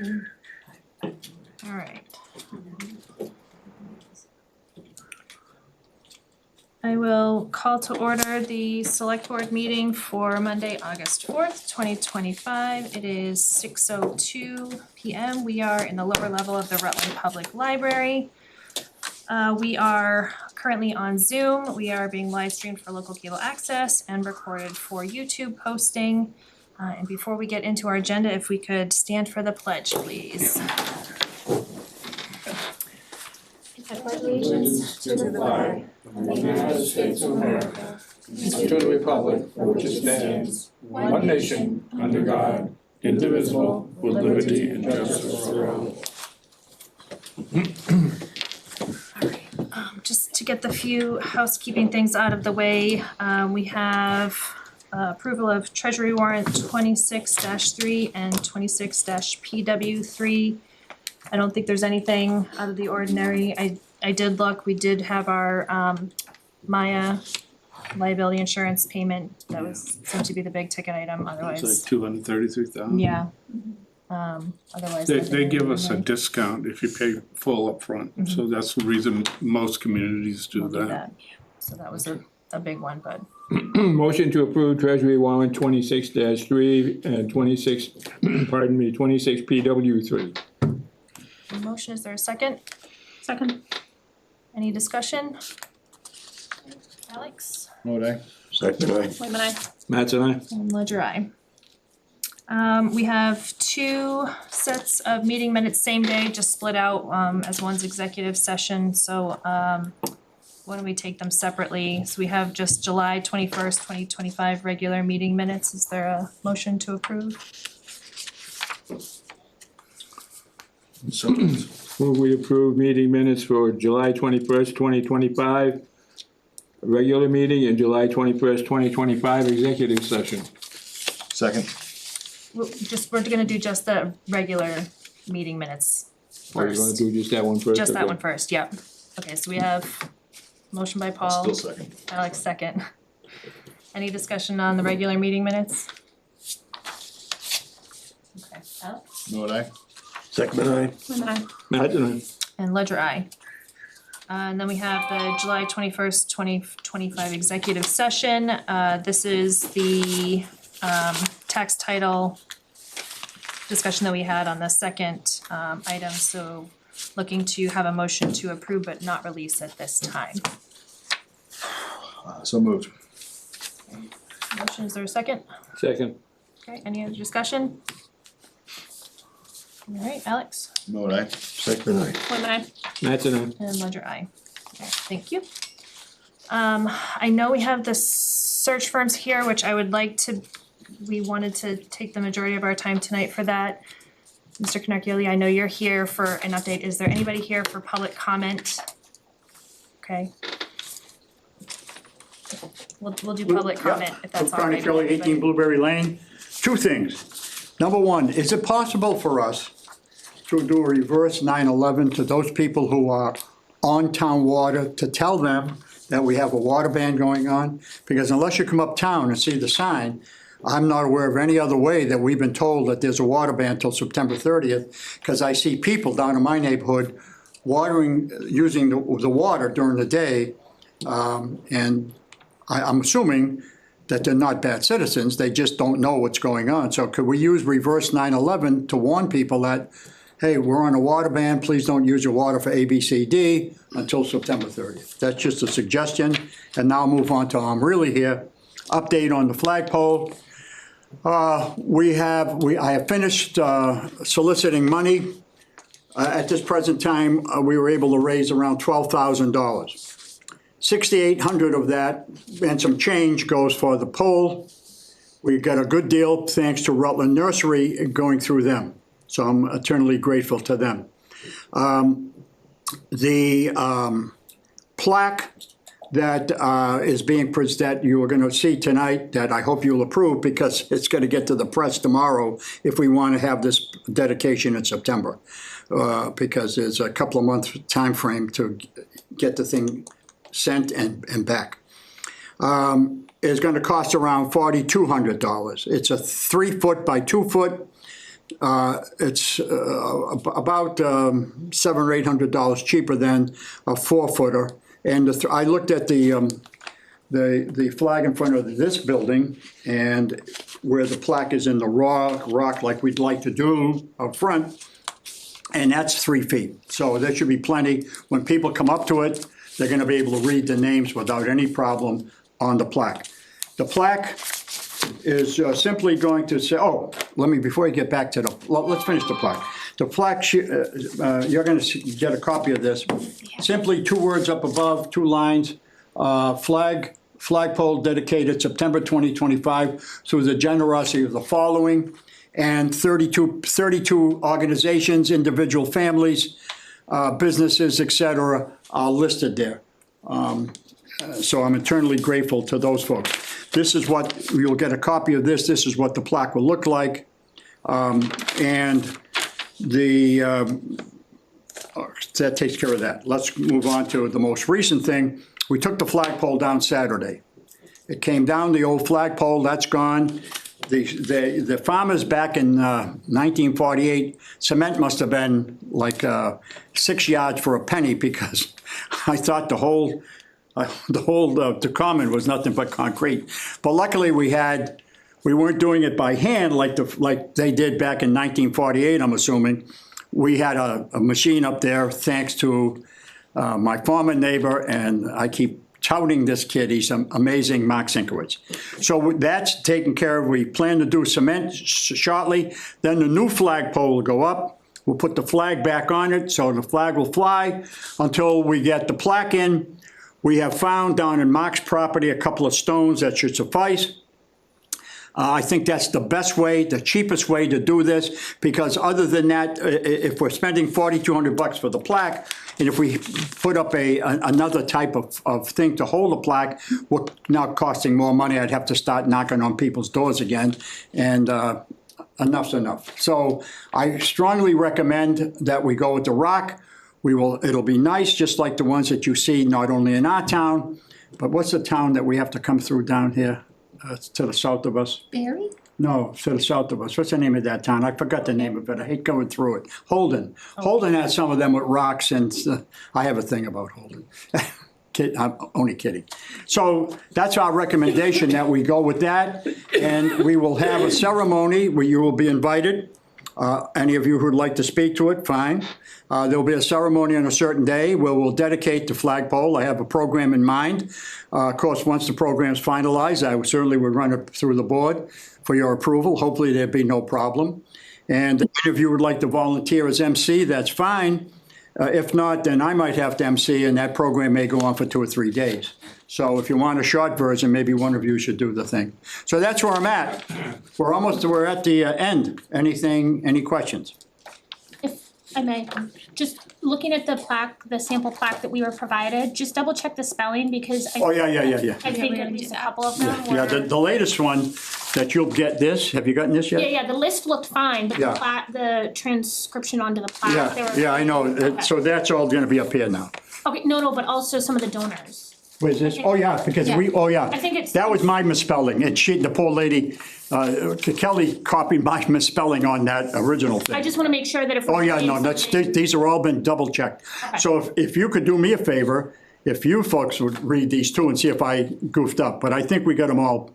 All right. I will call to order the select board meeting for Monday, August 4th, 2025. It is 6:02 PM. We are in the lower level of the Rutland Public Library. We are currently on Zoom. We are being live streamed for local cable access and recorded for YouTube posting. And before we get into our agenda, if we could stand for the pledge, please. I pledge allegiance to the flag of the United States of America and to the republic for which it stands, one nation, under God, indivisible, with liberty and justice for all. Just to get the few housekeeping things out of the way, we have approval of Treasury Warrant 26-3 and 26-PW3. I don't think there's anything out of the ordinary. I did look, we did have our Maya liability insurance payment. That was seemed to be the big ticket item, otherwise. It's like 233,000. Yeah. Otherwise. They give us a discount if you pay full upfront, so that's the reason most communities do that. So that was a big one, but. Motion to approve Treasury Warrant 26-3 and 26 PW3. Motion, is there a second? Second. Any discussion? Alex? Would I? Second, aye. Whitman, aye. Matt's and I. And Ledger, aye. We have two sets of meeting minutes, same day, just split out as one's executive session, so why don't we take them separately? So we have just July 21st, 2025 regular meeting minutes. Is there a motion to approve? Move we approve meeting minutes for July 21st, 2025, regular meeting, and July 21st, 2025 executive session. Second. We're gonna do just the regular meeting minutes Are you gonna first. do just that one first? Just that Okay. one first, yep. Okay, so we have motion by Paul. Still second. Alex second. Any discussion on the regular meeting minutes? Okay, Alex? Would I? Second, aye. Whitman, aye. Matt's and I. And Ledger, aye. And then we have the July 21st, 2025 executive session. This is the tax title discussion that we had on the second item, so looking to have a motion to approve but not release at this time. So moved. Motion, is there a second? Second. Okay, any other discussion? All right, Alex? Would I? Second, aye. Whitman, aye. Matt's and I. And Ledger, aye. Okay, thank you. I know we have the search firms here, which I would like to, we wanted to take the majority of our time tonight for that. Mr. Cannarelli, I know you're here for an update. Is there anybody here for public comment? Okay. We'll do public comment if that's all right. Kelly, 18 Blueberry Lane. Two things. Number one, is it possible for us to do a reverse 9/11 to those people who are on town water, to tell them that we have a water ban going on? Because unless you come uptown and see the sign, I'm not aware of any other way that we've been told that there's a water ban till September 30th, because I see people down in my neighborhood using the water during the day, and I'm assuming that they're not bad citizens, they just don't know what's going on. So could we use reverse 9/11 to warn people that, hey, we're on a water ban, please don't use your water for A, B, C, D until September 30th. That's just a suggestion, and now I'll move on to, I'm really here, update on the flagpole. I have finished soliciting money. At this present time, we were able to raise around $12,000. $6,800 of that and some change goes for the pole. We got a good deal thanks to Rutland Nursery going through them. So I'm eternally grateful to them. The plaque that is being that you are going to see tonight, that I hope you'll approve, because it's going to get to the press tomorrow if we want to have this dedication in September, because there's a couple of months time frame to get the thing sent and back. Is going to cost around $4,200. It's a 3 foot by 2 foot It's about $700 or $800 cheaper than a 4-footer. And I looked at the flag in front of this building, and where the plaque is in the rock like we'd like to do up front, and that's 3 feet. So there should be plenty. When people come up to it, they're gonna be able to read the names without any problem on the plaque. The plaque is simply going to say, before you get back to let's finish the plaque. The plaque, you're gonna get a copy of this. Simply 2 words up above, 2 lines, flagpole dedicated September 2025 through the generosity of the following, and 32 organizations, individual families, businesses, et cetera, are listed there. So I'm eternally grateful to those folks. This is what, you'll get a copy of this. This is what the plaque will look like. And that takes care of that. Let's move on to the most recent thing. We took the flagpole down Saturday. It came down, the old flagpole, that's gone. The farmers back in 1948, cement must have been like 6 yards for a penny, because I thought the whole common was nothing but concrete. But luckily we weren't doing it by hand like they did back in 1948, I'm assuming. We had a machine up there, thanks to my former neighbor, and I keep touting this kid, he's amazing, Mark Sinkowitz. So that's taken care of. We plan to do cement shortly. Then the new flagpole will go up. We'll put the flag back on it, so the flag will fly until we get the plaque in. We have found down in Mark's property a couple of stones that should suffice. I think that's the best way, the cheapest way to do this, because other than that, if we're spending $4,200 for the plaque, and if we put up another type of thing to hold the plaque, we're now costing more money. I'd have to start knocking on people's doors again, and enough's enough. So I strongly recommend that we go with the rock. It'll be nice, just like the ones that you see not only in our town, but what's the town that we have to come through down here? To the south of us. Barry? No, to the south of us. What's the name of that town? I forgot the name of it. I hate going through it. Holden. Holden has some of them with rocks, and I have a thing about Holden. I'm only kidding. So that's our recommendation, that we go with that, and we will have a ceremony where you will be invited. Any of you who'd like to speak to it, fine. There'll be a ceremony on a certain day where we'll dedicate the flagpole. I have a program in mind. Of course, once the program's finalized, I certainly would run it through the board for your approval. Hopefully there'd be no problem. And if you would like to volunteer as MC, that's fine. If not, then I might have to MC, and that program may go on for 2 or 3 days. So if you want a short version, maybe one of you should do the thing. So that's where I'm at. We're at the end. Any questions? If I may, just looking at the plaque, the sample plaque that we were provided, just double check the spelling, because I think at least a couple of them were. Yeah, the latest one that you'll get this, have you gotten this yet? Yeah, the list looked fine, but Yeah. the transcription onto the plaque, they were. Yeah, I know. Okay. So that's all gonna be up here now. Okay, no, but also some of the donors. What is this? Oh, yeah, because I think it's. that was my misspelling, and the poor lady, Kelly copied my misspelling on that original thing. I just wanna make sure that if. Oh, yeah, no, these are all been double checked. Okay. So if you could do me a favor, if you folks would read these too and see if I goofed up, but I think we got them all.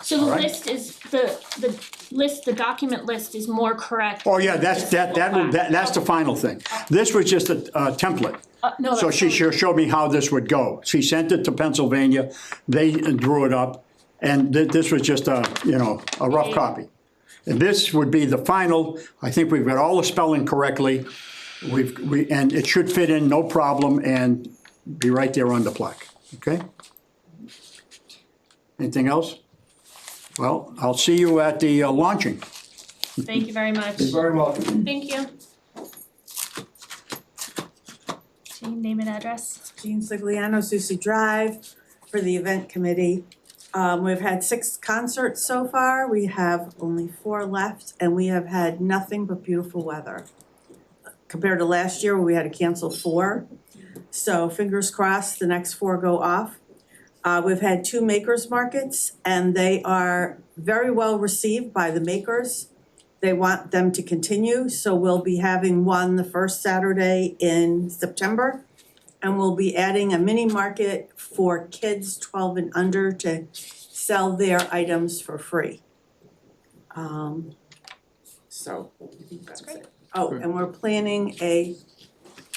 So the All right. list is, the document list is more correct. Oh, yeah, that's the final thing. This was just a template. No, So that's she fine. showed me how this would go. She sent it to Pennsylvania, they drew it up, and this was just a rough copy. And this would be the final. I think we've got all the spelling correctly. And it should fit in, no problem, and be right there on the plaque, okay? Anything else? Well, I'll see you at the launching. Thank you very much. You're very welcome. Thank you. Jean, name and address. Jean Sigliano, Susie Drive, for the event committee. We've had 6 concerts so far. We have only 4 left, and we have had nothing but beautiful weather. Compared to last year, where we had to cancel 4. So fingers crossed, the next 4 go off. We've had 2 makers markets, and they are very well received by the makers. they want them to continue, so we'll be having one the first Saturday in September. And we'll be adding a mini market for kids 12 and under to sell their items for free. So I think that's it. Oh, and we're planning a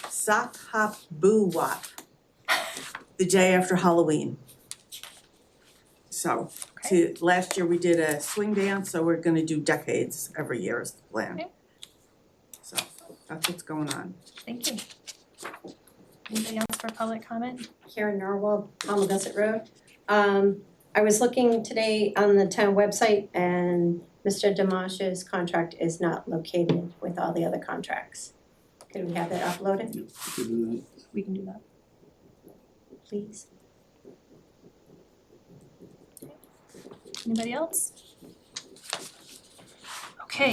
sock hop boo wop the day after Halloween. So, last year we did a swing dance, so we're gonna do decades every year is the plan. Okay. So, that's what's going on. Thank you. Anybody else for public comment? Karen Norwell, Palmagussit Road. I was looking today on the town website and Mr. Dimache's contract is not located with all the other contracts. Could we have that uploaded, We can do that. please? Anybody else? Okay,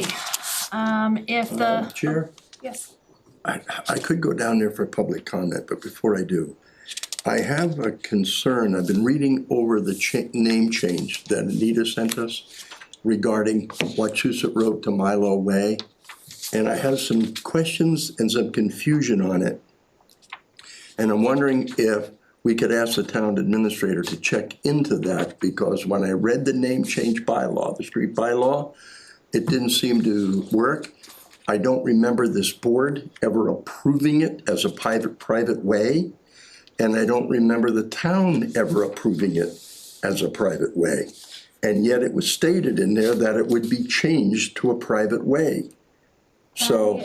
if the, Chair, yes, I could go down there for public comment, but before I do, I have a concern. I've been reading over the name change that Anita sent us regarding Wachusett Road to Milo Way. And I have some questions and some confusion on it. And I'm wondering if we could ask the town administrator to check into that, because when I read the name change bylaw, the street bylaw, it didn't seem to work. I don't remember this board ever approving it as a private way. And I don't remember the town ever approving it as a private way. And yet it was stated in there that it would be changed to a private way. So,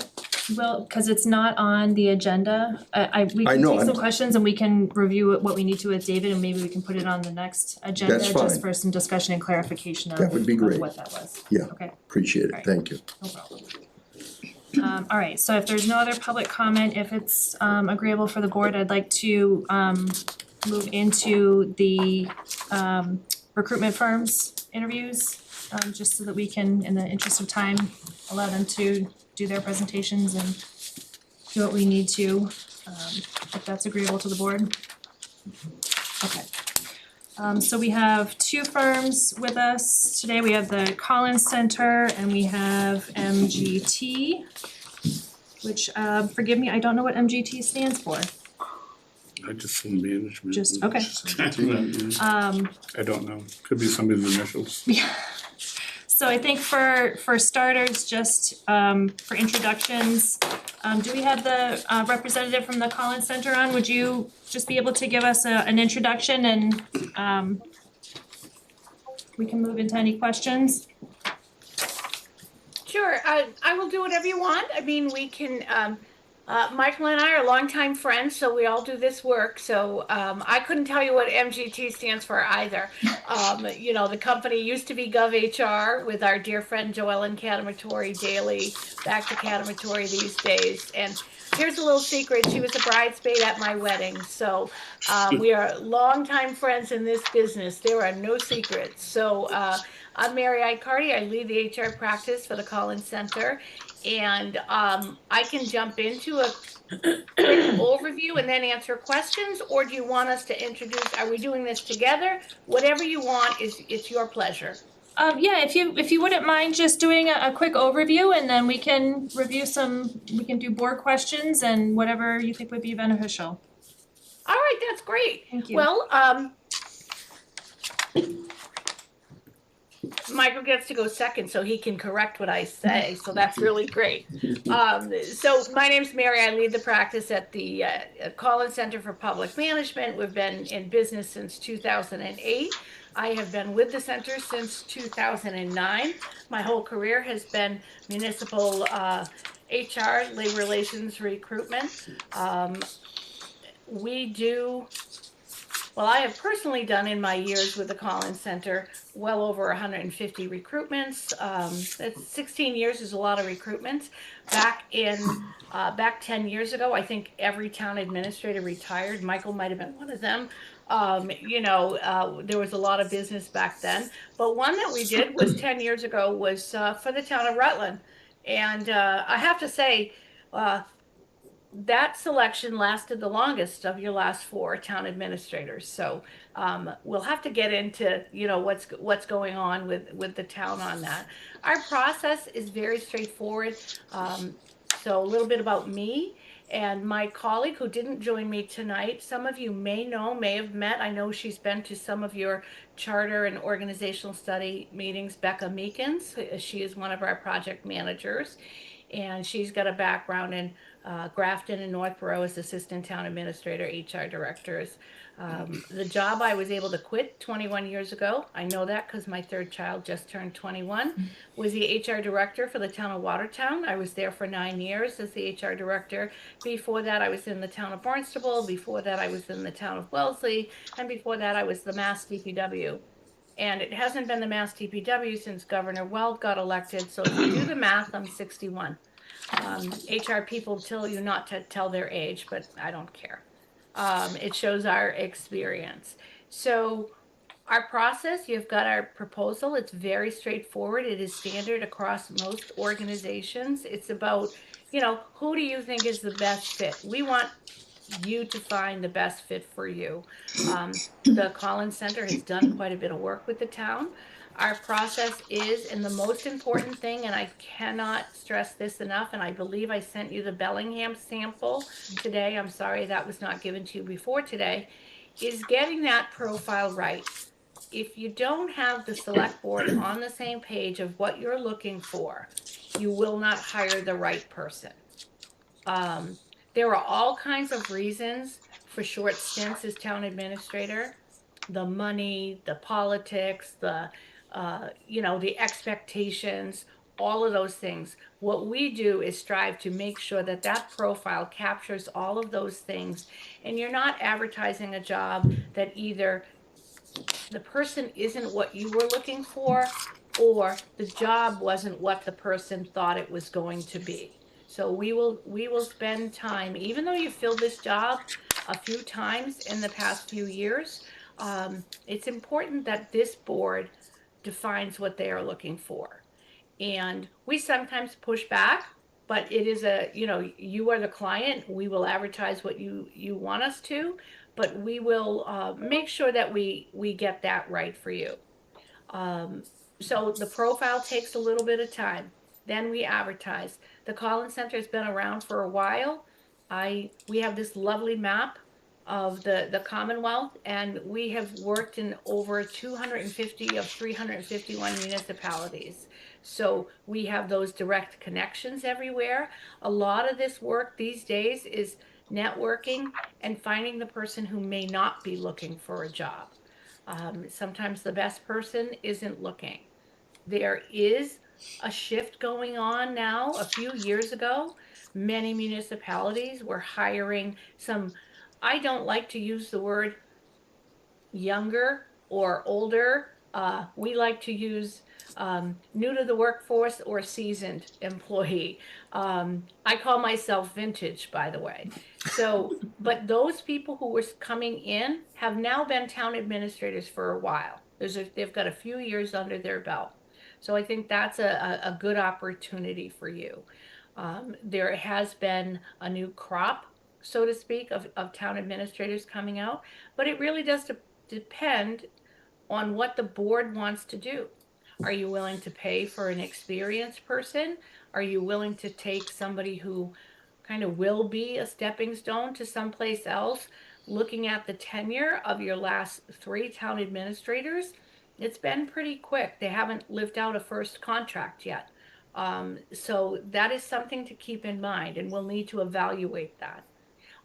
well, cause it's not on the agenda, we I can know, take some I'm- questions and we can review what we need to with David and maybe we can put it on the next agenda. That's Just fine. for some discussion and clarification of That would be of great. what that was. Yeah. Okay, appreciate it, Right. thank you. no problem. All right, so if there's no other public comment, if it's agreeable for the board, I'd like to move into the recruitment firms interviews, just so that we can, in the interest of time, allow them to do their presentations and do what we need to, if that's agreeable to the board. Okay. So we have two firms with us today. We have the Collins Center and we have MGT, which, forgive me, I don't know what MGT stands for. I just seen management. Just, okay. I don't know, could be somebody's initials. So I think for starters, just for introductions, do we have the representative from the Collins Center on? Would you just be able to give us an introduction and we can move into any questions? Sure, I will do whatever you want. I mean, we can, Michael and I are longtime friends, so we all do this work. So I couldn't tell you what MGT stands for either. You know, the company used to be GovHR with our dear friend Joellen Catamatori Daly, back to Catamatori these days. And here's a little secret, she was a bridesmaid at my wedding. So we are longtime friends in this business. There are no secrets. So I'm Mary Icardi. I lead the HR practice for the Collins Center. And I can jump into a quick overview and then answer questions, or do you want us to introduce, are we doing this together? Whatever you want, it's your pleasure. Yeah, if you wouldn't mind just doing a quick overview and then we can review we can do board questions and whatever you think would be beneficial. All right, that's great. Thank you. Well, Michael gets to go second so he can correct what I say, so that's really great. So my name's Mary, I lead the practice at the Collins Center for Public Management. We've been in business since 2008. I have been with the center since 2009. My whole career has been municipal HR, labor relations, recruitment. We do, well, I have personally done in my years with the Collins Center well over 150 recruitments. That's 16 years is a lot of recruitments. Back 10 years ago, I think every town administrator retired. Michael might have been one of them. You know, there was a lot of business back then. But one that we did was 10 years ago was for the town of Rutland. And I have to say, that selection lasted the longest of your last 4 town administrators. So we'll have to get into, what's going on with the town on that. Our process is very straightforward. So a little bit about me and my colleague who didn't join me tonight. Some of you may have met. I know she's been to some of your charter and organizational study meetings, Becca Meekins. She is one of our project managers, and she's got a background in Grafton and Northborough as assistant town administrator, HR directors. The job I was able to quit 21 years ago, I know that because my 3rd child just turned 21, was the HR director for the town of Watertown. I was there for 9 years as the HR director. Before that, I was in the town of Barnstable. Before that, I was in the town of Wellesley. And before that, I was the Mass DPW. And it hasn't been the Mass DPW since Governor Weld got elected. So if you do the math, I'm 61. HR people tell you not to tell their age, but I don't care. It shows our experience. So our process, you've got our proposal. It's very straightforward. It is standard across most organizations. It's about, who do you think is the best fit? We want you to find the best fit for you. The Collins Center has done quite a bit of work with the town. Our process is, and the most important thing, and I cannot stress this enough, and I believe I sent you the Bellingham sample today, I'm sorry that was not given to you before today, is getting that profile right. If you don't have the select board on the same page of what you're looking for, you will not hire the right person. There are all kinds of reasons for short stints as town administrator. The money, the politics, the expectations, all of those things. What we do is strive to make sure that that profile captures all of those things, and you're not advertising a job that either the person isn't what you were looking for, or the job wasn't what the person thought it was going to be. So we will spend time, even though you filled this job a few times in the past few years, it's important that this board defines what they are looking for. And we sometimes push back, but it is you are the client. We will advertise what you want us to, but we will make sure that we get that right for you. So the profile takes a little bit of time. Then we advertise. The Collins Center has been around for a while. We have this lovely map of the Commonwealth, and we have worked in over 250 of 351 municipalities. So we have those direct connections everywhere. A lot of this work these days is networking and finding the person who may not be looking for a job. Sometimes the best person isn't looking. There is a shift going on now. A few years ago, many municipalities were hiring some, I don't like to use the word younger or older. We like to use new to the workforce or seasoned employee. I call myself vintage, by the way. So, but those people who were coming in have now been town administrators for a while. They've got a few years under their belt. So I think that's a good opportunity for you. There has been a new crop, so to speak, of town administrators coming out, but it really does depend on what the board wants to do. Are you willing to pay for an experienced person? Are you willing to take somebody who kind of will be a stepping stone to someplace else? Looking at the tenure of your last 3 town administrators, it's been pretty quick. They haven't lived out a first contract yet. So that is something to keep in mind, and we'll need to evaluate that.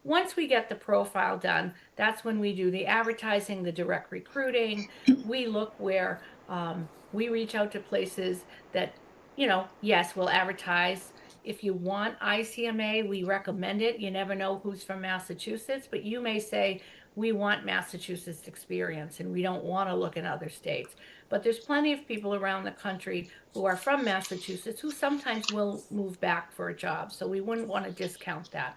Once we get the profile done, that's when we do the advertising, the direct recruiting. We look where we reach out to places that, yes, we'll advertise. If you want ICMA, we recommend it. You never know who's from Massachusetts, but you may say, we want Massachusetts experience and we don't want to look in other states. But there's plenty of people around the country who are from Massachusetts who sometimes will move back for a job, so we wouldn't want to discount that.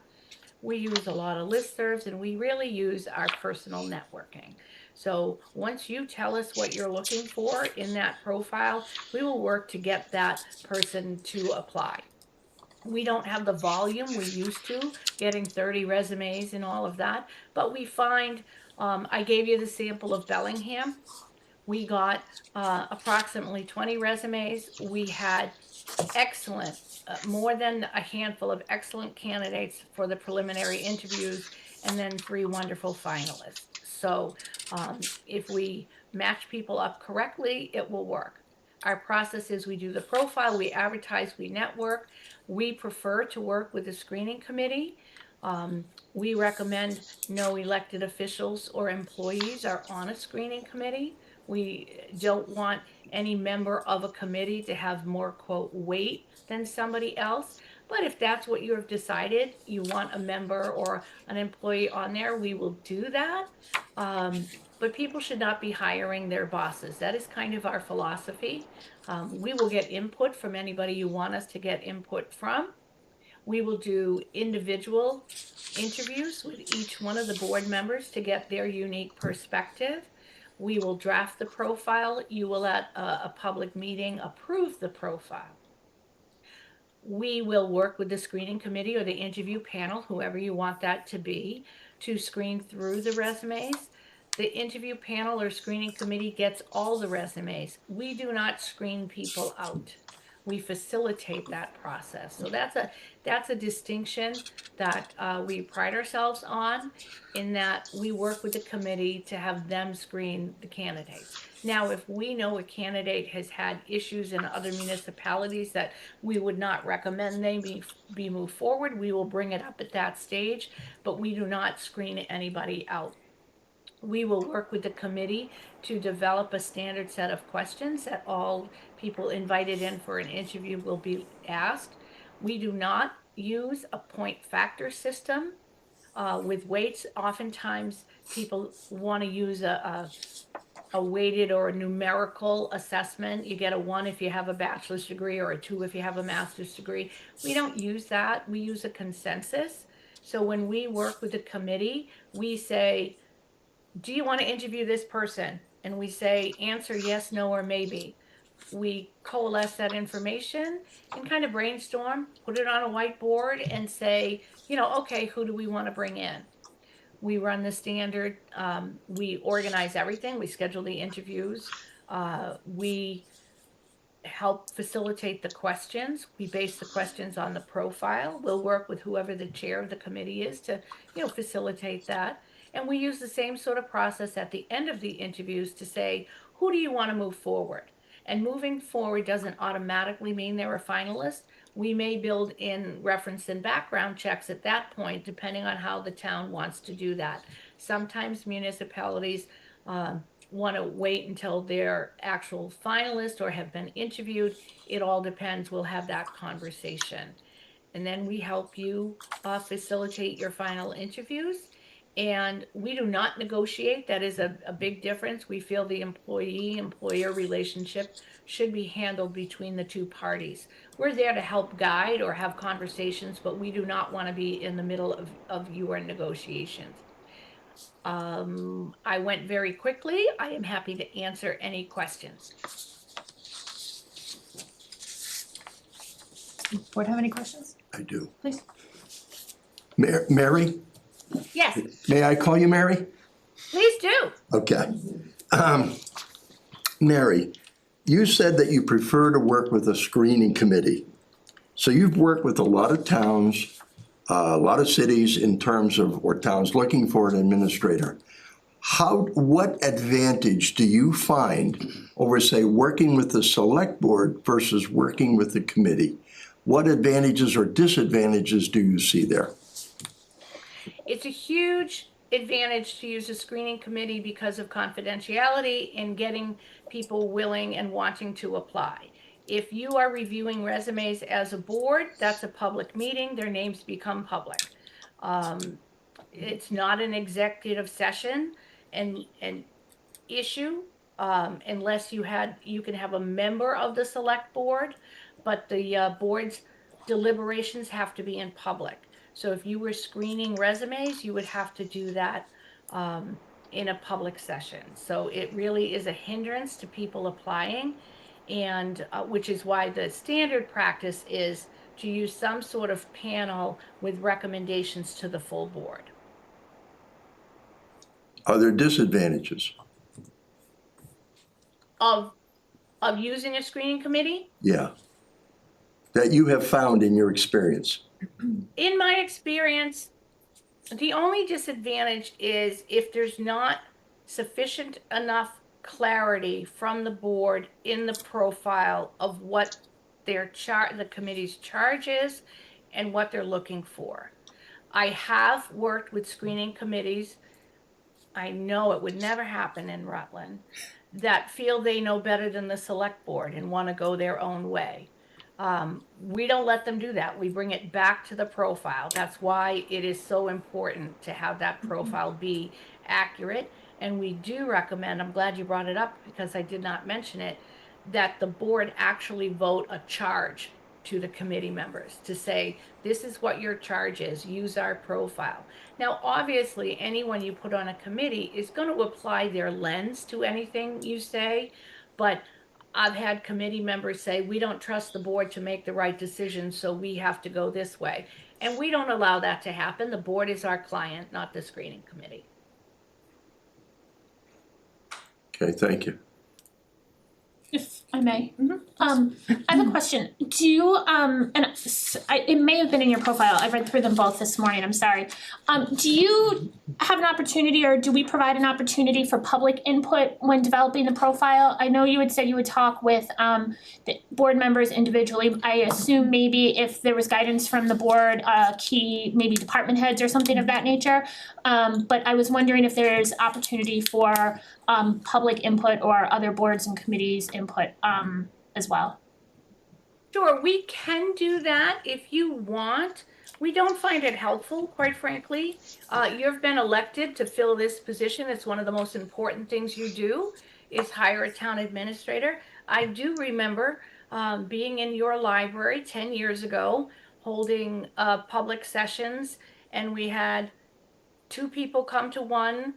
We use a lot of listservs, and we really use our personal networking. So once you tell us what you're looking for in that profile, we will work to get that person to apply. We don't have the volume we used to, getting 30 resumes and all of that, but we find, I gave you the sample of Bellingham. We got approximately 20 resumes. We had excellent, more than a handful of excellent candidates for the preliminary interviews, and then 3 wonderful finalists. So if we match people up correctly, it will work. Our process is we do the profile, we advertise, we network. We prefer to work with the screening committee. We recommend no elected officials or employees are on a screening committee. We don't want any member of a committee to have more, quote, weight than somebody else. But if that's what you have decided, you want a member or an employee on there, we will do that. But people should not be hiring their bosses. That is kind of our philosophy. We will get input from anybody you want us to get input from. We will do individual interviews with each one of the board members to get their unique perspective. We will draft the profile. You will at a public meeting approve the profile. We will work with the screening committee or the interview panel, whoever you want that to be, to screen through the resumes. The interview panel or screening committee gets all the resumes. We do not screen people out. We facilitate that process. So that's a distinction that we pride ourselves on, in that we work with the committee to have them screen the candidates. Now, if we know a candidate has had issues in other municipalities that we would not recommend they be moved forward, we will bring it up at that stage, but we do not screen anybody out. We will work with the committee to develop a standard set of questions that all people invited in for an interview will be asked. We do not use a point factor system with weights. Oftentimes people want to use a weighted or a numerical assessment. You get a 1 if you have a bachelor's degree or a 2 if you have a master's degree. We don't use that. We use a consensus. So when we work with the committee, we say, do you want to interview this person? And we say, answer yes, no, or maybe. We coalesce that information and kind of brainstorm, put it on a whiteboard and say, okay, who do we want to bring in? We run the standard, we organize everything, we schedule the interviews, we help facilitate the questions. We base the questions on the profile. We'll work with whoever the chair of the committee is to, facilitate that. And we use the same sort of process at the end of the interviews to say, who do you want to move forward? And moving forward doesn't automatically mean they're a finalist. We may build in reference and background checks at that point, depending on how the town wants to do that. Sometimes municipalities want to wait until they're actual finalists or have been interviewed. It all depends. We'll have that conversation. And then we help you facilitate your final interviews. And we do not negotiate. That is a big difference. We feel the employee-employer relationship should be handled between the two parties. We're there to help guide or have conversations, but we do not want to be in the middle of your negotiations. I went very quickly. I am happy to answer any questions. Board have any questions? I do. Please. Mary, Yes, may I call you Mary? please do. Okay. Mary, you said that you prefer to work with a screening committee. So you've worked with a lot of towns, a lot of cities in terms of, or towns looking for an administrator. What advantage do you find over, say, working with the select board versus working with the committee? What advantages or disadvantages do you see there? It's a huge advantage to use a screening committee because of confidentiality and getting people willing and wanting to apply. If you are reviewing resumes as a board, that's a public meeting, their names become public. It's not an executive session and issue unless you can have a member of the select board, but the board's deliberations have to be in public. So if you were screening resumes, you would have to do that in a public session. So it really is a hindrance to people applying, and which is why the standard practice is to use some sort of panel with recommendations to the full board. Are there disadvantages? Of using a screening committee? Yeah. That you have found in your experience? In my experience, the only disadvantage is if there's not sufficient enough clarity from the board in the profile of what the committee's charge is and what they're looking for. I have worked with screening committees. I know it would never happen in Rutland, that feel they know better than the select board and want to go their own way. We don't let them do that. We bring it back to the profile. That's why it is so important to have that profile be accurate. And we do recommend, I'm glad you brought it up because I did not mention it, that the board actually vote a charge to the committee members to say, this is what your charge is, use our profile. Now, obviously, anyone you put on a committee is going to apply their lens to anything you say, but I've had committee members say, we don't trust the board to make the right decision, so we have to go this way. And we don't allow that to happen. The board is our client, not the screening committee. Okay, thank you. If I may. I have a question. Do you, it may have been in your profile, I read through them both this morning, I'm sorry. Do you have an opportunity, or do we provide an opportunity for public input when developing the profile? I know you had said you would talk with the board members individually. I assume maybe if there was guidance from the board, key maybe department heads or something of that nature. But I was wondering if there's opportunity for public input or other boards and committees input as well. Sure, we can do that if you want. We don't find it helpful, quite frankly. You've been elected to fill this position. It's one of the most important things you do is hire a town administrator. I do remember being in your library 10 years ago, holding public sessions, and we had 2 people come to one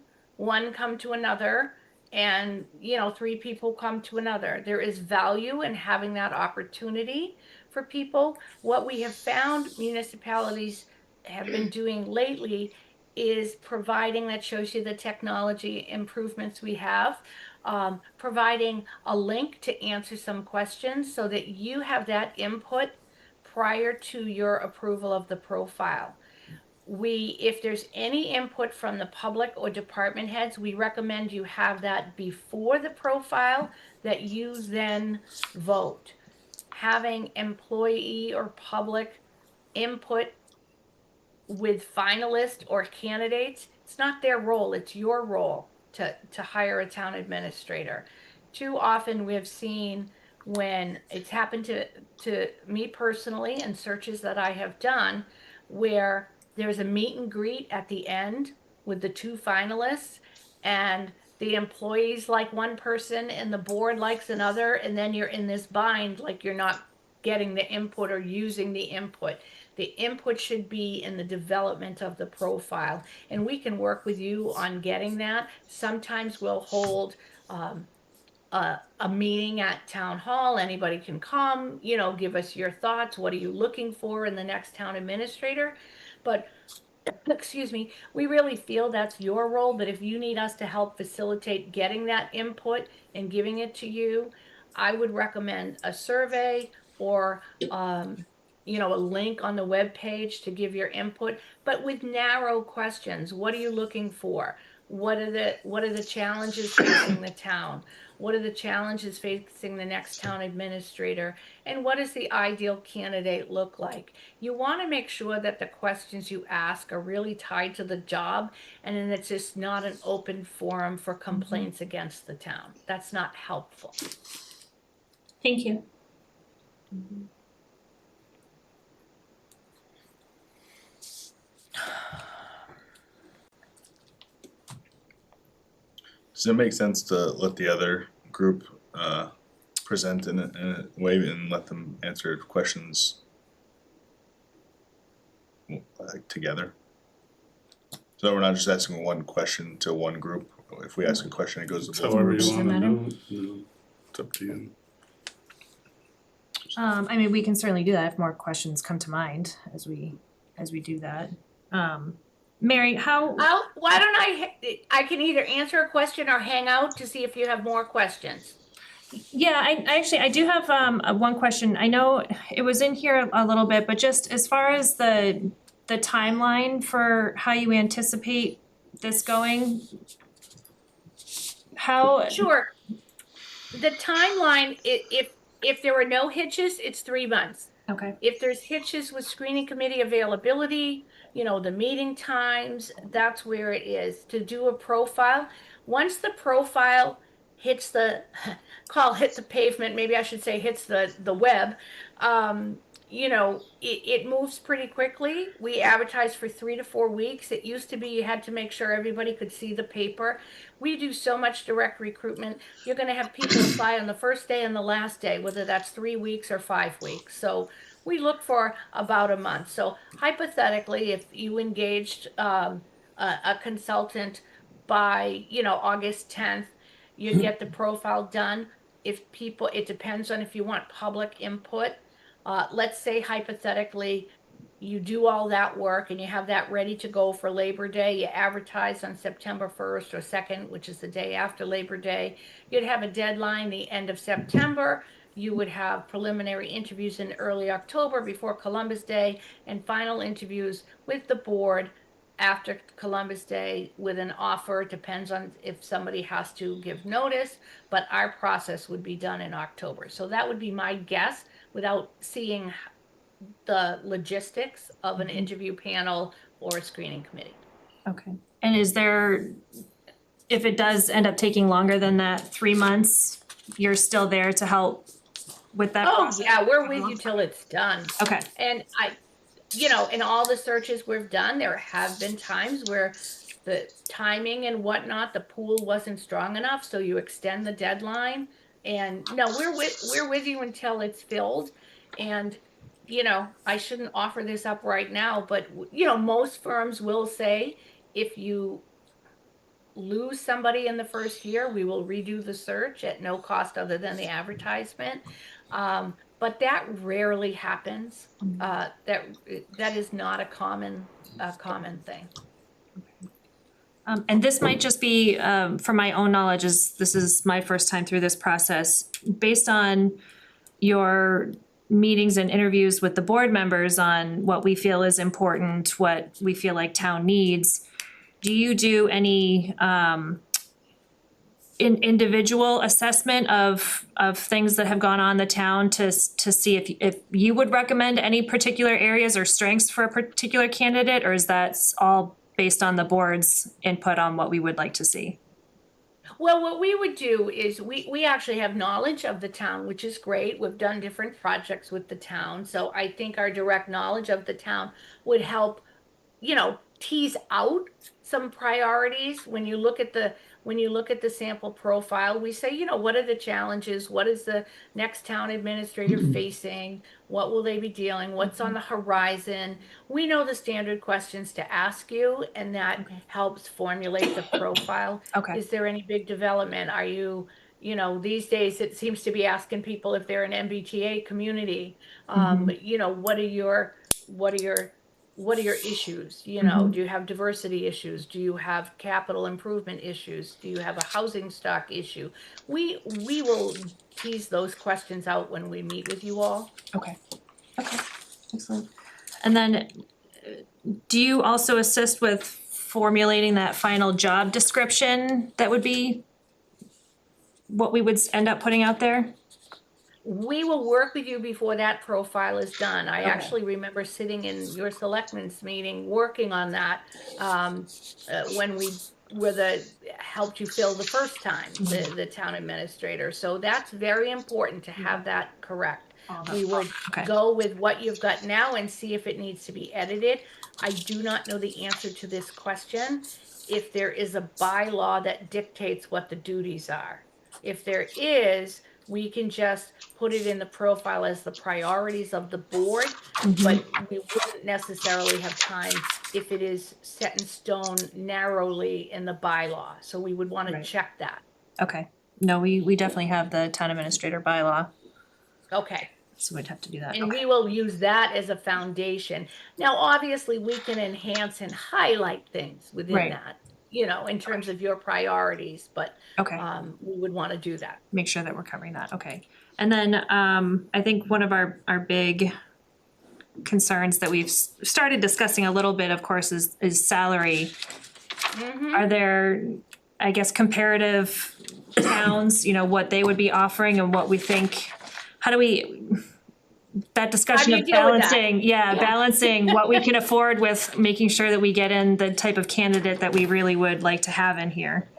come to another, and 3 people come to another. There is value in having that opportunity for people. What we have found municipalities have been doing lately is providing, that shows you the technology improvements we have, providing a link to answer some questions so that you have that input prior to your approval of the profile. If there's any input from the public or department heads, we recommend you have that before the profile, that you then vote. Having employee or public input with finalists or candidates, it's not their role, it's your role to hire a town administrator. Too often we have seen, when it's happened to me personally in searches that I have done, where there's a meet and greet at the end with the 2 finalists, and the employees like one person and the board likes another, and then you're in this bind like you're not getting the input or using the input. The input should be in the development of the profile, and we can work with you on getting that. Sometimes we'll hold a meeting at town hall. Anybody can come, give us your thoughts. What are you looking for in the next town administrator? But, excuse me, we really feel that's your role, but if you need us to help facilitate getting that input and giving it to you, I would recommend a survey or, a link on the webpage to give your input, but with narrow questions. What are you looking for? What are the challenges facing the town? What are the challenges facing the next town administrator? And what does the ideal candidate look like? You want to make sure that the questions you ask are really tied to the job, and then it's just not an open forum for complaints against the town. That's not helpful. Thank you. Does it make sense to let the other group present in a way and let them answer questions together? So we're not just asking one question to one group. If we ask a question, it goes to both However groups. you wanna do it, it's up to you. I mean, we can certainly do that if more questions come to mind as we do that. Mary, how, Why don't I can either answer a question or hang out to see if you have more questions. yeah, I do have one question. I know it was in here a little bit, but just as far as the timeline for how you anticipate this going, how, Sure. The timeline, if there were no hitches, it's 3 months. okay, If there's hitches with screening committee availability, you know, the meeting times, that's where it is. To do a profile, once the profile hits the, hit the pavement, maybe I should say hits the web, you know, it moves pretty quickly. We advertise for 3 to 4 weeks. It used to be you had to make sure everybody could see the paper. We do so much direct recruitment. You're gonna have people apply on the first day and the last day, whether that's 3 weeks or 5 weeks. So we look for about a month. So hypothetically, if you engaged a consultant by, you know, August 10th, you'd get the profile done. If people, it depends on if you want public input. Let's say hypothetically, you do all that work and you have that ready to go for Labor Day. You advertise on September 1st or 2nd, which is the day after Labor Day. You'd have a deadline the end of September. You would have preliminary interviews in early October before Columbus Day, and final interviews with the board after Columbus Day with an offer. Depends on if somebody has to give notice, but our process would be done in October. So that would be my guess without seeing the logistics of an interview panel or a screening committee. okay. And is there, if it does end up taking longer than that 3 months, you're still there to help with that Oh, process? yeah, we're with you till it's done. Okay, And you know, in all the searches we've done, there have been times where the timing and whatnot, the pool wasn't strong enough, so you extend the deadline. And no, we're with you until it's filled. And, you know, I shouldn't offer this up right now, but you know, most firms will say if you lose somebody in the first year, we will redo the search at no cost other than the advertisement. But that rarely happens. That is not a common thing. and this might just be, from my own knowledge, this is my first time through this process. Based on your meetings and interviews with the board members on what we feel is important, what we feel like town needs, do you do any, individual assessment of things that have gone on in the town to see if you would recommend any particular areas or strengths for a particular candidate, or is that all based on the board's input on what we would like to see? Well, what we would do is we actually have knowledge of the town, which is great. We've done different projects with the town. So I think our direct knowledge of the town would help, you know, tease out some priorities. When you look at the sample profile, we say, you know, what are the challenges? What is the next town administrator facing? What will they be dealing? What's on the horizon? We know the standard questions to ask you, and that helps formulate the profile. Okay. Is there any big development? Are you, you know, these days it seems to be asking people if they're an MBTA community. You know, what are your issues? You know, do you have diversity issues? Do you have capital improvement issues? Do you have a housing stock issue? We will tease those questions out when we meet with you all. Okay, excellent. And then, do you also assist with formulating that final job description that would be what we would end up putting out there? We will work with you before that profile is done. I actually remember sitting in your selectmen's meeting, working on that, when we helped you fill the first time, the town administrator. So that's very important to have that correct. We would go with what you've got now and see if it needs to be edited. I do not know the answer to this question. If there is a bylaw that dictates what the duties are. If there is, we can just put it in the profile as the priorities of the board, but we wouldn't necessarily have time if it is set in stone narrowly in the bylaw. So we would want to check that. Okay, no, we definitely have the town administrator bylaw. Okay. So we'd have to do that. And Okay. we will use that as a foundation. Now, obviously, we can enhance and highlight things within Right. that, you know, in terms of your priorities, but Okay. we would want to do that. Make sure that we're covering that, okay. And then, I think one of our big concerns that we've started discussing a little bit, of course, is salary. Are there, I guess, comparative towns, you know, what they would be offering and what we think, how do we, that discussion How do of you deal with that? balancing, balancing what we can afford with making sure that we get in the type of candidate that we really would like to have in here.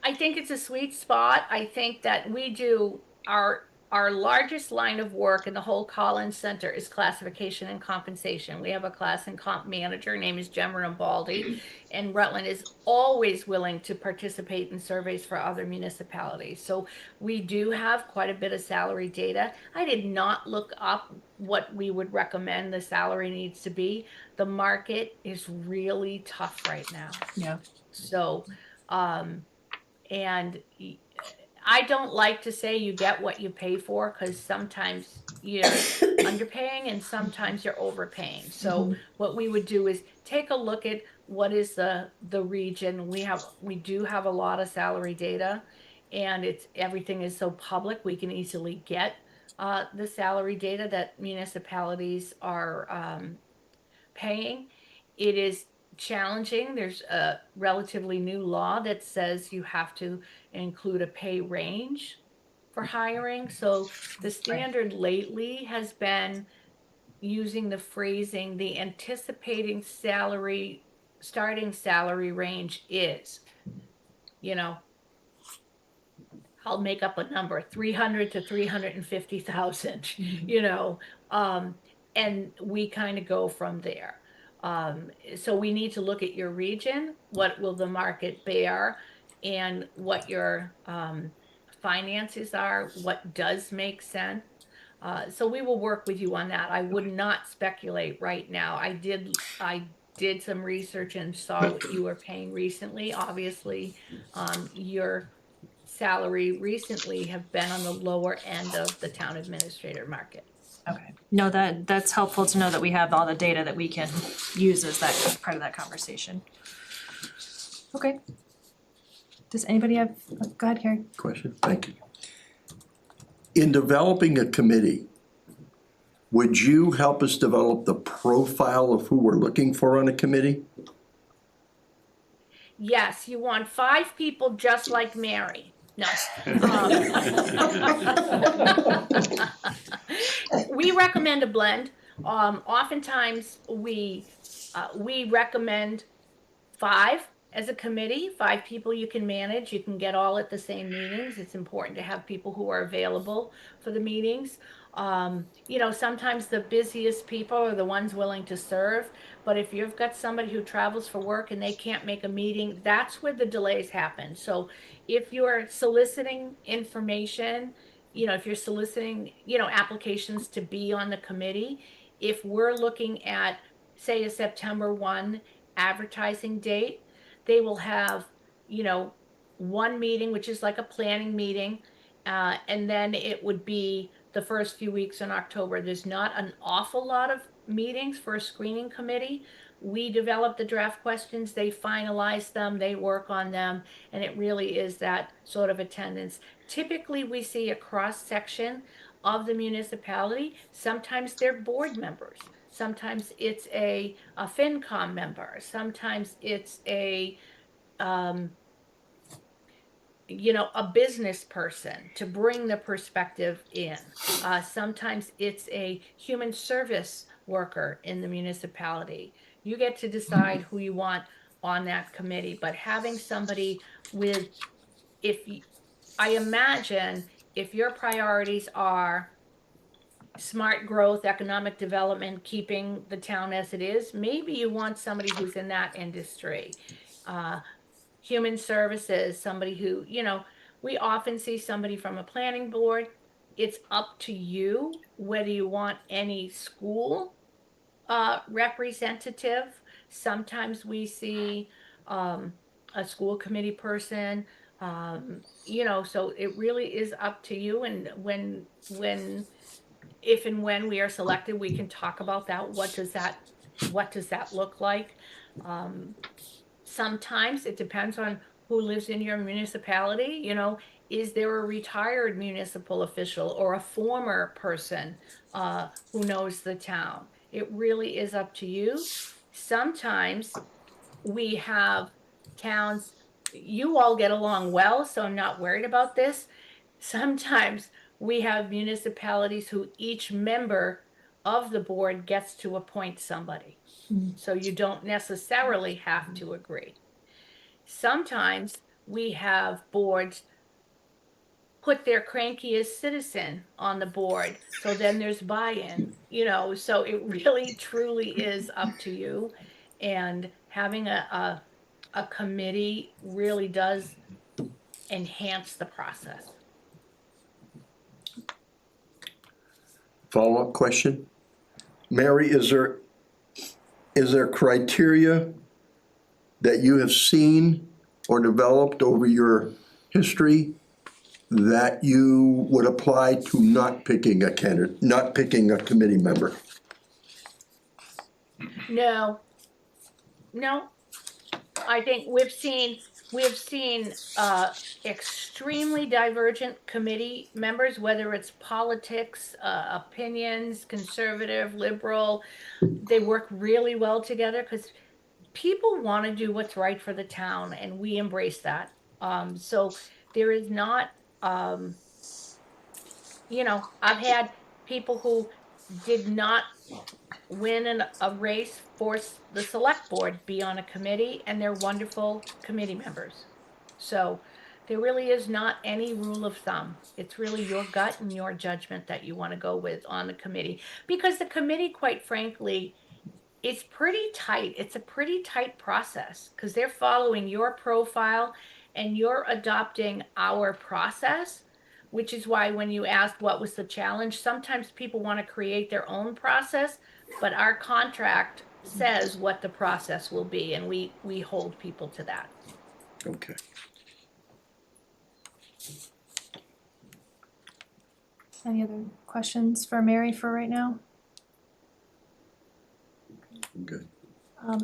I think it's a sweet spot. I think that we do our largest line of work in the whole Collins Center is classification and compensation. We have a class and comp manager, her name is Gemma Rambaldi, and Rutland is always willing to participate in surveys for other municipalities. So we do have quite a bit of salary data. I did not look up what we would recommend the salary needs to be. The market is really tough right now. Yeah. So, and I don't like to say you get what you pay for, because sometimes you're underpaying and sometimes you're overpaying. So what we would do is take a look at what is the region. We do have a lot of salary data, and everything is so public, we can easily get the salary data that municipalities are paying. It is challenging. There's a relatively new law that says you have to include a pay range for hiring. So the standard lately has been using the phrasing, the anticipating salary, starting salary range is, you know, I'll make up a number, 300 to 350,000, you know, and we kind of go from there. So we need to look at your region, what will the market bear, and what your finances are, what does make sense. So we will work with you on that. I would not speculate right now. I did some research and saw what you were paying recently. Obviously, your salary recently have been on the lower end of the town administrator market. Okay, no, that's helpful to know that we have all the data that we can use as that part of that conversation. Okay. Does anybody have, go ahead, Carrie. Question, thank you. In developing a committee, would you help us develop the profile of who we're looking for on a committee? Yes, you want 5 people just like Mary. No. We recommend a blend. Oftentimes we recommend 5 as a committee, 5 people you can manage. You can get all at the same meetings. It's important to have people who are available for the meetings. You know, sometimes the busiest people are the ones willing to serve, but if you've got somebody who travels for work and they can't make a meeting, that's where the delays happen. So if you're soliciting information, you know, if you're soliciting, you know, applications to be on the committee, if we're looking at, say, a September 1 advertising date, they will have, you know, one meeting, which is like a planning meeting, and then it would be the first few weeks in October. There's not an awful lot of meetings for a screening committee. We develop the draft questions, they finalize them, they work on them, and it really is that sort of attendance. Typically, we see a cross-section of the municipality. Sometimes they're board members. Sometimes it's a FinCom member. Sometimes it's a you know, a business person to bring the perspective in. Sometimes it's a human service worker in the municipality. You get to decide who you want on that committee, but having somebody with, I imagine if your priorities are smart growth, economic development, keeping the town as it is, maybe you want somebody who's in that industry. Human services, somebody who, you know, we often see somebody from a planning board. It's up to you whether you want any school representative. Sometimes we see a school committee person, you know, so it really is up to you. And when if and when we are selected, we can talk about that. What does that look like? Sometimes it depends on who lives in your municipality, you know, is there a retired municipal official or a former person who knows the town? It really is up to you. Sometimes we have towns, you all get along well, so I'm not worried about this. Sometimes we have municipalities who each member of the board gets to appoint somebody. So you don't necessarily have to agree. Sometimes we have boards put their crankiest citizen on the board, so then there's buy-in, you know, so it really truly is up to you. And having a committee really does enhance the process. Follow-up question? Mary, is there criteria that you have seen or developed over your history that you would apply to not picking a candidate, not picking a committee member? No. I think we've seen extremely divergent committee members, whether it's politics, opinions, conservative, liberal. They work really well together because people want to do what's right for the town, and we embrace that. So there is not, you know, I've had people who did not win a race for the select board be on a committee, and they're wonderful committee members. So there really is not any rule of thumb. It's really your gut and your judgment that you want to go with on the committee, because the committee, quite frankly, it's pretty tight. It's a pretty tight process because they're following your profile and you're adopting our process, which is why when you asked what was the challenge, sometimes people want to create their own process, but our contract says what the process will be, and we hold people to that. Okay. Any other questions for Mary for right now? Good.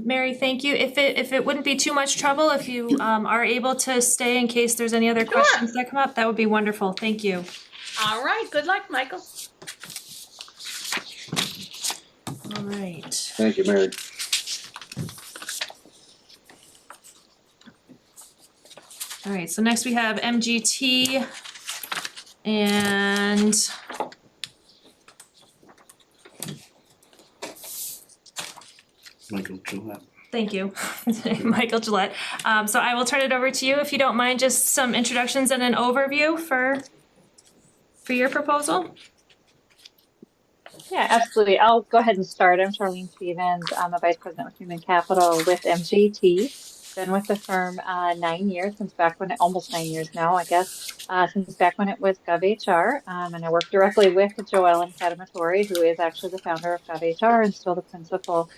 Mary, thank you. If it wouldn't be too much trouble, if you are able to stay in case there's any other questions that come up, that would be wonderful. Thank you. All right, good luck, Michael. All right. Thank you, Mary. All right, so next we have MGT and Michael Gillette. thank you, Michael Gillette. So I will turn it over to you if you don't mind, just some introductions and an overview for your proposal. Yeah, absolutely. I'll go ahead and start. I'm Charlene Stevens. I'm a Vice President of Human Capital with MGT. Been with the firm 9 years, since back when, almost 9 years now, I guess, since back when it was GovHR. And I work directly with Joellen Catamatore, who is actually the founder of GovHR and still the principal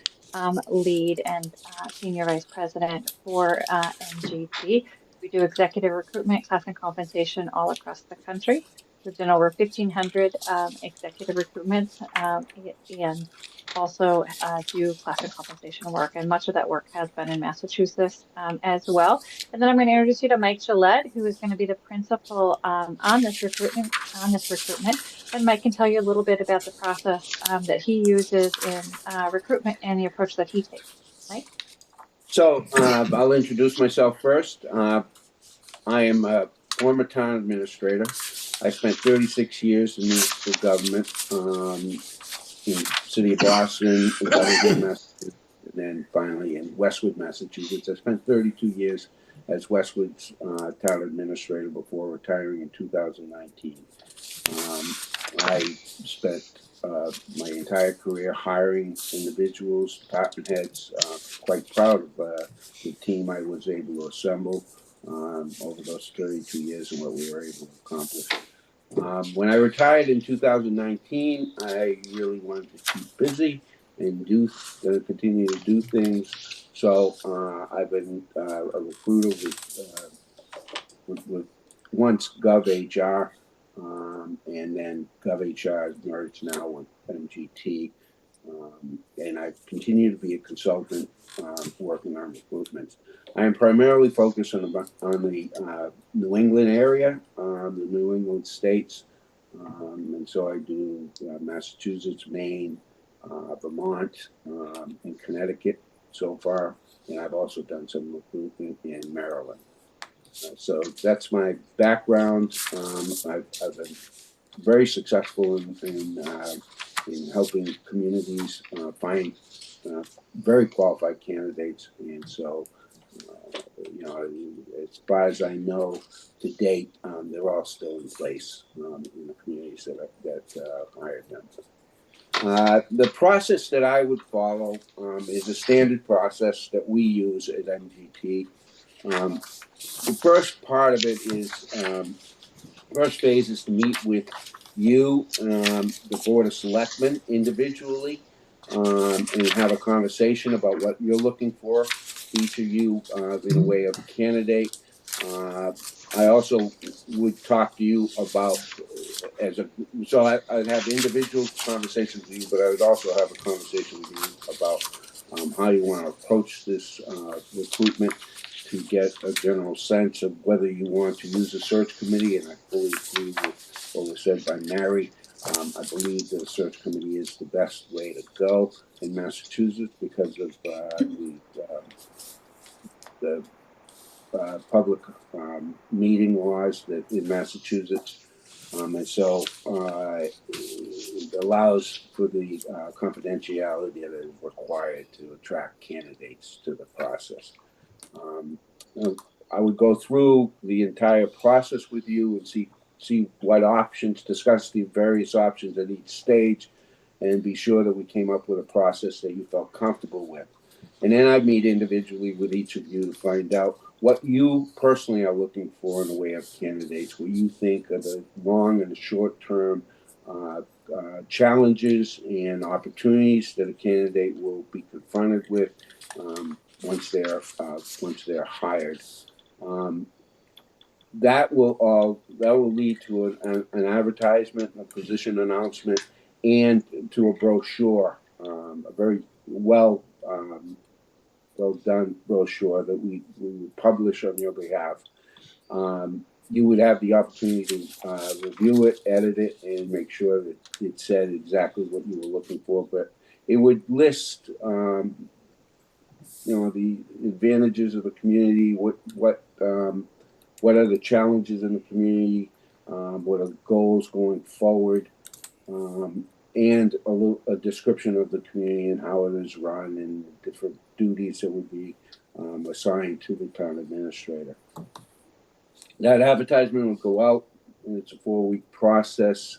lead and Senior Vice President for MGT. We do executive recruitment, class and compensation all across the country. We've done over 1,500 executive recruitments and also do class and compensation work. And much of that work has been in Massachusetts as well. And then I'm going to introduce you to Mike Gillette, who is going to be the principal on this recruitment. And Mike can tell you a little bit about the process that he uses in recruitment and the approach that he takes. Mike? So I'll introduce myself first. I am a former town administrator. I spent 36 years in municipal government in the city of Boston, Massachusetts, and then finally in Westwood, Massachusetts. I spent 32 years as Westwood's town administrator before retiring in 2019. I spent my entire career hiring individuals, department heads. Quite proud of the team I was able to assemble over those 32 years and what we were able to accomplish. When I retired in 2019, I really wanted to keep busy and continue to do things. So I've been a recruiter with once GovHR, and then GovHR merged now with MGT. And I continue to be a consultant working on recruitments. I am primarily focused on the New England area, the New England states, and so I do Massachusetts, Maine, Vermont, and Connecticut so far, and I've also done some recruitment in Maryland. So that's my background. I've been very successful in helping communities find very qualified candidates, and so as far as I know to date, they're all still in place in the communities that hired them. The process that I would follow is a standard process that we use at MGT. The first part of it is first phase is to meet with you, the Board of Selectmen individually, and have a conversation about what you're looking for, each of you in the way of a candidate. I also would talk to you about I'd have individual conversations with you, but I would also have a conversation with you about how you want to approach this recruitment to get a general sense of whether you want to use a search committee, and I fully agree with what was said by Mary. I believe that a search committee is the best way to go in Massachusetts because of the public meeting laws that in Massachusetts, and so it allows for the confidentiality that is required to attract candidates to the process. I would go through the entire process with you and see what options, discuss the various options at each stage, and be sure that we came up with a process that you felt comfortable with. And then I'd meet individually with each of you to find out what you personally are looking for in the way of candidates, what you think are the long and short-term challenges and opportunities that a candidate will be confronted with once they're hired. That will lead to an advertisement, a position announcement, and to a brochure, a very well done brochure that we would publish on your behalf. You would have the opportunity to review it, edit it, and make sure that it said exactly what you were looking for. But it would list, the advantages of the community, what are the challenges in the community, what are the goals going forward, and a description of the community and how it is run and different duties that would be assigned to the town administrator. That advertisement will go out, and it's a 4-week process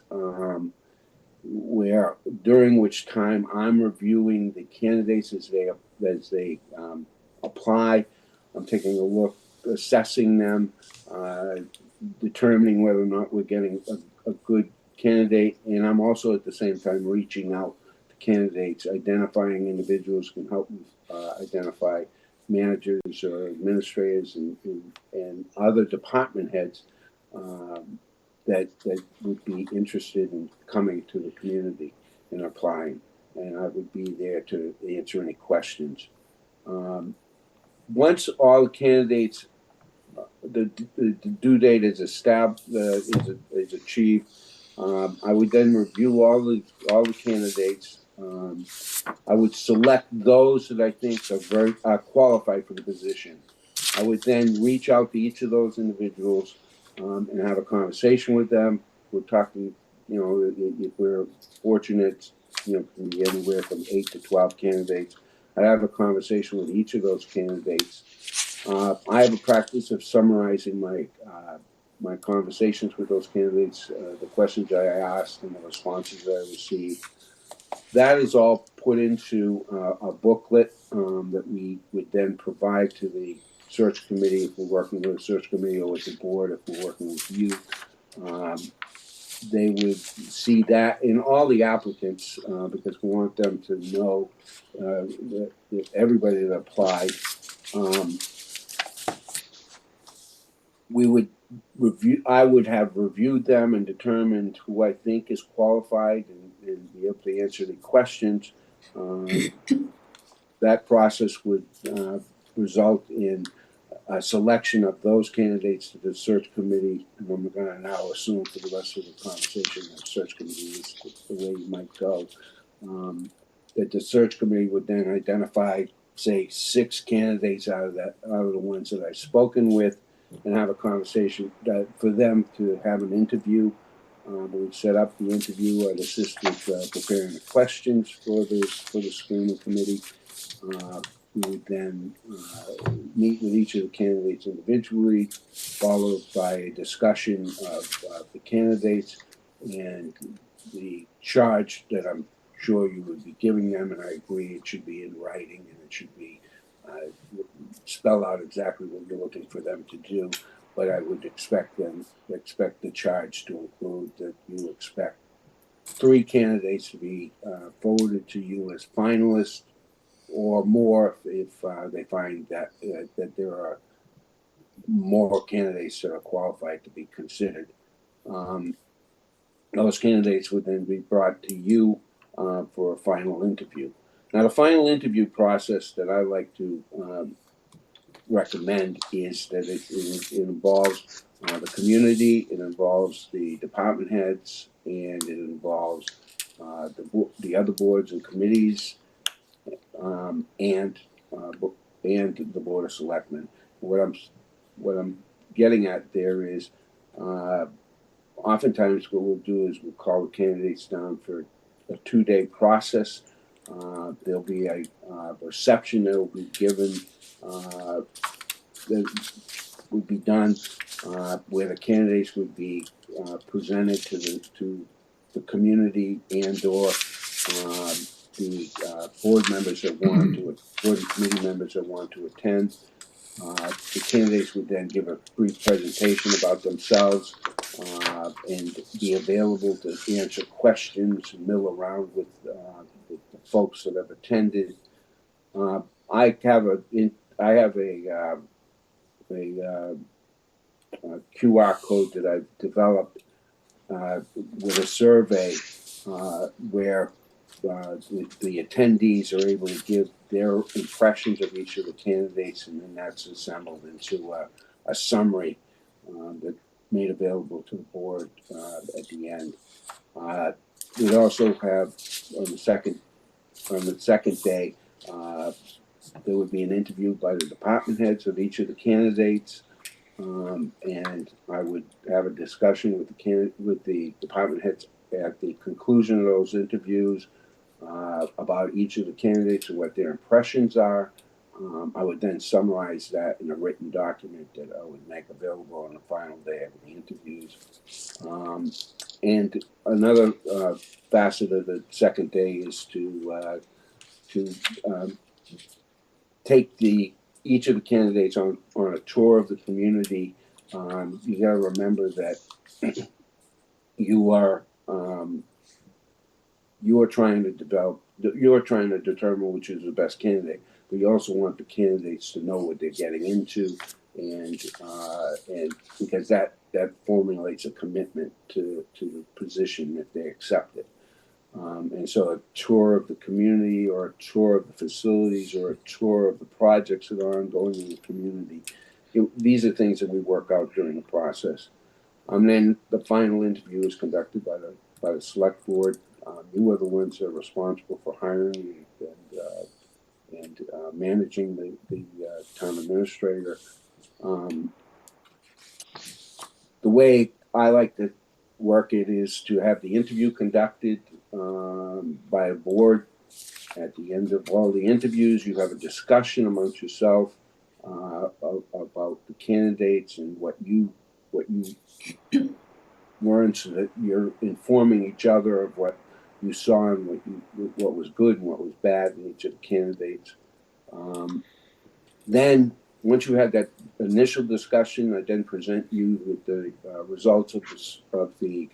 during which time I'm reviewing the candidates as they apply. I'm taking a look, assessing them, determining whether or not we're getting a good candidate, and I'm also at the same time reaching out to candidates, identifying individuals who can help me identify managers or administrators and other department heads that would be interested in coming to the community and applying, and I would be there to answer any questions. Once all the candidates, the due date is established, is achieved, I would then review all the candidates. I would select those that I think are qualified for the position. I would then reach out to each of those individuals and have a conversation with them. We're talking, if we're fortunate, can be anywhere from 8 to 12 candidates. I have a conversation with each of those candidates. I have a practice of summarizing my conversations with those candidates, the questions I asked and the responses I received. That is all put into a booklet that we would then provide to the search committee if we're working with a search committee, or with the board if we're working with you. They would see that in all the applicants because we want them to know that everybody that applied. We would I would have reviewed them and determined who I think is qualified and be able to answer the questions. That process would result in a selection of those candidates to the search committee, and I'm gonna now assume for the rest of the conversation that search committee is the way you might go. That the search committee would then identify, say, 6 candidates out of the ones that I've spoken with, and have a conversation for them to have an interview. We'd set up the interview. I'd assist with preparing the questions for the screening committee. We would then meet with each of the candidates individually, followed by a discussion of the candidates and the charge that I'm sure you would be giving them, and I agree it should be in writing and it should be spell out exactly what you're looking for them to do. But I would expect the charge to include that you expect 3 candidates to be forwarded to you as finalists, or more if they find that there are more candidates that are qualified to be considered. Those candidates would then be brought to you for a final interview. Now, the final interview process that I like to recommend is that it involves the community, it involves the department heads, and it involves the other boards and committees, and the Board of Selectmen. What I'm getting at there is, oftentimes what we'll do is we'll call the candidates down for a 2-day process. There'll be a reception that will be given that would be done where the candidates would be presented to the community and/or the board members that want to, board and committee members that want to attend. The candidates would then give a brief presentation about themselves and be available to answer questions and mill around with the folks that have attended. I have a QR code that I've developed with a survey where the attendees are able to give their impressions of each of the candidates, and then that's assembled into a summary that's made available to the board at the end. We also have on the second day, there would be an interview by the department heads of each of the candidates, and I would have a discussion with the department heads at the conclusion of those interviews about each of the candidates and what their impressions are. I would then summarize that in a written document that I would make available on the final day of the interviews. And another facet of the second day is to take each of the candidates on a tour of the community. You got to remember that you are trying to determine which is the best candidate, but you also want the candidates to know what they're getting into, and because that formulates a commitment to the position if they accept it. And so a tour of the community, or a tour of the facilities, or a tour of the projects that are ongoing in the community, these are things that we work out during the process. Then the final interview is conducted by the select board. You are the ones that are responsible for hiring and managing the town administrator. The way I like to work it is to have the interview conducted by a board. At the end of all the interviews, you have a discussion amongst yourself about the candidates and what you learned, so that you're informing each other of what you saw and what was good and what was bad in each of the candidates. Then, once you had that initial discussion, I then present you with the results of the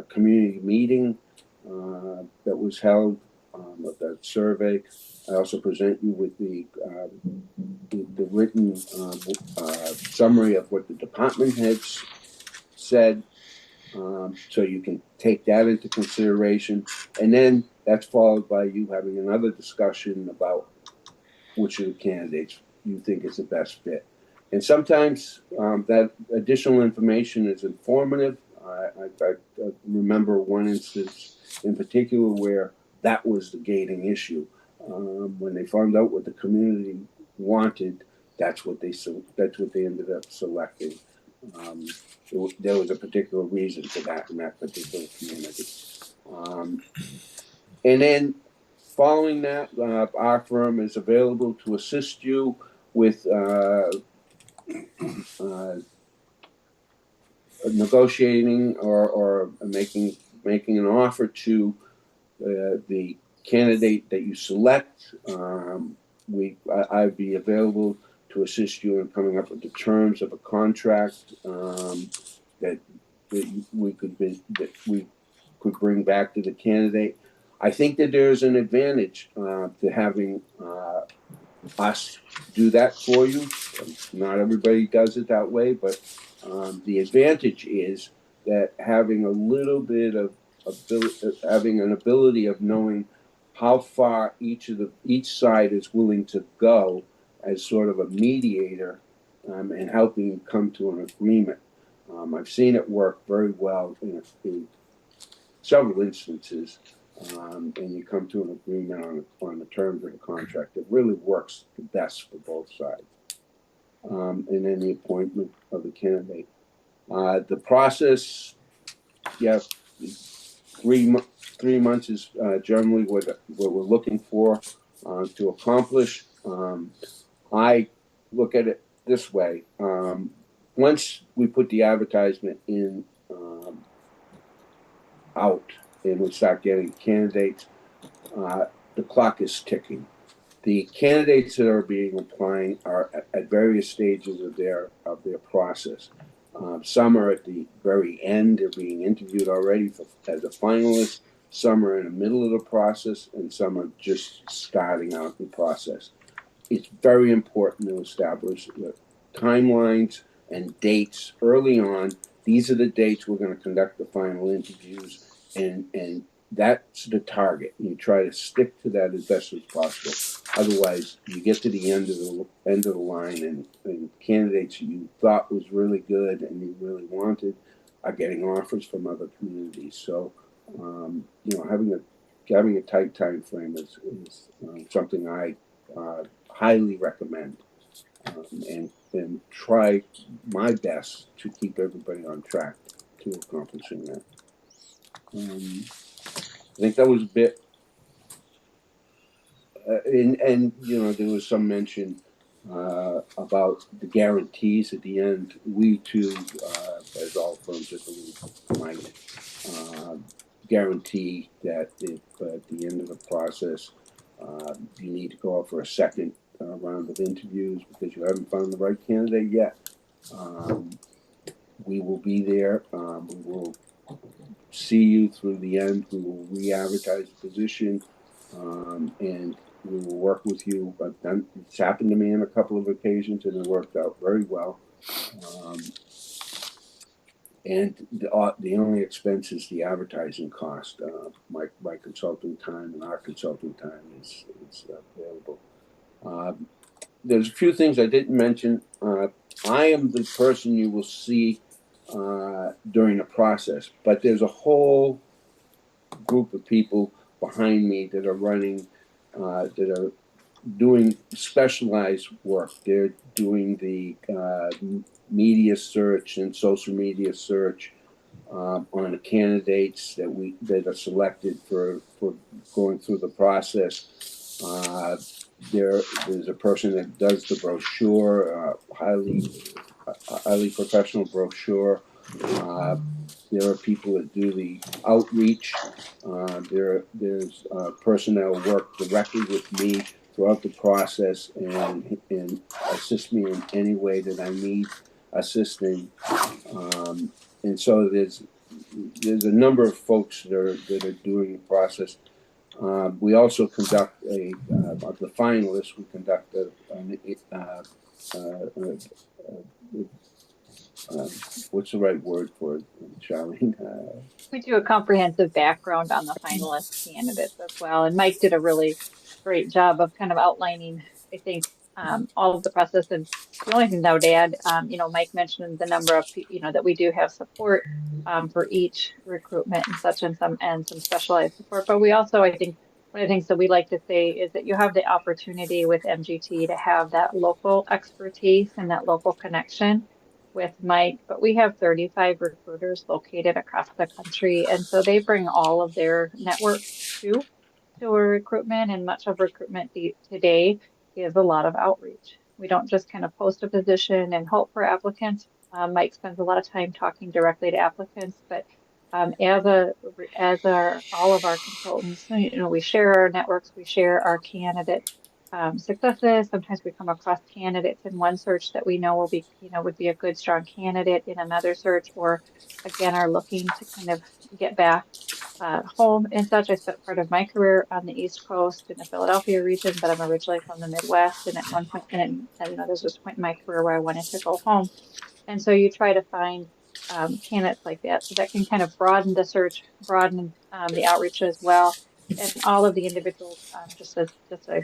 community meeting that was held, of that survey. I also present you with the the written summary of what the department heads said. So you can take that into consideration, and then that's followed by you having another discussion about which of the candidates you think is the best fit. And sometimes that additional information is informative. I remember one instance in particular where that was the gating issue. When they found out what the community wanted, that's what they ended up selecting. There was a particular reason for that in that particular community. And then following that, our firm is available to assist you with negotiating or making an offer to the candidate that you select. I'd be available to assist you in coming up with the terms of a contract that we could bring back to the candidate. I think that there's an advantage to having us do that for you. Not everybody does it that way, but the advantage is that having a little bit of having an ability of knowing how far each side is willing to go as sort of a mediator and helping you come to an agreement. I've seen it work very well in several instances, and you come to an agreement on the terms of the contract. It really works the best for both sides. And then the appointment of the candidate. The process, 3 months is generally what we're looking for to accomplish. I look at it this way. Once we put the advertisement in out and we start getting candidates, the clock is ticking. The candidates that are applying are at various stages of their process. Some are at the very end; they're being interviewed already as a finalist. Some are in the middle of the process, and some are just starting out the process. It's very important to establish timelines and dates early on. These are the dates we're going to conduct the final interviews, and that's the target. You try to stick to that as best as possible. Otherwise, you get to the end of the line, and candidates you thought was really good and you really wanted are getting offers from other communities. So, having a tight time frame is something I highly recommend, and try my best to keep everybody on track to accomplishing that. I think that was a bit, and there was some mention about the guarantees at the end. We too, as all firms, I believe, might guarantee that if at the end of the process you need to go out for a second round of interviews because you haven't found the right candidate yet, we will be there. We will see you through the end. We will re-advertise the position, and we will work with you. But it's happened to me on a couple of occasions, and it worked out very well. And the only expense is the advertising cost. My consulting time and our consulting time is available. There's a few things I didn't mention. I am the person you will see during the process, but there's a whole group of people behind me that are running, that are doing specialized work. They're doing the media search and social media search on the candidates that are selected for going through the process. There's a person that does the brochure, highly professional brochure. There are people that do the outreach. There's personnel who work directly with me throughout the process and assist me in any way that I need assisting. And so there's a number of folks that are doing the process. We also conduct of the finalists, we conduct what's the right word for it, Charlene? We do a comprehensive background on the finalist candidates as well, and Mike did a really great job of kind of outlining, I think, all of the process. And the only thing that I would add, Mike mentioned the number of, that we do have support for each recruitment and such, and some specialized support. But we also, I think, one of the things that we like to say is that you have the opportunity with MGT to have that local expertise and that local connection with Mike, but we have 35 recruiters located across the country, and so they bring all of their network to our recruitment, and much of recruitment today is a lot of outreach. We don't just kind of post a position and hope for applicants. Mike spends a lot of time talking directly to applicants, but all of our consultants, we share our networks, we share our candidate successes. Sometimes we come across candidates in one search that we know would be a good, strong candidate in another search, or again, are looking to kind of get back home and such. I spent part of my career on the East Coast in the Philadelphia region, but I'm originally from the Midwest. And at one point, there's this point in my career where I wanted to go home. And so you try to find candidates like that, so that can kind of broaden the search, broaden the outreach as well. And all of the individuals, just as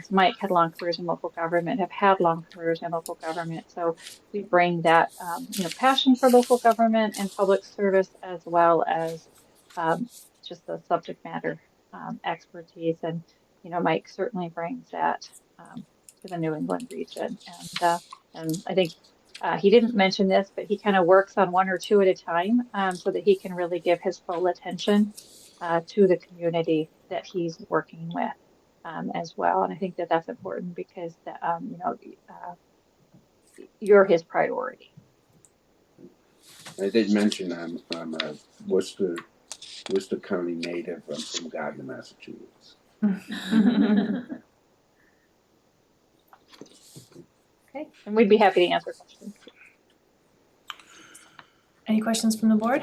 Mike had long careers in local government, have had long careers in local government. So we bring that, passion for local government and public service, as well as just the subject matter expertise. And, Mike certainly brings that to the New England region. And I think he didn't mention this, but he kind of works on one or two at a time so that he can really give his full attention to the community that he's working with as well. And I think that that's important because you're his priority. I did mention I'm a Worcester County native. I'm from Gardner, Massachusetts. Okay, and we'd be happy to answer questions. Any questions from the board?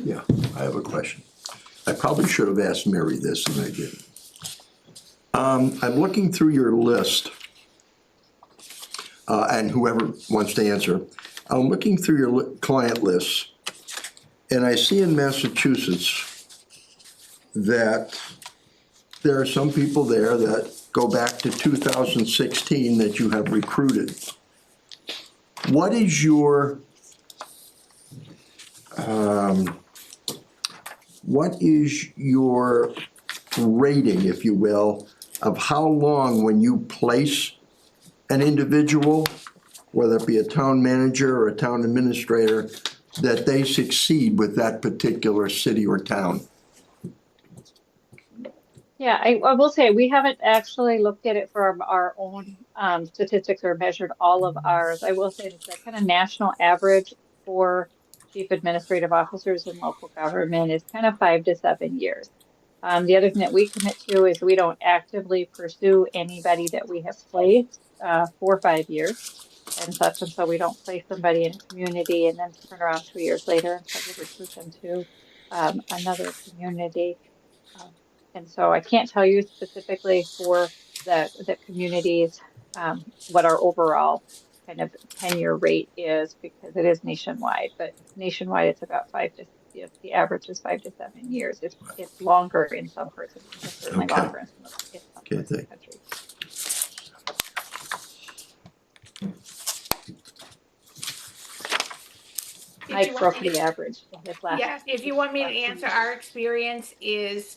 Yeah, I have a question. I probably should have asked Mary this and I didn't. I'm looking through your list, and whoever wants to answer, I'm looking through your client lists, and I see in Massachusetts that there are some people there that go back to 2016 that you have recruited. What is your rating, if you will, of how long when you place an individual, whether it be a town manager or a town administrator, that they succeed with that particular city or town? Yeah, I will say we haven't actually looked at it for our own statistics or measured all of ours. I will say it's that kind of national average for chief administrative officers in local government is kind of 5 to 7 years. The other thing that we commit to is we don't actively pursue anybody that we have placed 4 or 5 years and such, and so we don't place somebody in a community and then turn around 2 years later and try to recruit them to another community. And so I can't tell you specifically for the communities what our overall kind of tenure rate is, because it is nationwide, but nationwide it's about the average is 5 to 7 years. It's longer in some parts of the country, certainly longer in some parts of the country. Mike broke the average in his last. Yeah, if you want me to answer, our experience is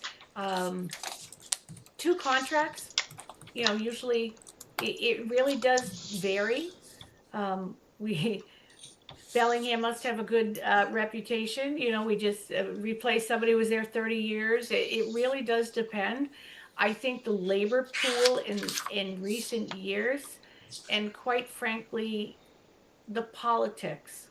2 contracts. Usually it really does vary. Bellingham must have a good reputation. We just replaced somebody who was there 30 years. It really does depend. I think the labor pool in recent years, and quite frankly, the politics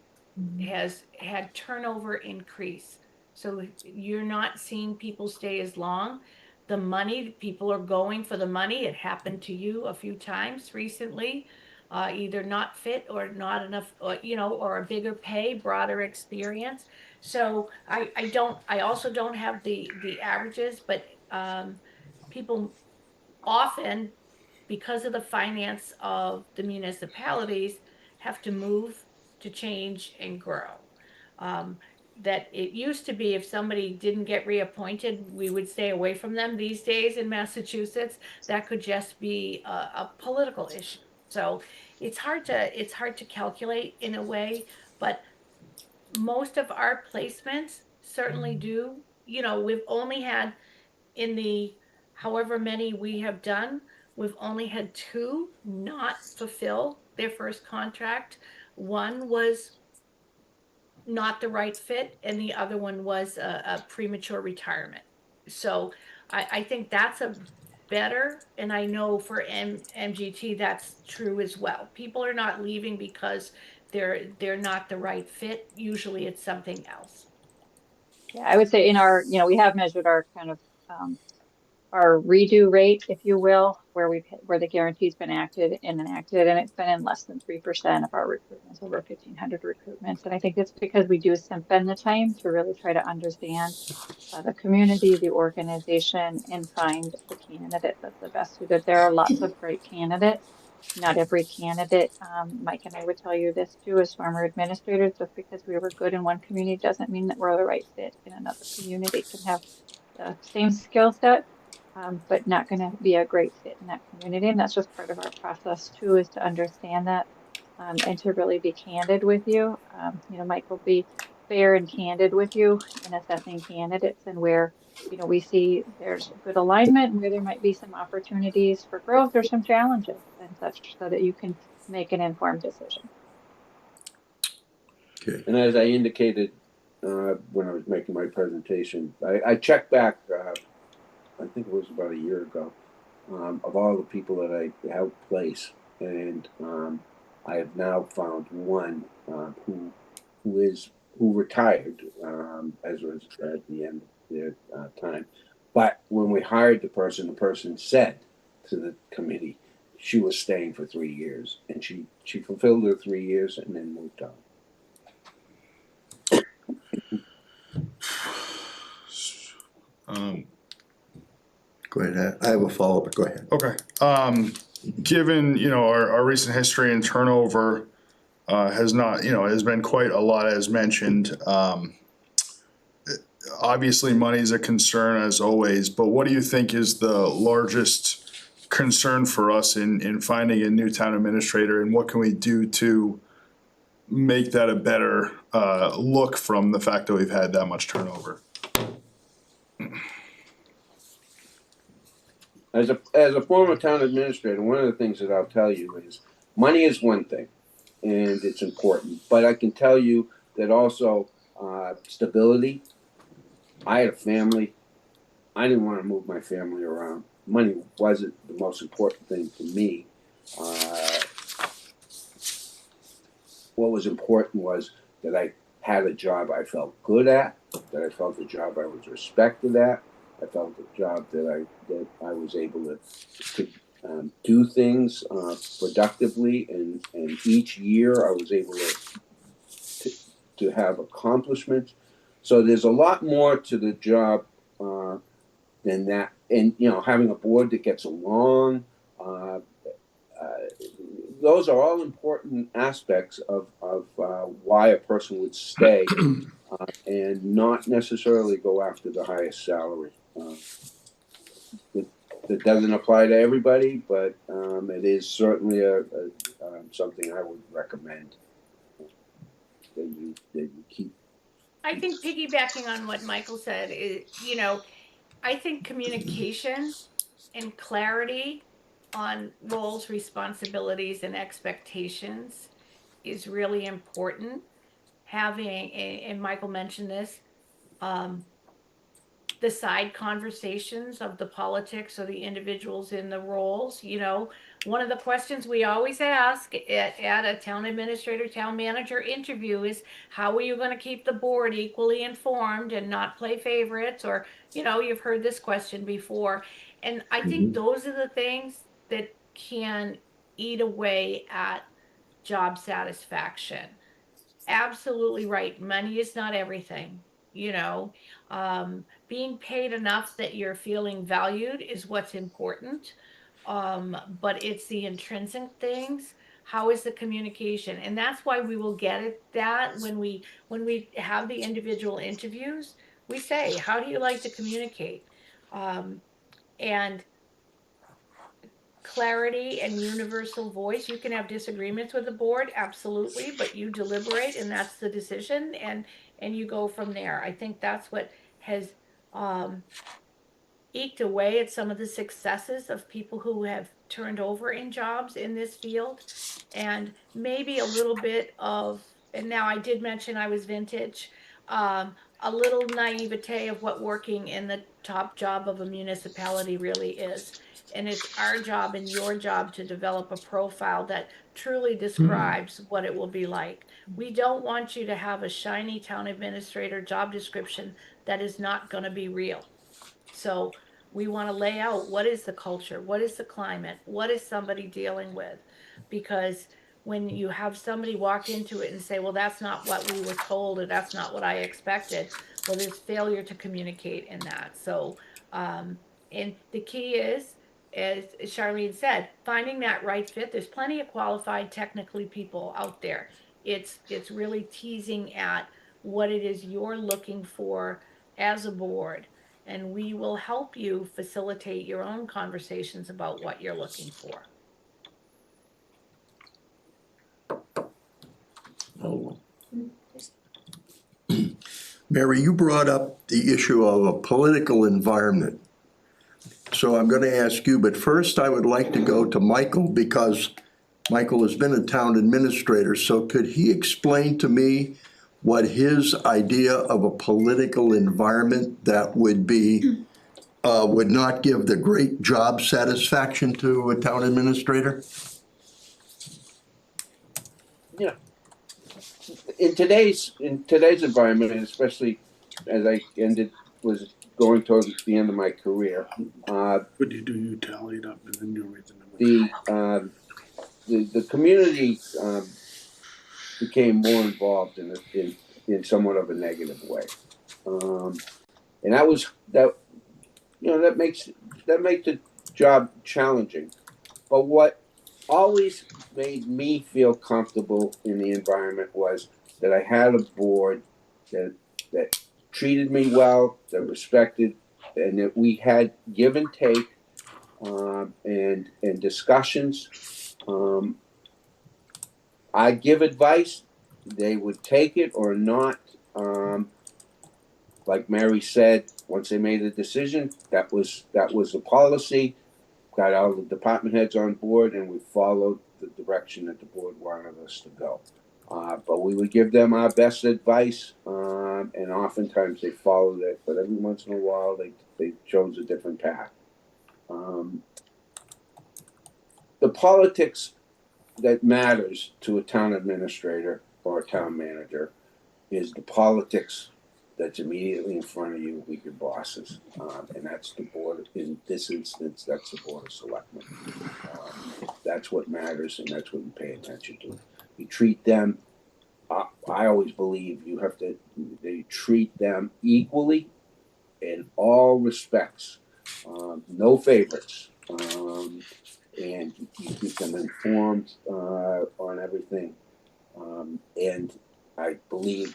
has had turnover increase. So you're not seeing people stay as long. The money, people are going for the money. It happened to you a few times recently. either not fit or not enough, or, you know, or a bigger pay, broader experience. So I also don't have the averages, but people often, because of the finance of the municipalities, have to move to change and grow. That it used to be if somebody didn't get reappointed, we would stay away from them. These days in Massachusetts, that could just be a political issue. So it's hard to calculate in a way, but most of our placements certainly do. You know, we've only had, in the however many we have done, we've only had 2 not fulfill their first contract. One was not the right fit, and the other one was a premature retirement. So I think that's a better, and I know for MGT that's true as well. People are not leaving because they're not the right fit. Usually it's something else. Yeah, I would say in our, you know, we have measured our kind of our redo rate, if you will, where where the guarantee's been acted and enacted, and it's been in less than 3% of our recruitments, over 1,500 recruitments. And I think it's because we do spend the time to really try to understand the community, the organization, and find the candidate that's the best suited. There are lots of great candidates. Not every candidate, Mike and I would tell you this too, as former administrators, just because we were good in one community doesn't mean that we're the right fit in another community. Can have the same skill set, but not going to be a great fit in that community. And that's just part of our process too, is to understand that and to really be candid with you. You know, Mike will be fair and candid with you in assessing candidates and where, you know, we see there's good alignment and where there might be some opportunities for growth or some challenges and such, so that you can make an informed decision. Okay. And as I indicated when I was making my presentation, I checked back, I think it was about a year ago, of all the people that I helped place, and I have now found one who retired as was at the end of their time. But when we hired the person said to the committee she was staying for 3 years, and she fulfilled her 3 years and then moved on. Go ahead, I have a follow-up, but go ahead. Okay. Given, you know, our recent history and turnover has not, you know, has been quite a lot as mentioned. Obviously money is a concern as always, but what do you think is the largest concern for us in finding a new town administrator, and what can we do to make that a better look from the fact that we've had that much turnover? As a former town administrator, one of the things that I'll tell you is money is one thing, and it's important. But I can tell you that also stability. I had a family. I didn't want to move my family around. Money wasn't the most important thing to me. What was important was that I had a job I felt good at, that I felt a job I was respected at. I felt a job that I was able to do things productively, and each year I was able to have accomplishments. So there's a lot more to the job than that, and you know, having a board that gets along. Those are all important aspects of why a person would stay and not necessarily go after the highest salary. It doesn't apply to everybody, but it is certainly something I would recommend that you keep. I think piggybacking on what Michael said, you know, I think communication and clarity on roles, responsibilities, and expectations is really important. Having, and Michael mentioned this, the side conversations of the politics or the individuals in the roles. You know, one of the questions we always ask at a town administrator, town manager interview is, how are you going to keep the board equally informed and not play favorites? Or, you know, you've heard this question before. And I think those are the things that can eat away at job satisfaction. Absolutely right. Money is not everything, you know. Being paid enough that you're feeling valued is what's important. But it's the intrinsic things. How is the communication? And that's why we will get at that when we have the individual interviews. We say, how do you like to communicate? And clarity and universal voice. You can have disagreements with the board, absolutely, but you deliberate and that's the decision, and you go from there. I think that's what has eked away at some of the successes of people who have turned over in jobs in this field, and maybe a little bit of, and now I did mention I was vintage, a little naivete of what working in the top job of a municipality really is. And it's our job and your job to develop a profile that truly describes what it will be like. We don't want you to have a shiny town administrator job description that is not going to be real. So we want to lay out what is the culture, what is the climate, what is somebody dealing with, because when you have somebody walk into it and say, well, that's not what we were told, or that's not what I expected, well, there's failure to communicate in that. So, and the key is, as Charlene said, finding that right fit. There's plenty of qualified technically people out there. It's really teasing at what it is you're looking for as a board, and we will help you facilitate your own conversations about what you're looking for. Mary, you brought up the issue of a political environment. So I'm gonna ask you, but first I would like to go to Michael, because Michael has been a town administrator. So could he explain to me what his idea of a political environment that would be, would not give the great job satisfaction to a town administrator? Yeah. In today's environment, and especially as I was going towards the end of my career, What do you do? You tally it up and then you read the number. the community became more involved in somewhat of a negative way, and that makes the job challenging. But what always made me feel comfortable in the environment was that I had a board that treated me well, that respected, and that we had give and take, and discussions. I'd give advice, they would take it or not. Like Mary said, once they made a decision, that was the policy. Got all the department heads on board, and we followed the direction that the board wanted us to go. But we would give them our best advice, and oftentimes they followed it, but every once in a while they chose a different path. The politics that matters to a town administrator or a town manager is the politics that's immediately in front of you with your bosses, and that's the board. In this instance, that's the Board of Selectmen. That's what matters, and that's what you pay attention to. You treat them. I always believe they treat them equally in all respects, no favorites, and you keep them informed on everything, and I believe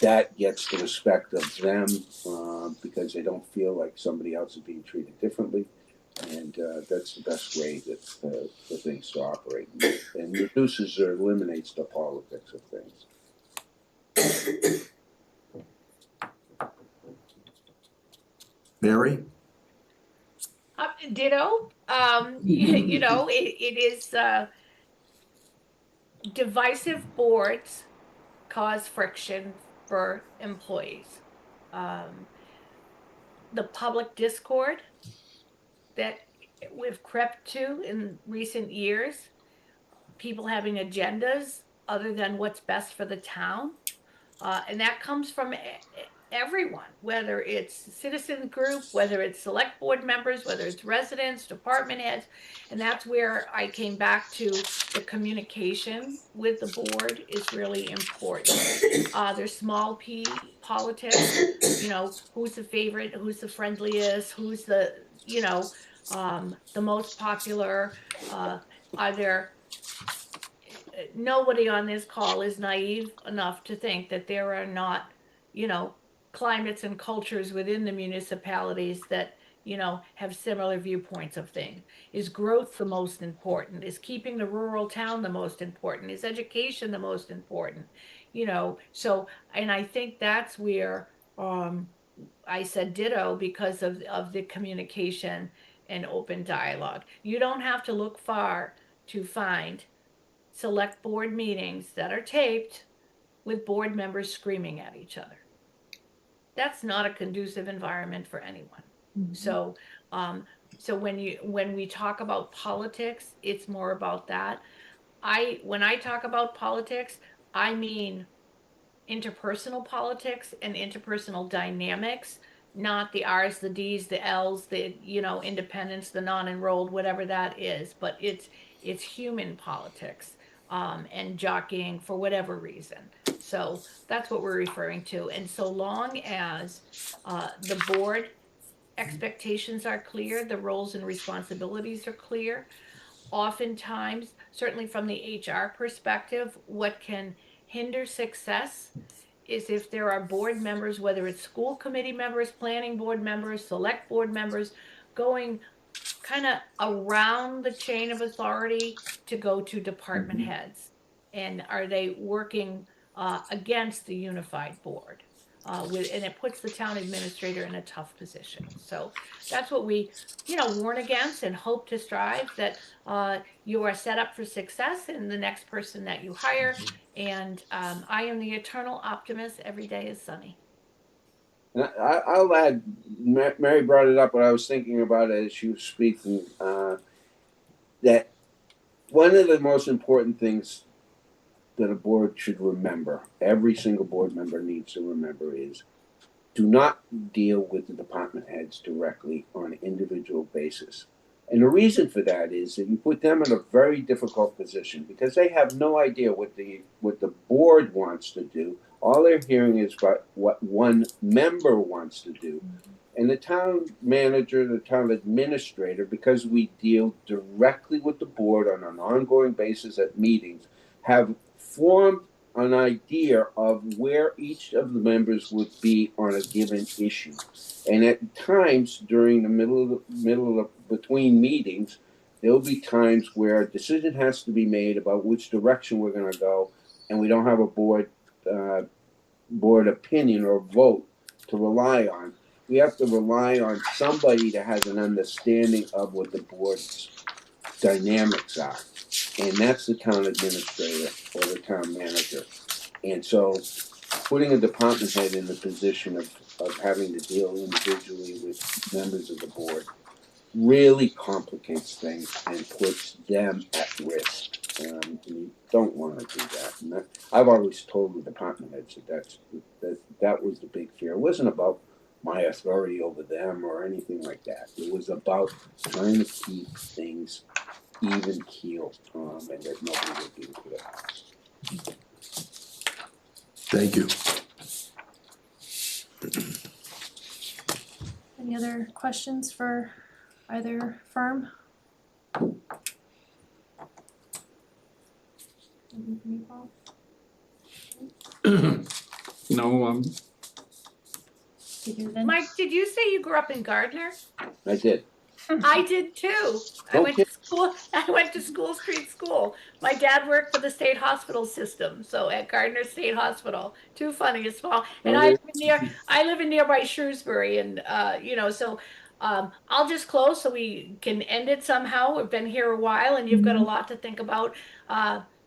that gets the respect of them, because they don't feel like somebody else is being treated differently, and that's the best way for things to operate, and reduces or eliminates the politics of things. Mary? Ditto. It is divisive boards cause friction for employees. The public discord that we've crept to in recent years, people having agendas other than what's best for the town, and that comes from everyone, whether it's citizen group, whether it's select board members, whether it's residents, department heads. And that's where I came back to the communication with the board is really important. There's small p politics, you know, who's the favorite, who's the friendliest, who's the, you know, the most popular, are there, nobody on this call is naive enough to think that there are not, you know, climates and cultures within the municipalities that, you know, have similar viewpoints of things. Is growth the most important? Is keeping the rural town the most important? Is education the most important? You know, so, and I think that's where I said ditto because of the communication and open dialogue. You don't have to look far to find select board meetings that are taped with board members screaming at each other. That's not a conducive environment for anyone. So, so when we talk about politics, it's more about that. When I talk about politics, I mean interpersonal politics and interpersonal dynamics, not the R's, the D's, the L's, the, you know, independents, the non-enrolled, whatever that is, but it's human politics, and jockeying for whatever reason. So that's what we're referring to. And so long as the board expectations are clear, the roles and responsibilities are clear, oftentimes, certainly from the HR perspective, what can hinder success is if there are board members, whether it's school committee members, planning board members, select board members, going kind of around the chain of authority to go to department heads. And are they working against the unified board? And it puts the town administrator in a tough position. So that's what we, you know, warn against and hope to strive that you are set up for success in the next person that you hire. And I am the eternal optimist. Every day is sunny. And I'll add, Mary brought it up, but I was thinking about it as she was speaking, that one of the most important things that a board should remember, every single board member needs to remember, is do not deal with the department heads directly on an individual basis. And the reason for that is that you put them in a very difficult position because they have no idea what the board wants to do. All they're hearing is what one member wants to do. And the town manager, the town administrator, because we deal directly with the board on an ongoing basis at meetings, have formed an idea of where each of the members would be on a given issue. And at times during the between meetings, there'll be times where a decision has to be made about which direction we're going to go, and we don't have a board opinion or vote to rely on. We have to rely on somebody that has an understanding of what the board's dynamics are. And that's the town administrator or the town manager. And so putting a department head in the position of having to deal individually with members of the board really complicates things and puts them at risk. You don't want to do that. And I've always told the department heads that was the big fear. It wasn't about my authority over them or anything like that. It was about trying to keep things even keel, and that nobody would be hurt. Thank you. Any other questions for either firm? No, Mike, did you say you grew up in Gardner? I did. I did too. I went to School Street School. My dad worked for the state hospital system, so at Gardner State Hospital. Too funny, it's small. And I live in nearby Shrewsbury, and you know, so I'll just close so we can end it somehow. We've been here a while, and you've got a lot to think about.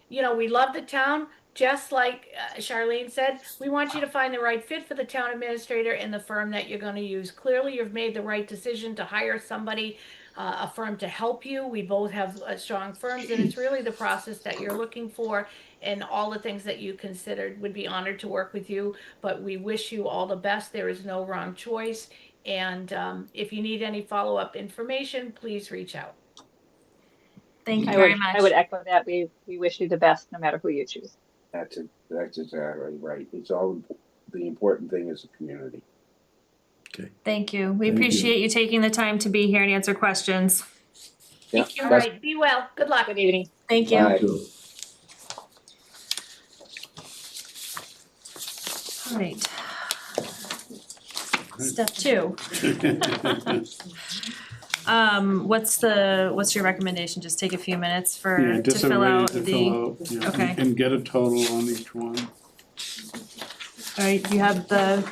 You know, we love the town. Just like Charlene said, we want you to find the right fit for the town administrator and the firm that you're going to use. Clearly, you've made the right decision to hire somebody a firm to help you. We both have strong firms, and it's really the process that you're looking for, and all the things that you considered. Would be honored to work with you, but we wish you all the best. There is no wrong choice, and if you need any follow-up information, please reach out. Thank you I very would, much. I would echo that. We wish you the best no matter who you choose. That's exactly right. It's all, the important thing is the community. Thank you. We Thank you. appreciate you taking the time to be here and answer questions. Yeah, All best- right, be well. Good luck. Good evening. Thank you. Bye. All right. Step 2. What's your recommendation? Just take a few minutes Yeah, to just a fill way out to the, fill out, yeah, okay. and get a total on each one. all right, you have the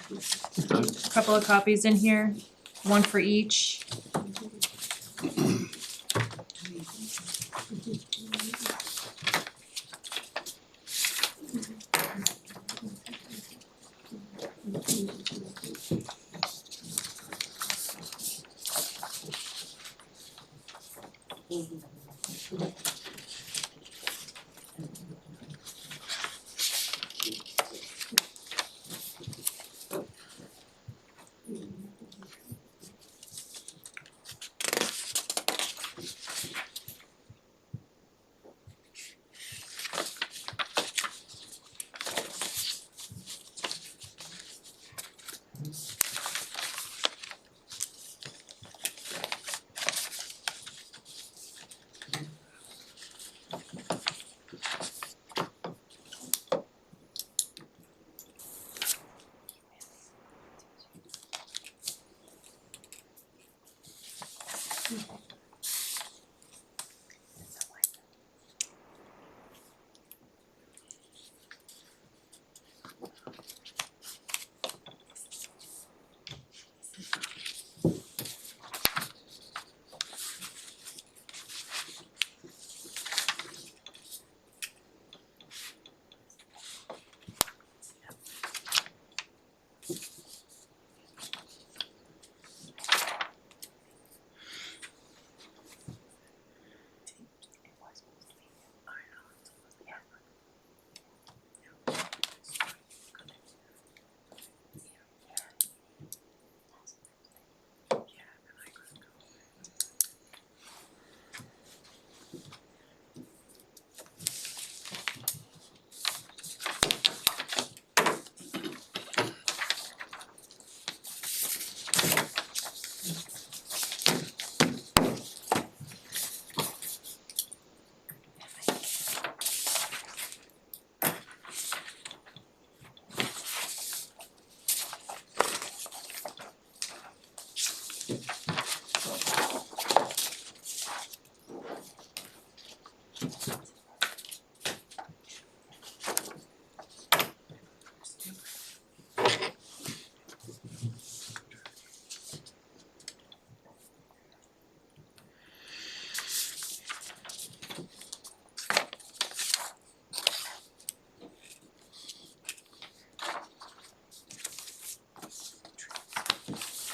couple of copies in here, one for each.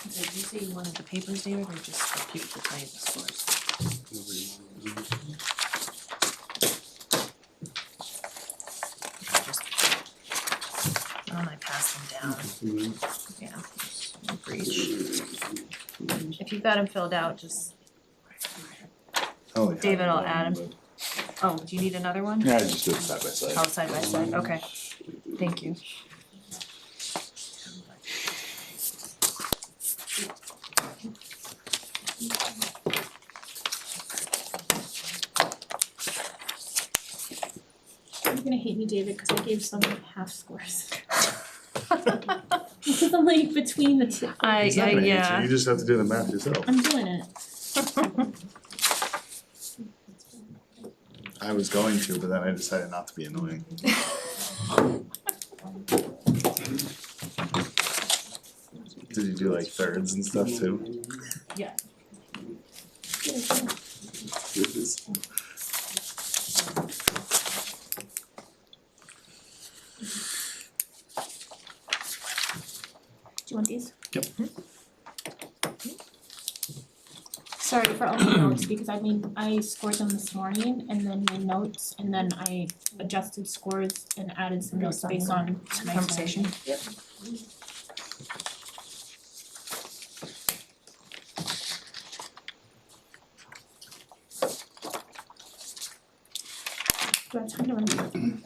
Did you say you wanted the papers, David, or just the people to tell you the scores? Why don't I pass them down? Yeah, no breach. If you've got them filled out, just, Oh, yeah. David will add them. Oh, do you need another one? Yeah, just do it side by side. Oh, side by side, okay. Thank you. You're gonna hate me, David, because I gave someone half scores. Because I'm like between the two. It's not gonna hit you, yeah. you just have to do the math yourself. I'm doing it. I was going to, but then I decided not to be annoying. Did you do like thirds and stuff too? Yeah. Do you want these? Yep. Sorry for all the notes, because I scored them this morning and then my notes, and then I adjusted scores and added some notes based on tonight's Conversation. Yep. Do I have time to run?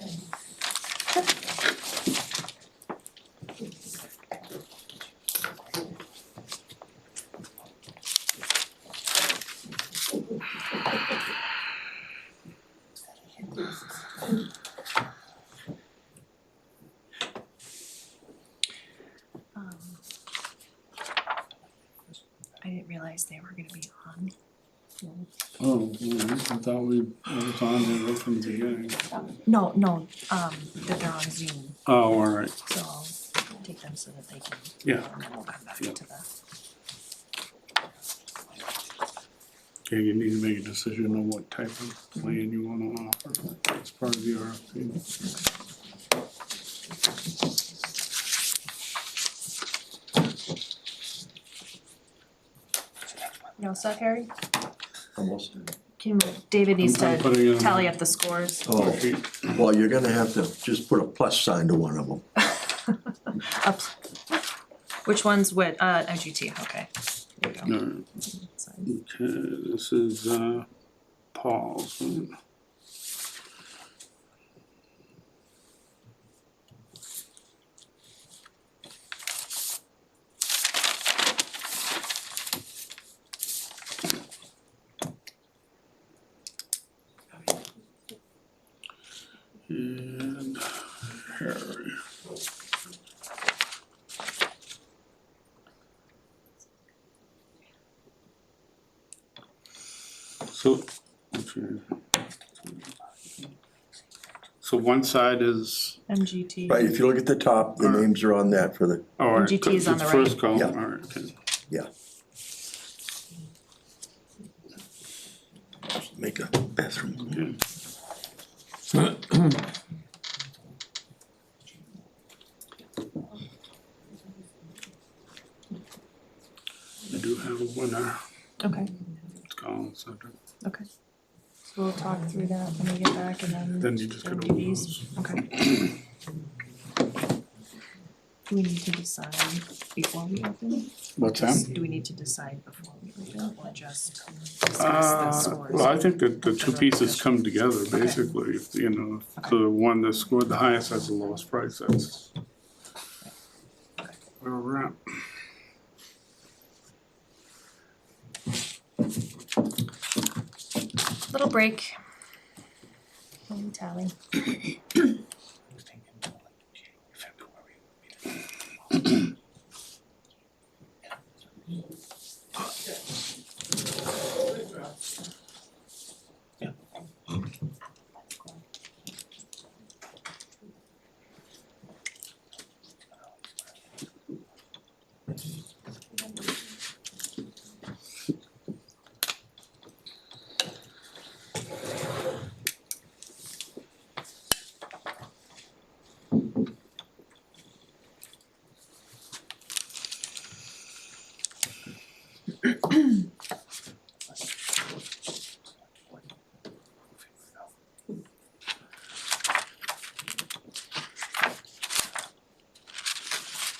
I didn't realize they were gonna be on. Oh, yeah, I thought we, it was on there right from the beginning. No, that they're on Zoom, Oh, all right, so I'll take them so that they can. yeah. And then we'll come back Yeah. to the. Okay, you need to make a decision on what type of plan you wanna offer as part of the RFP. You all set, Harry? Almost. David needs I'm putting it to in. tally up the scores. Oh, well, you're gonna have to just put a plus sign to one of them. Up. Which one's what, MGT, okay. There you go. No, okay, this is, Paul's one. And Harry. So, okay. So one side is, MGT. Right, if you look at the top, the names are on that for the, oh, all right, MGT is on it's the first right. column, Yeah. all right, okay. yeah. Make a bathroom. Okay. I do have a winner, Okay, it's Colin Center. okay. So we'll talk through that when we get back and Then you just then gotta do move these, okay. Do we need to decide before we open? What's that? Do we need to decide before we open or just discuss the scores? Well, I think that the two pieces come together, basically, if, you know, if the one that scored the highest has the lowest price, that's where we're at. Little break. Let me tally.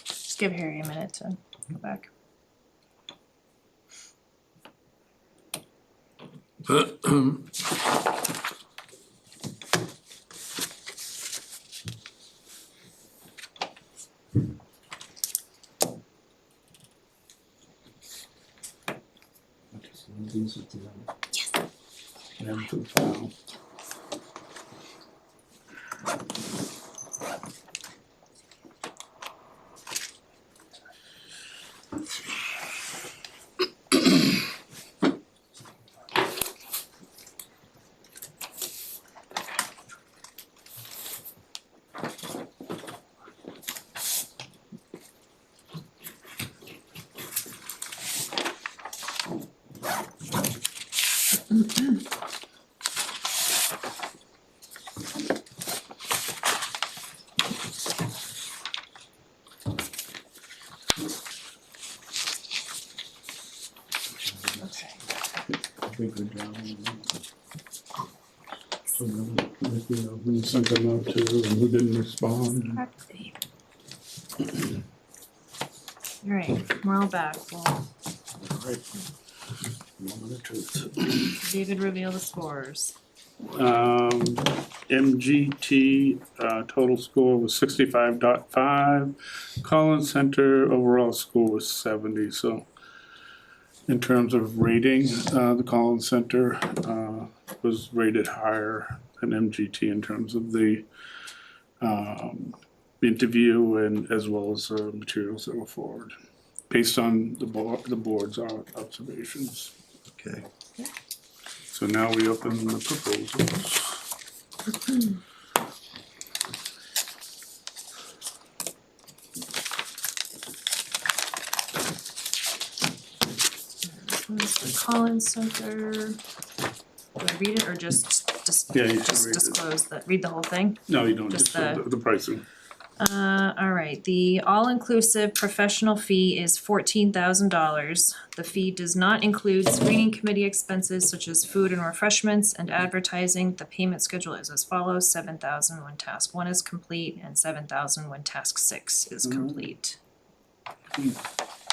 Just give Harry a minute to go back. Yes. Never to the file. good job. So, we sent them out to, and who didn't respond. Alright, we're all back. Well, David, reveal the scores. MGT, total score was 65.5. Collins Center overall score was 70, so in terms of rating, the Collins Center, was rated higher than MGT in terms of the, interview and as well as, materials that were forwarded, based on the board's observations. Okay. So now we open the proposals. The Collins Center. Do I read it or just Yeah, you should just read it. disclose that, read the whole thing? No, you don't, Just just the pricing. Alright, the all-inclusive professional fee is $14,000. The fee does not include screening committee expenses such as food and refreshments and advertising. The payment schedule is as follows: $7,000 when task 1 is complete and $7,000 when task 6 is complete.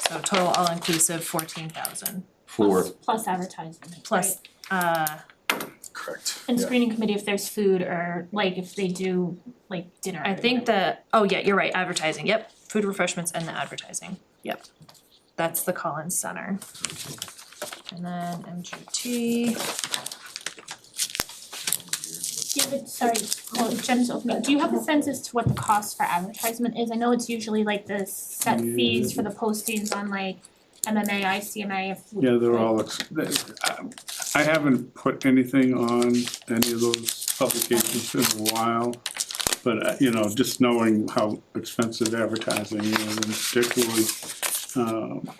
So total all-inclusive $14,000 Plus advertising, plus, Correct. and Yeah. screening committee if there's food or like if they do like dinner. I think that, oh yeah, you're right, advertising, yep, food, refreshments and the advertising, yep. That's the Collins Center. And then MGT, Jen's opening, do you have a sense as to what the cost for advertisement is? I know it's usually like the set fees for the postings on like MMA, ICMA. Yeah, they're all, I haven't put anything on any of those publications in a while. But, you know, just knowing how expensive advertising is, and particularly,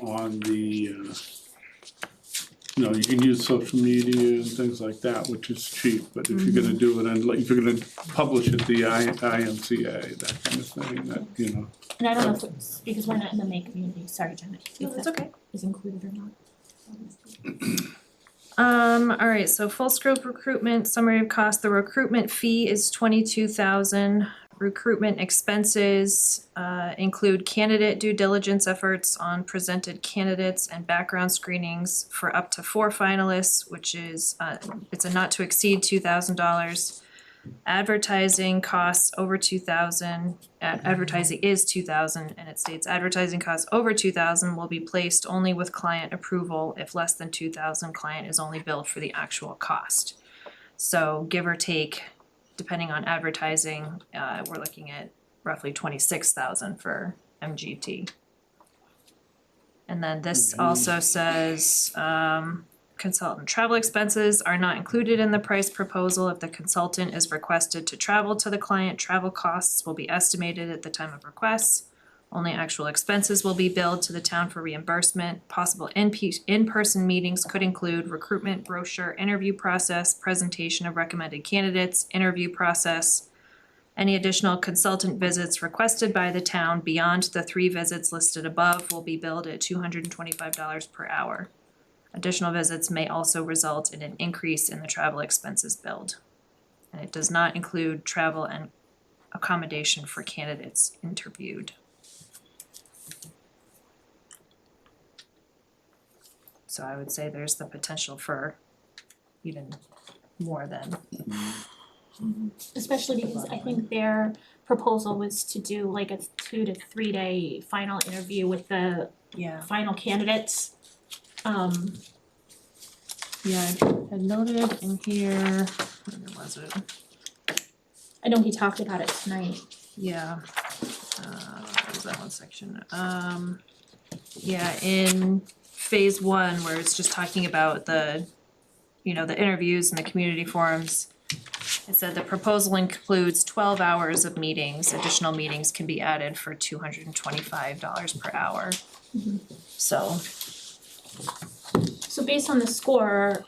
on the, you know, you can use social media and things like that, which is cheap, but if you're gonna do it and like, if you're gonna publish it, the IMCA, that kind of thing, that, you know. And I don't know if it's because we're not in the May community, sorry Jen, no, if that's that okay. is included or not. Alright, so full scope recruitment, summary of cost, the recruitment fee is $22,000. Recruitment expenses, include candidate due diligence efforts on presented candidates and background screenings for up to 4 finalists, which is, it's a not to exceed $2,000. Advertising costs over $2,000, advertising is $2,000, and it states advertising costs over $2,000 will be placed only with client approval. If less than $2,000, client is only billed for the actual cost. So give or take, depending on advertising, we're looking at roughly $26,000 for MGT. And then this also says, consultant travel expenses are not included in the price proposal. If the consultant is requested to travel to the client, travel costs will be estimated at the time of request. Only actual expenses will be billed to the town for reimbursement. Possible in-person meetings could include recruitment brochure, interview process, presentation of recommended candidates, interview process. Any additional consultant visits requested by the town beyond the 3 visits listed above will be billed at $225 per hour. Additional visits may also result in an increase in the travel expenses billed. And it does not include travel and accommodation for candidates interviewed. So I would say there's the potential for even more than. Especially because I think their proposal was to do like a 2 to 3 day final interview with the final candidates. Yeah, I had noted in here, where was it? I know he talked about it tonight. Yeah, what was that one section? Yeah, in phase 1, where it's just talking about the, you know, the interviews and the community forums. It said the proposal includes 12 hours of meetings. Additional meetings can be added for $225 per hour. So based on the score,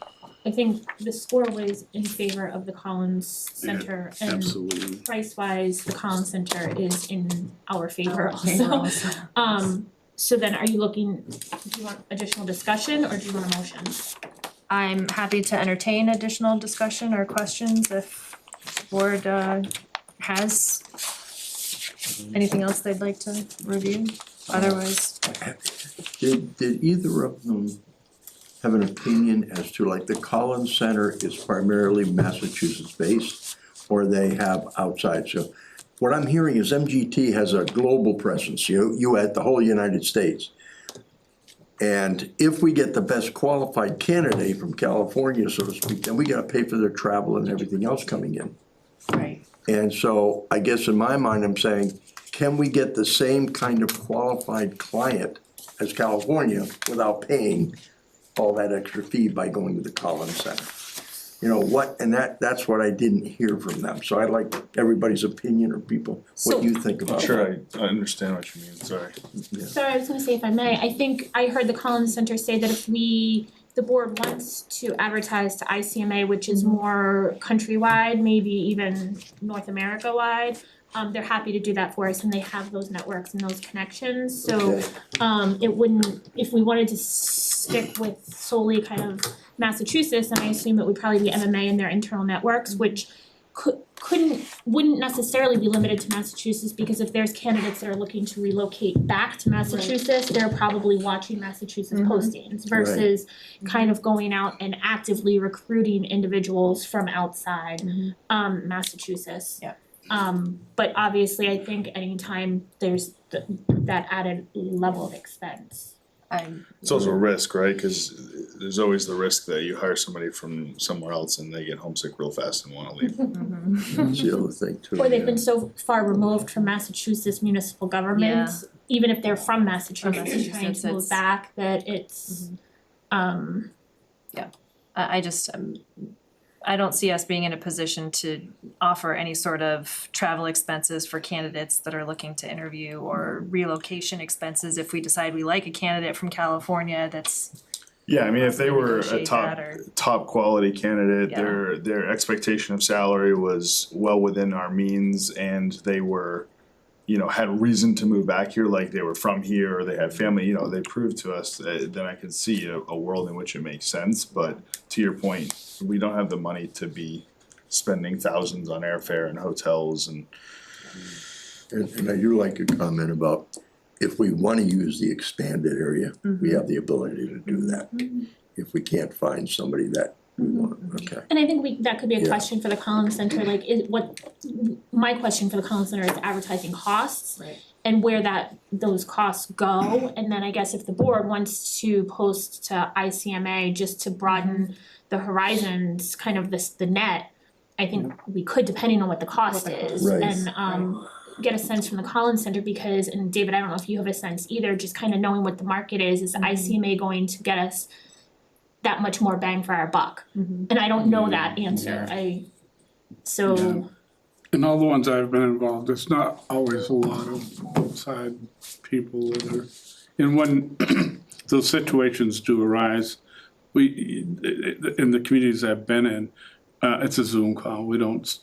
I think the score was in favor of the Collins Center and Absolutely. price wise, the Collins Center is in our favor also. So then are you looking, do you want additional discussion or do you want a motion? I'm happy to entertain additional discussion or questions if the board has anything else they'd like to review. Otherwise, Did either of them have an opinion as to, like, the Collins Center is primarily Massachusetts based, or they have outside? So what I'm hearing is MGT has a global presence, you at the whole United States. And if we get the best qualified candidate from California, so to speak, then we gotta pay for their travel and everything else coming in. right, And so I guess in my mind, I'm saying, can we get the same kind of qualified client as California without paying all that extra fee by going to the Collins Center? You know, and that's what I didn't hear from them, so I'd like everybody's opinion, or people, what you think about that. Sure, I understand what you mean, sorry. Sorry, I was gonna say, if I may, I think I heard the Collins Center say that if the board wants to advertise to ICMA, which is more countrywide, maybe even North America wide, they're happy to do that for us, and they have those networks and those connections, so Okay. it wouldn't, if we wanted to stick with solely kind of Massachusetts, then I assume it would probably be MMA and their internal networks, which wouldn't necessarily be limited to Massachusetts, because if there's candidates that are looking to relocate back to Massachusetts, they're probably watching Massachusetts postings versus kind of going out and actively recruiting individuals from outside Massachusetts. Yeah. But obviously, I think anytime there's that added level of expense. It's also a risk, right? Cause there's always the risk that you hire somebody from somewhere else and they get homesick real fast and wanna leave. That's the other thing too. Or they've yeah. been so far removed from Massachusetts municipal government, even if they're from Massachusetts and trying Massachusetts, to move it's- back, that it's, I just, I don't see us being in a position to offer any sort of travel expenses for candidates that are looking to interview, or relocation expenses if we decide we like a candidate from California that's. Yeah, I mean, if they were a Negotiate that or- top quality candidate, Yeah. their expectation of salary was well within our means, and they were, you know, had reason to move back here, like they were from here, or they had family, you know, they proved to us that, then I could see a world in which it makes sense, but to your point, we don't have the money to be spending thousands on airfare and hotels and. And I do like your comment about, if we wanna use the expanded area, we have the ability to do that. If we can't find somebody that we want, okay. and I think that could be a Yeah. question for the Collins Center, like, my question for the Collins Center is advertising costs. Right. And where those costs go, and then I guess if the board wants to post to ICMA just to broaden the horizons, kind of the net, I think we could, depending on what the cost is, Right. and get a sense from the Collins Center, because, and David, I don't know if you have a sense either, just kind of knowing what the market is ICMA going to get us that much more bang for our buck? And I don't know that answer, Yeah. In all the ones I've been involved, it's not always a lot of outside people that are, and when those situations do arise, we, in the communities I've been in, it's a Zoom call, we don't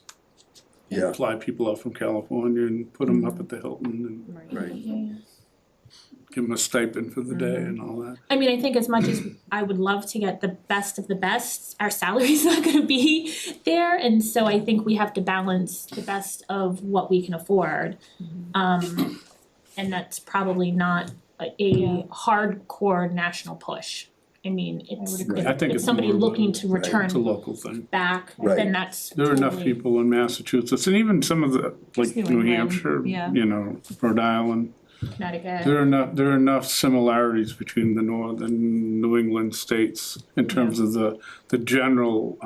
Yeah. fly people out from California and put them up at the Hilton and Right. give them a stipend for the day and all that. I mean, I think as much as I would love to get the best of the best, our salary's not gonna be there, and so I think we have to balance the best of what we can afford. And that's probably not a hardcore national push. I mean, it's, I think if it's somebody more of a- looking to return It's a local thing. back, Right. then that's There are enough totally- people in Massachusetts, and even some of the, like New New England, Hampshire, yeah. you know, Rhode Island. Connecticut. There are enough similarities between the northern New England states in terms of the general,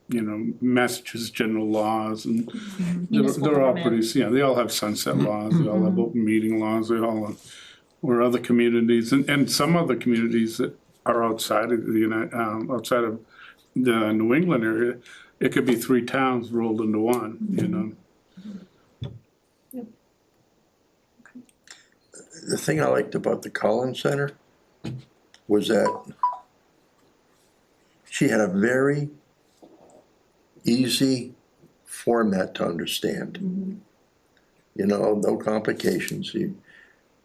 you know, Massachusetts general laws, and Municipal they're all government. pretty, yeah, they all have sunset laws, they all have open meeting laws, they all have, or other communities, and some other communities that are outside of outside of the New England area, it could be 3 towns rolled into one, you know? The thing I liked about the Collins Center was that she had a very easy format to understand. You know, no complications.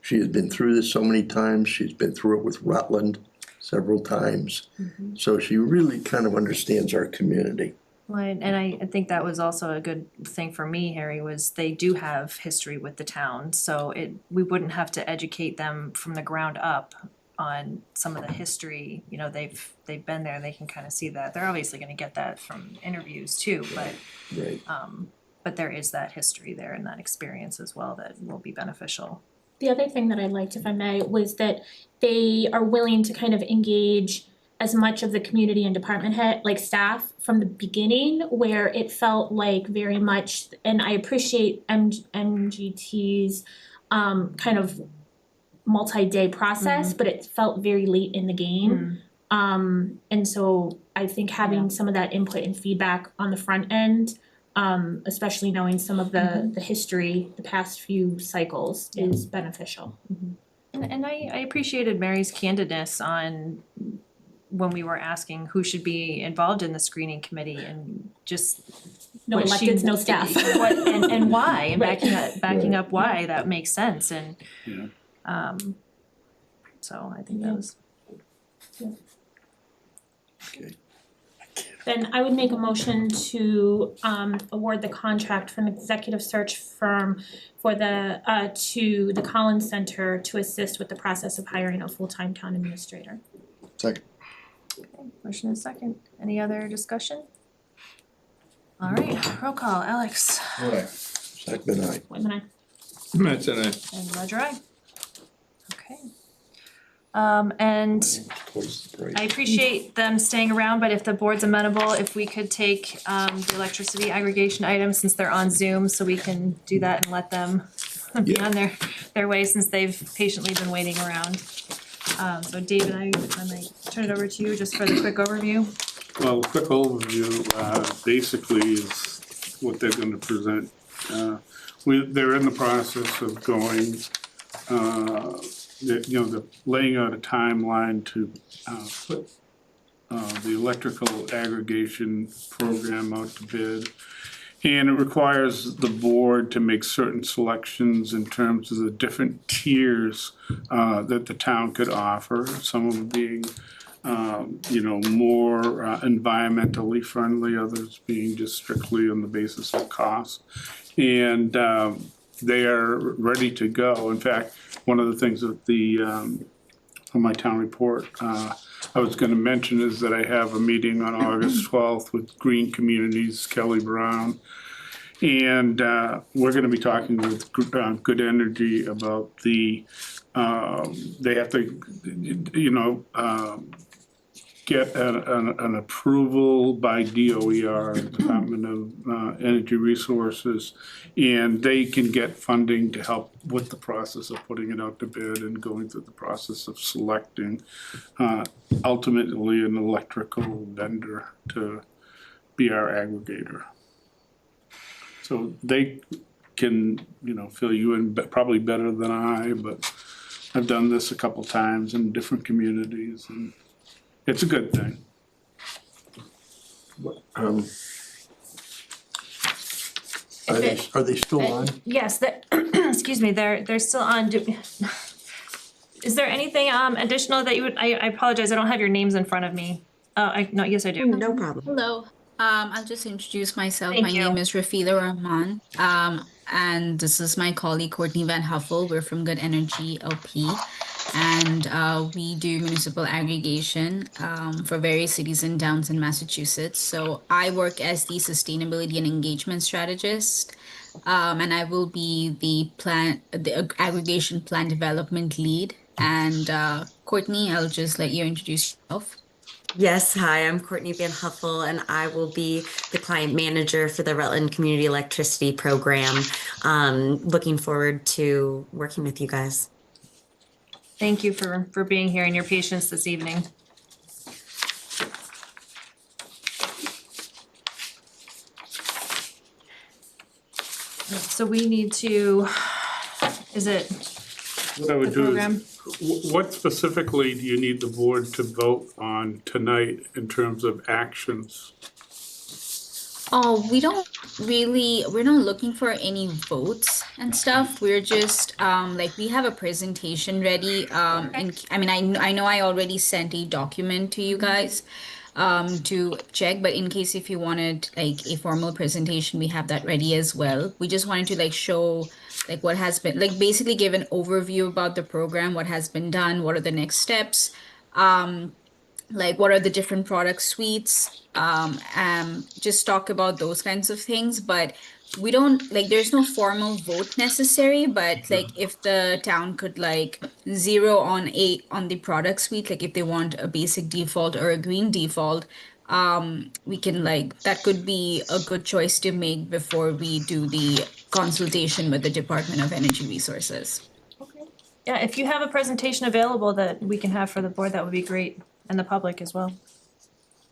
She has been through this so many times, she's been through it with Rutland. several times. So she really kind of understands our community. Well, and I think that was also a good thing for me, Harry, was they do have history with the town, so we wouldn't have to educate them from the ground up on some of the history, you know, they've been there, they can kind of see that. They're obviously gonna get that from interviews too, but Right. but there is that history there and that experience as well that will be beneficial. The other thing that I liked, if I may, was that they are willing to kind of engage as much of the community and department head, like staff from the beginning, where it felt like very much, and I appreciate MGT's kind of multi-day process, but it felt very late in the game. And so I think having some of that input and feedback on the front end, especially knowing some of the history, the past few cycles is beneficial. And I appreciated Mary's candidness on when we were asking who should be involved in the screening committee and just No what she- electeds, no staff. what and why, and Right. backing up why that makes sense, and Yeah. so I think that was. Okay. Then I would make a motion to award the contract for an executive search firm for the to the Collins Center to assist with the process of hiring a full-time town administrator. Second. Okay, motion is second. Any other discussion? All right, roll call, Alex Second, I. Whitman, aye. Matt's and I. and Ledger, aye. Okay. And Twice the price. I appreciate them staying around, but if the board's amenable, if we could take the electricity aggregation items since they're on Zoom, so we can do that and let them be Yeah. on their way since they've patiently been waiting around. So David, I might turn it over to you just for the quick overview. Well, quick overview, basically is what they're gonna present. They're in the process of going, they're laying out a timeline to, put, the electrical aggregation program out to bid. And it requires the board to make certain selections in terms of the different tiers, that the town could offer, some of them being, more environmentally friendly, others being just strictly on the basis of cost. And they are ready to go. In fact, one of the things that on my town report, I was gonna mention is that I have a meeting on August 12th with Green Communities, Kelly Brown. And we're gonna be talking with Good Energy about they have to, get an approval by DOER, Department of Energy Resources, and they can get funding to help with the process of putting it out to bid and going through the process of selecting ultimately an electrical vendor to be our aggregator. So they can, fill you in probably better than I, but I've done this a couple times in different communities, and it's a good thing. Are they still on? Yes, excuse me, they're still on. Is there anything additional that you would, I apologize, I don't have your names in front of me. No, yes, I do. No problem. Hello. I'll just introduce myself. Thank My you. name is Rafila Rahman. And this is my colleague Courtney Van Huffel. We're from Good Energy LP. And we do municipal aggregation for various cities and towns in Massachusetts. So I work as the sustainability and engagement strategist. And I will be the aggregation plan development lead. And Courtney, I'll just let you introduce yourself. Yes, hi, I'm Courtney Van Huffel, and I will be the client manager for the Rutland Community Electricity Program. Looking forward to working with you guys. Thank you for being here and your patience this evening. So we need to, is it What I would the do program? is, what specifically do you need the board to vote on tonight in terms of actions? Oh, we're not looking for any votes and stuff. We're just like we have a presentation ready. I know I already sent a document to you guys to check, but in case if you wanted like a formal presentation, we have that ready as well. We just wanted to like show like what has been like basically give an overview about the program, what has been done, what are the next steps. Like what are the different product suites, just talk about those kinds of things, but we don't like there's no formal vote necessary, but like if the town could like zero on the product suite, like if they want a basic default or a green default, we can like that could be a good choice to make before we do the consultation with the Department of Energy Resources. Yeah, if you have a presentation available that we can have for the board, that would be great, and the public as well.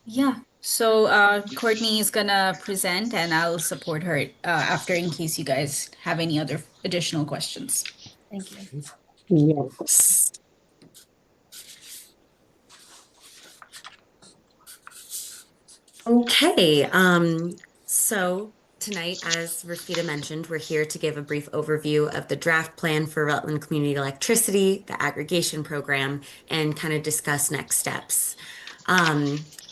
Yeah, so Courtney is gonna present and I'll support her after in case you guys have any other additional questions. Thank you. Yes. Okay, so tonight, as Rafita mentioned, we're here to give a brief overview of the draft plan for Rutland Community Electricity, the aggregation program, and kind of discuss next steps.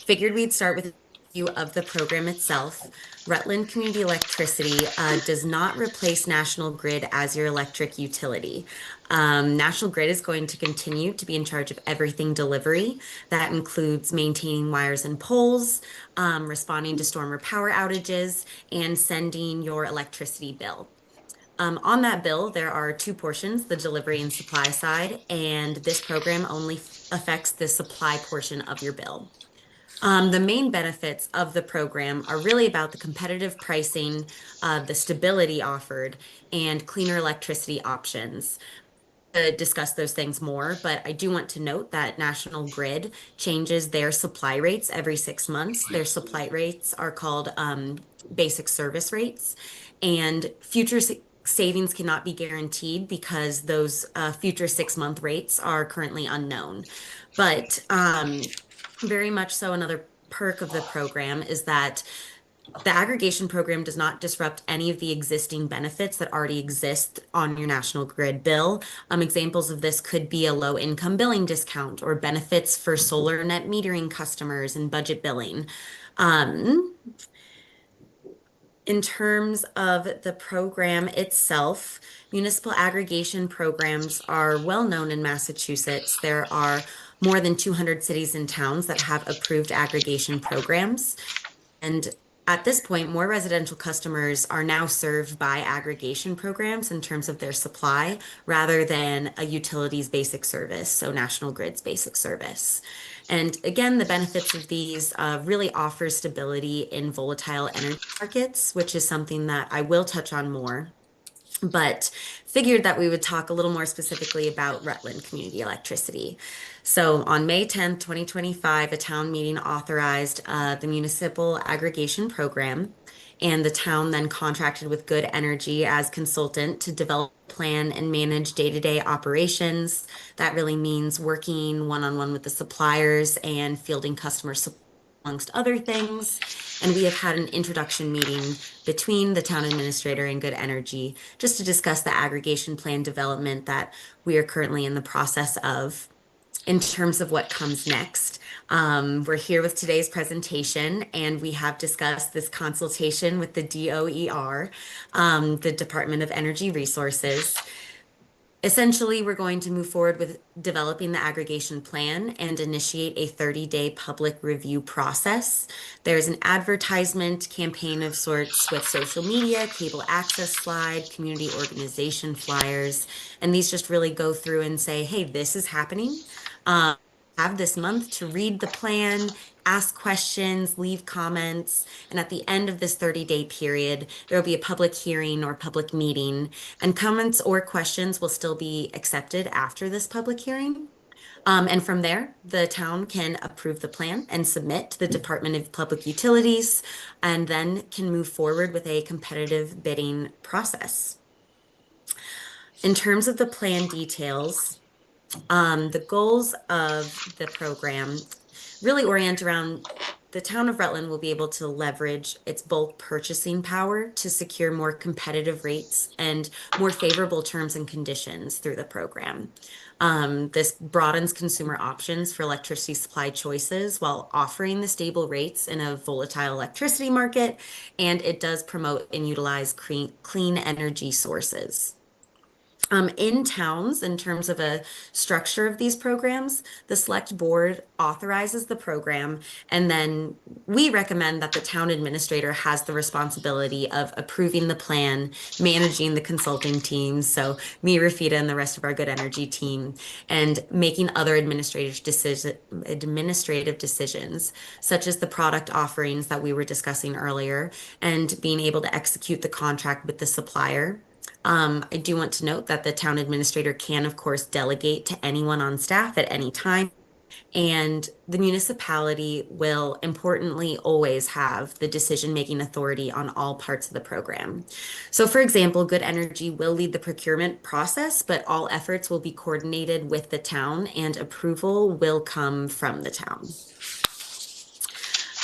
Figured we'd start with a view of the program itself. Rutland Community Electricity does not replace National Grid as your electric utility. National Grid is going to continue to be in charge of everything delivery. That includes maintaining wires and poles, responding to storm or power outages, and sending your electricity bill. On that bill, there are two portions, the delivery and supply side, and this program only affects the supply portion of your bill. The main benefits of the program are really about the competitive pricing, the stability offered, and cleaner electricity options. Discuss those things more, but I do want to note that National Grid changes their supply rates every 6 months. Their supply rates are called basic service rates, and future savings cannot be guaranteed because those future 6-month rates are currently unknown. But very much so, another perk of the program is that the aggregation program does not disrupt any of the existing benefits that already exist on your National Grid bill. Examples of this could be a low income billing discount or benefits for solar net metering customers and budget billing. In terms of the program itself, municipal aggregation programs are well known in Massachusetts. There are more than 200 cities and towns that have approved aggregation programs. And at this point, more residential customers are now served by aggregation programs in terms of their supply rather than a utility's basic service, so National Grid's basic service. And again, the benefits of these really offer stability in volatile energy markets, which is something that I will touch on more, but figured that we would talk a little more specifically about Rutland Community Electricity. So on May 10th, 2025, a town meeting authorized the municipal aggregation program, and the town then contracted with Good Energy as consultant to develop, plan, and manage day-to-day operations. That really means working one-on-one with the suppliers and fielding customer support, amongst other things. And we have had an introduction meeting between the town administrator and Good Energy just to discuss the aggregation plan development that we are currently in the process of. In terms of what comes next, we're here with today's presentation, and we have discussed this consultation with the DOER, the Department of Energy Resources. Essentially, we're going to move forward with developing the aggregation plan and initiate a 30-day public review process. There's an advertisement campaign of sorts with social media, cable access slide, community organization flyers, and these just really go through and say, hey, this is happening. Have this month to read the plan, ask questions, leave comments, and at the end of this 30-day period, there will be a public hearing or public meeting, and comments or questions will still be accepted after this public hearing. And from there, the town can approve the plan and submit to the Department of Public Utilities, and then can move forward with a competitive bidding process. In terms of the plan details, the goals of the program really orient around the town of Rutland will be able to leverage its bulk purchasing power to secure more competitive rates and more favorable terms and conditions through the program. This broadens consumer options for electricity supply choices while offering the stable rates in a volatile electricity market, and it does promote and utilize clean energy sources. In towns, in terms of a structure of these programs, the select board authorizes the program, and then we recommend that the town administrator has the responsibility of approving the plan, managing the consulting teams, so me, Rafita, and the rest of our Good Energy team, and making other administrative decisions, such as the product offerings that we were discussing earlier, and being able to execute the contract with the supplier. I do want to note that the town administrator can, of course, delegate to anyone on staff at any time. And the municipality will importantly always have the decision-making authority on all parts of the program. So for example, Good Energy will lead the procurement process, but all efforts will be coordinated with the town and approval will come from the town.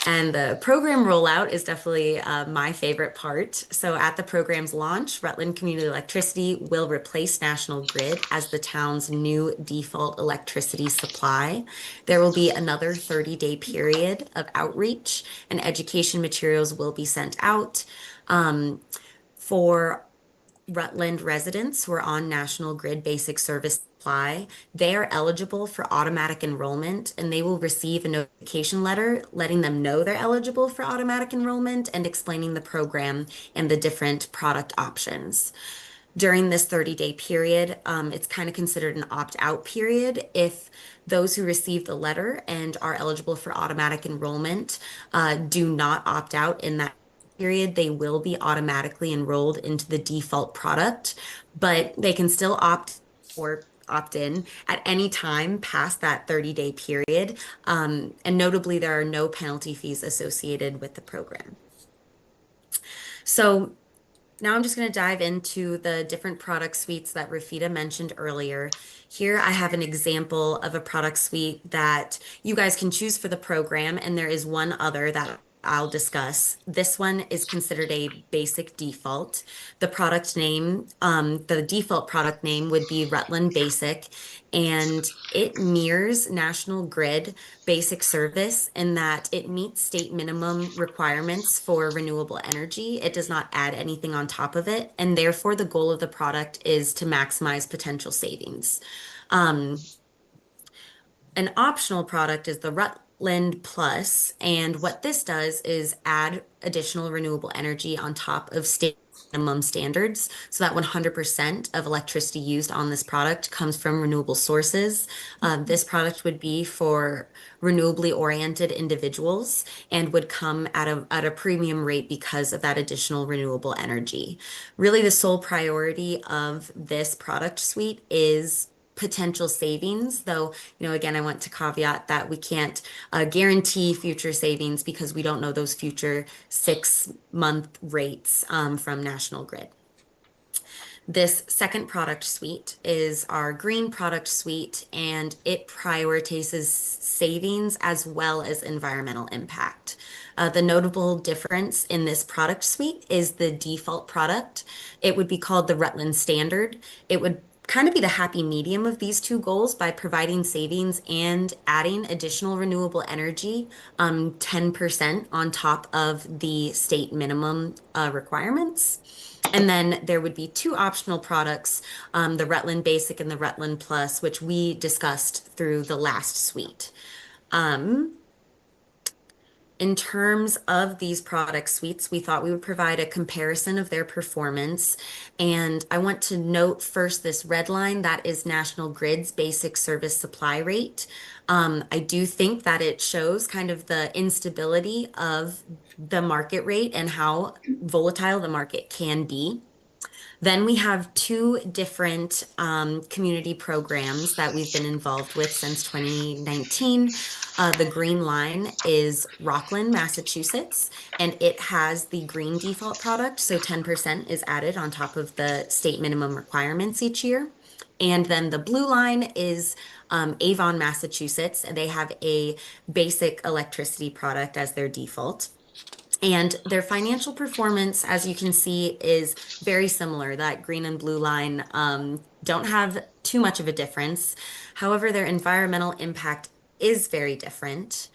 And the program rollout is definitely my favorite part. So at the program's launch, Rutland Community Electricity will replace National Grid as the town's new default electricity supply. There will be another 30-day period of outreach, and education materials will be sent out. For Rutland residents who are on National Grid Basic Service Supply, they are eligible for automatic enrollment, and they will receive a notification letter letting them know they're eligible for automatic enrollment and explaining the program and the different product options. During this 30-day period, it's kind of considered an opt-out period. If those who receive the letter and are eligible for automatic enrollment do not opt out in that period, they will be automatically enrolled into the default product, but they can still opt in at any time past that 30-day period. And notably, there are no penalty fees associated with the program. So now I'm just going to dive into the different product suites that Rafita mentioned earlier. Here I have an example of a product suite that you guys can choose for the program, and there is one other that I'll discuss. This one is considered a basic default. The product name, the default product name would be Rutland Basic, and it mirrors National Grid Basic Service in that it meets state minimum requirements for renewable energy. It does not add anything on top of it, and therefore the goal of the product is to maximize potential savings. An optional product is the Rutland Plus, and what this does is add additional renewable energy on top of state minimum standards, so that 100% of electricity used on this product comes from renewable sources. This product would be for renewably oriented individuals and would come at a premium rate because of that additional renewable energy. Really, the sole priority of this product suite is potential savings, though, again, I want to caveat that we can't guarantee future savings because we don't know those future 6-month rates from National Grid. This second product suite is our green product suite, and it prioritizes savings as well as environmental impact. The notable difference in this product suite is the default product. It would be called the Rutland Standard. It would kind of be the happy medium of these two goals by providing savings and adding additional renewable energy, 10% on top of the state minimum requirements. And then there would be two optional products, the Rutland Basic and the Rutland Plus, which we discussed through the last suite. In terms of these product suites, we thought we would provide a comparison of their performance. And I want to note first this red line, that is National Grid's basic service supply rate. I do think that it shows kind of the instability of the market rate and how volatile the market can be. Then we have two different community programs that we've been involved with since 2019. The green line is Rockland, Massachusetts, and it has the green default product, so 10% is added on top of the state minimum requirements each year. And then the blue line is Avon, Massachusetts. They have a basic electricity product as their default. And their financial performance, as you can see, is very similar. That green and blue line don't have too much of a difference. However, their environmental impact is very different.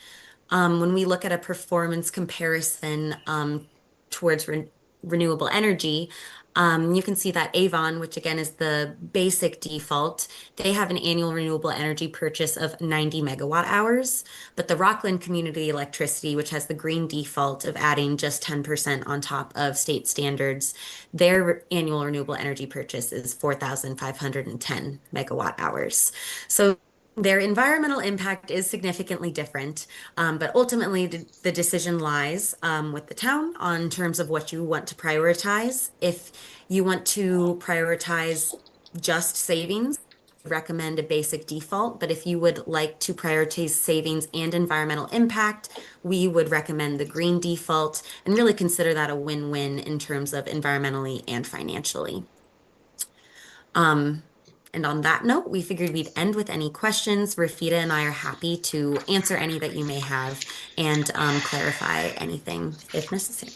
When we look at a performance comparison towards renewable energy, you can see that Avon, which again is the basic default, they have an annual renewable energy purchase of 90 megawatt hours. But the Rockland Community Electricity, which has the green default of adding just 10% on top of state standards, their annual renewable energy purchase is 4,510 megawatt hours. So their environmental impact is significantly different, but ultimately the decision lies with the town on terms of what you want to prioritize. If you want to prioritize just savings, recommend a basic default, but if you would like to prioritize savings and environmental impact, we would recommend the green default and really consider that a win-win in terms of environmentally and financially. And on that note, we figured we'd end with any questions. Rafita and I are happy to answer any that you may have and clarify anything if necessary.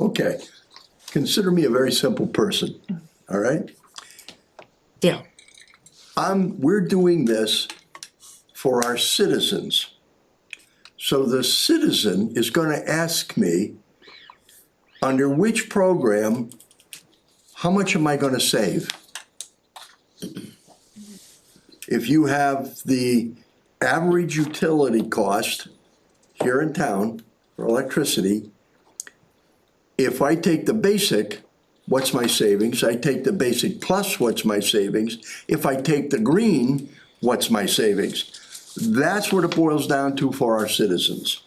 Okay, consider me a very simple person, all right? Deal. We're doing this for our citizens. So the citizen is gonna ask me, under which program, how much am I gonna save? If you have the average utility cost here in town for electricity, if I take the basic, what's my savings? I take the basic plus, what's my savings? If I take the green, what's my savings? That's what it boils down to for our citizens.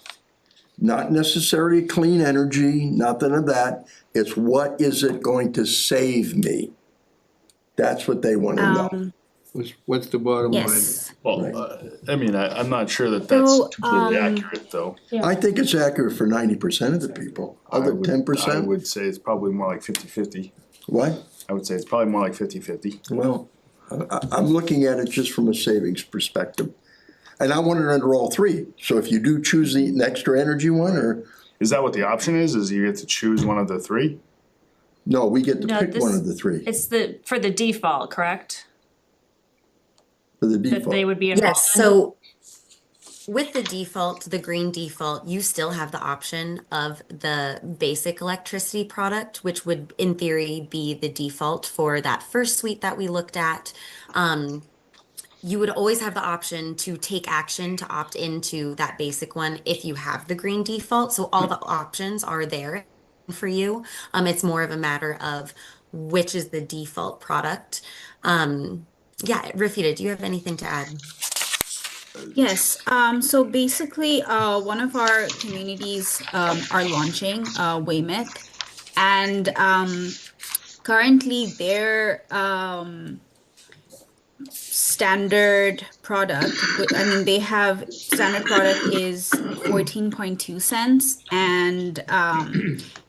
Not necessarily clean energy, nothing of that. It's what is it going to save me? That's what they want to know. What's the bottom line? Yes. Well, I mean, I'm not sure that that's So, completely accurate, though. I think it's accurate for 90% of the people. Other I 10%, would say it's probably more like 50-50. what? I would say it's probably more like 50-50. Well, I'm looking at it just from a savings perspective. And I want it under all three. So if you do choose the extra energy one, or, Is that what the option is you get to choose one of the three? no, we get to No, pick one this- of the three It's for the default, correct? for the That default. they would be involved Yes, in? so with the default, the green default, you still have the option of the basic electricity product, which would in theory be the default for that first suite that we looked at. You would always have the option to take action to opt into that basic one if you have the green default. So all the options are there for you. It's more of a matter of which is the default product. Yeah, Rafita, do you have anything to add? Yes, so basically, one of our communities are launching Weymouth, and currently their standard product, I mean, they have standard product is 14.2 cents, and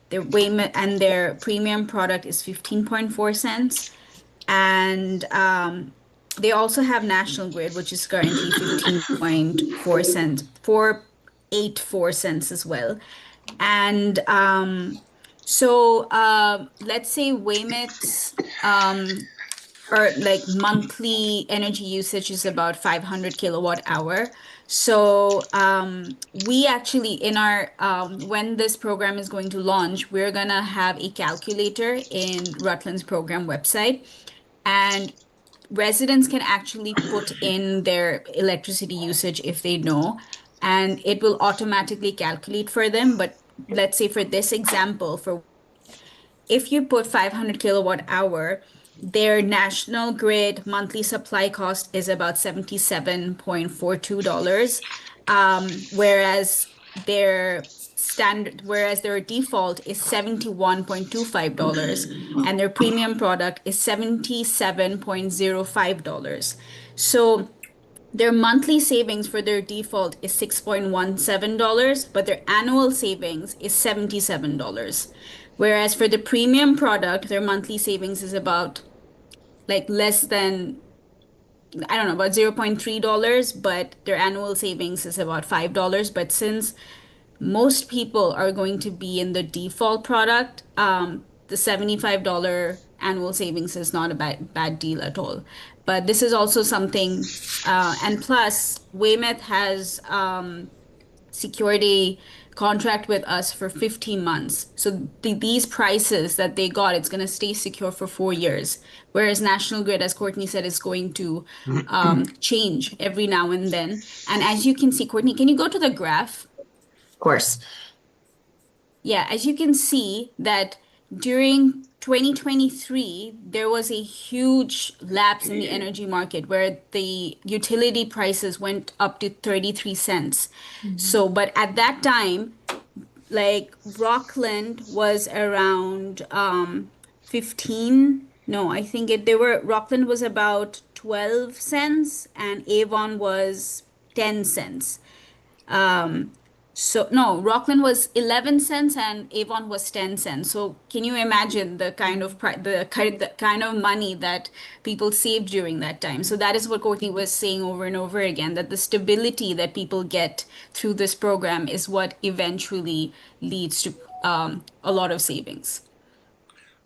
their Weymouth and their premium product is 15.4 cents, and they also have National Grid, which is currently 15.4 cents, 4.84 cents as well. And so let's say Weymouth's or like monthly energy usage is about 500 kilowatt hour. So we actually in our when this program is going to launch, we're gonna have a calculator in Rutland's program website, and residents can actually put in their electricity usage if they know, and it will automatically calculate for them. But let's say for this example, for if you put 500 kilowatt hour, their National Grid monthly supply cost is about $77.42, whereas their default is $71.25, and their premium product is $77.05. So their monthly savings for their default is $6.17, but their annual savings is $77. Whereas for the premium product, their monthly savings is about like less than, I don't know, about $0.3, but their annual savings is about $5. But since most people are going to be in the default product, the $75 annual savings is not a bad deal at all. But this is also something, and plus, Weymouth has secured a contract with us for 15 months. So these prices that they got, it's going to stay secure for 4 years. Whereas National Grid, as Courtney said, is going to change every now and then. And as you can see, Courtney, can you go to the graph? Of course. Yeah, as you can see that during 2023, there was a huge lapse in the energy market where the utility prices went up to 33 cents. So, but at that time, like Rockland was around 15. No, I think Rockland was about 12 cents and Avon was 10 cents. So no, Rockland was 11 cents and Avon was 10 cents. So can you imagine the kind of the kind of money that people saved during that time? So that is what Courtney was saying over and over again, that the stability that people get through this program is what eventually leads to a lot of savings.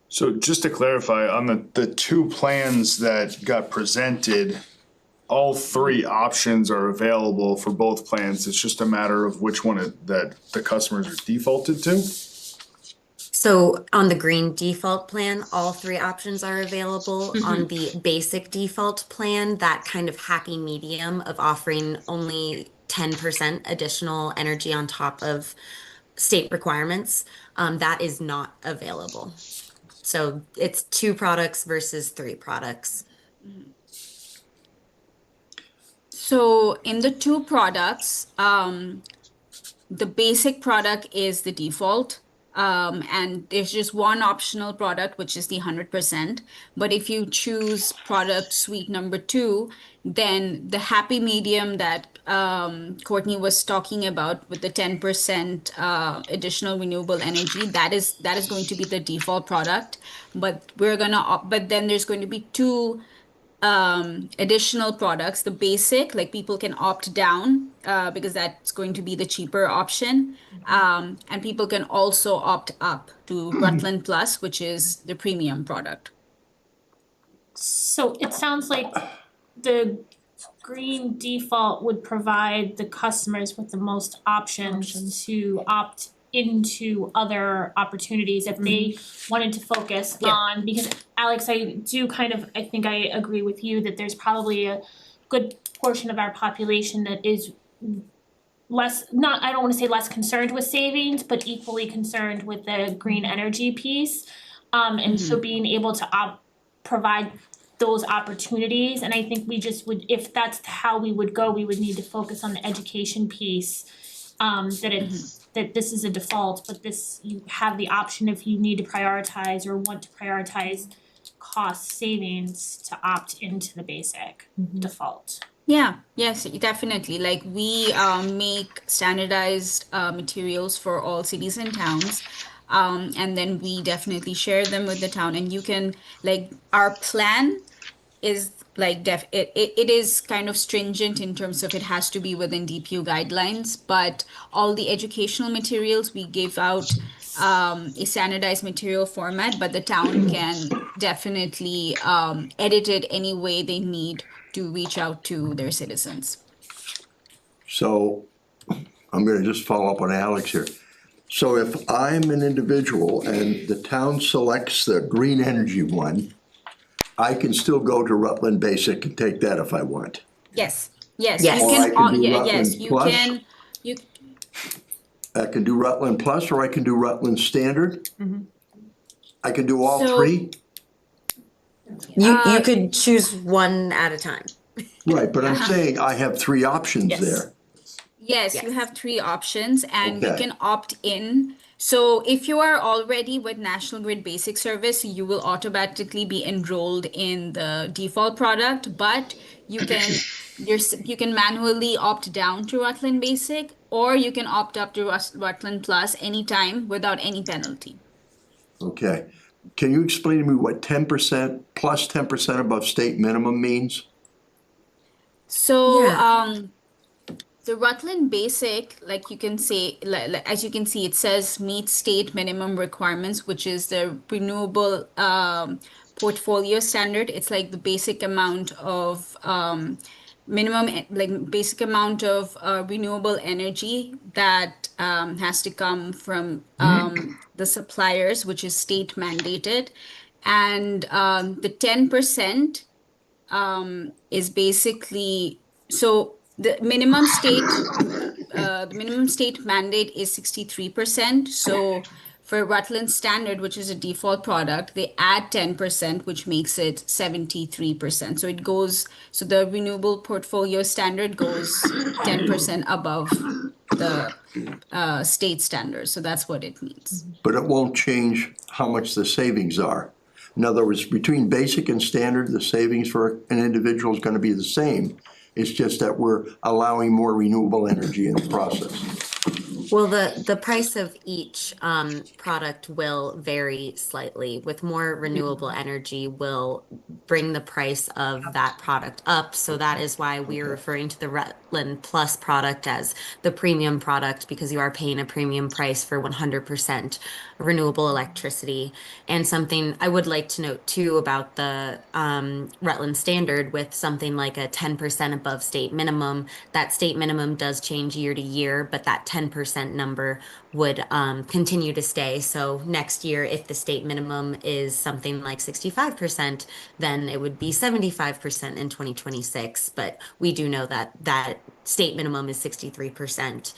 So just to clarify, on the two plans that got presented, all three options are available for both plans. It's just a matter of which one that the customers are defaulted to. So on the green default plan, all three options are available. On the basic default plan, that kind of happy medium of offering only 10% additional energy on top of state requirements, that is not available. So it's 2 products versus 3 products. So in the 2 products, the basic product is the default. And there's just one optional product, which is the 100%. But if you choose product suite number 2, then the happy medium that Courtney was talking about with the 10% additional renewable energy, that is going to be the default product. But then there's going to be 2 additional products. The basic, like people can opt down because that's going to be the cheaper option, and people can also opt up to Rutland Plus, which is the premium product. So it sounds like the green default would provide the customers with the most options to opt into other opportunities if they wanted to focus on, because Alex, I think I agree with you that there's probably a good portion of our population that is I don't want to say less concerned with savings, but equally concerned with the green energy piece. And so being able to provide those opportunities, and I think we just would, if that's how we would go, we would need to focus on the education piece, that this is a default, but you have the option if you need to prioritize or want to prioritize cost savings to opt into the basic default. Yeah, yes, definitely. Like we make standardized materials for all cities and towns. And then we definitely share them with the town, and you can, like, our plan is like it is kind of stringent in terms of it has to be within DPU guidelines, but all the educational materials we give out a standardized material format, but the town can definitely edit it any way they need to reach out to their citizens. So I'm gonna just follow up on Alex here. So if I'm an individual and the town selects the green energy one, I can still go to Rutland Basic and take that if I want. Yes. Yes. You Or I can. can do Yes, Rutland you Plus? can. I can do Rutland Plus or I can do Rutland Standard. I can do all So- 3. You could choose one at a time. Right, but I'm saying I have 3 options there. Yes, you have 3 options, and you Okay. can opt in. So if you are already with National Grid Basic Service, you will automatically be enrolled in the default product, but you can manually opt down to Rutland Basic, or you can opt up to Rutland Plus anytime without any penalty. Okay. Can you explain to me what 10% plus 10% above state minimum means? So, Yeah. the Rutland Basic, like you can say, as you can see, it says meet state minimum requirements, which is the renewable portfolio standard. It's like the basic amount of basic amount of renewable energy that has to come from the suppliers, which is state mandated, and the 10% is basically so the minimum state mandate is 63%. So for Rutland Standard, which is a default product, they add 10%, which makes it 73%. So it goes, so the renewable portfolio standard goes 10% above the state standard. So that's what it means. But it won't change how much the savings are. In other words, between basic and standard, the savings for an individual is gonna be the same. It's just that we're allowing more renewable energy in the process. Well, the price of each product will vary slightly. With more renewable energy will bring the price of that product up. So that is why we are referring to the Rutland Plus product as the premium product, because you are paying a premium price for 100% renewable electricity. And something I would like to note too about the Rutland Standard, with something like a 10% above state minimum, that state minimum does change year to year, but that 10% number would continue to stay. So next year, if the state minimum is something like 65%, then it would be 75% in 2026. But we do know that that state minimum is 63%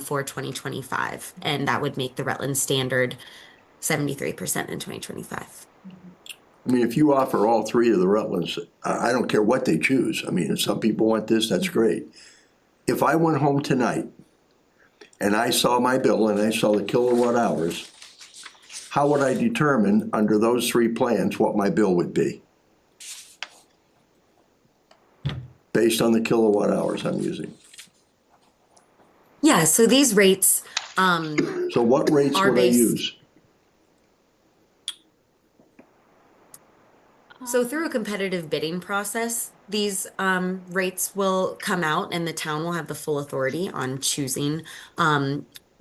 for 2025, and that would make the Rutland Standard 73% in 2025. I mean, if you offer all three of the Rutlands, I don't care what they choose. I mean, if some people want this, that's great. If I went home tonight and I saw my bill and I saw the kilowatt hours, how would I determine under those three plans what my bill would be? Based on the kilowatt hours I'm using. Yeah, so these rates So what rates are would I based. use? So through a competitive bidding process, these rates will come out, and the town will have the full authority on choosing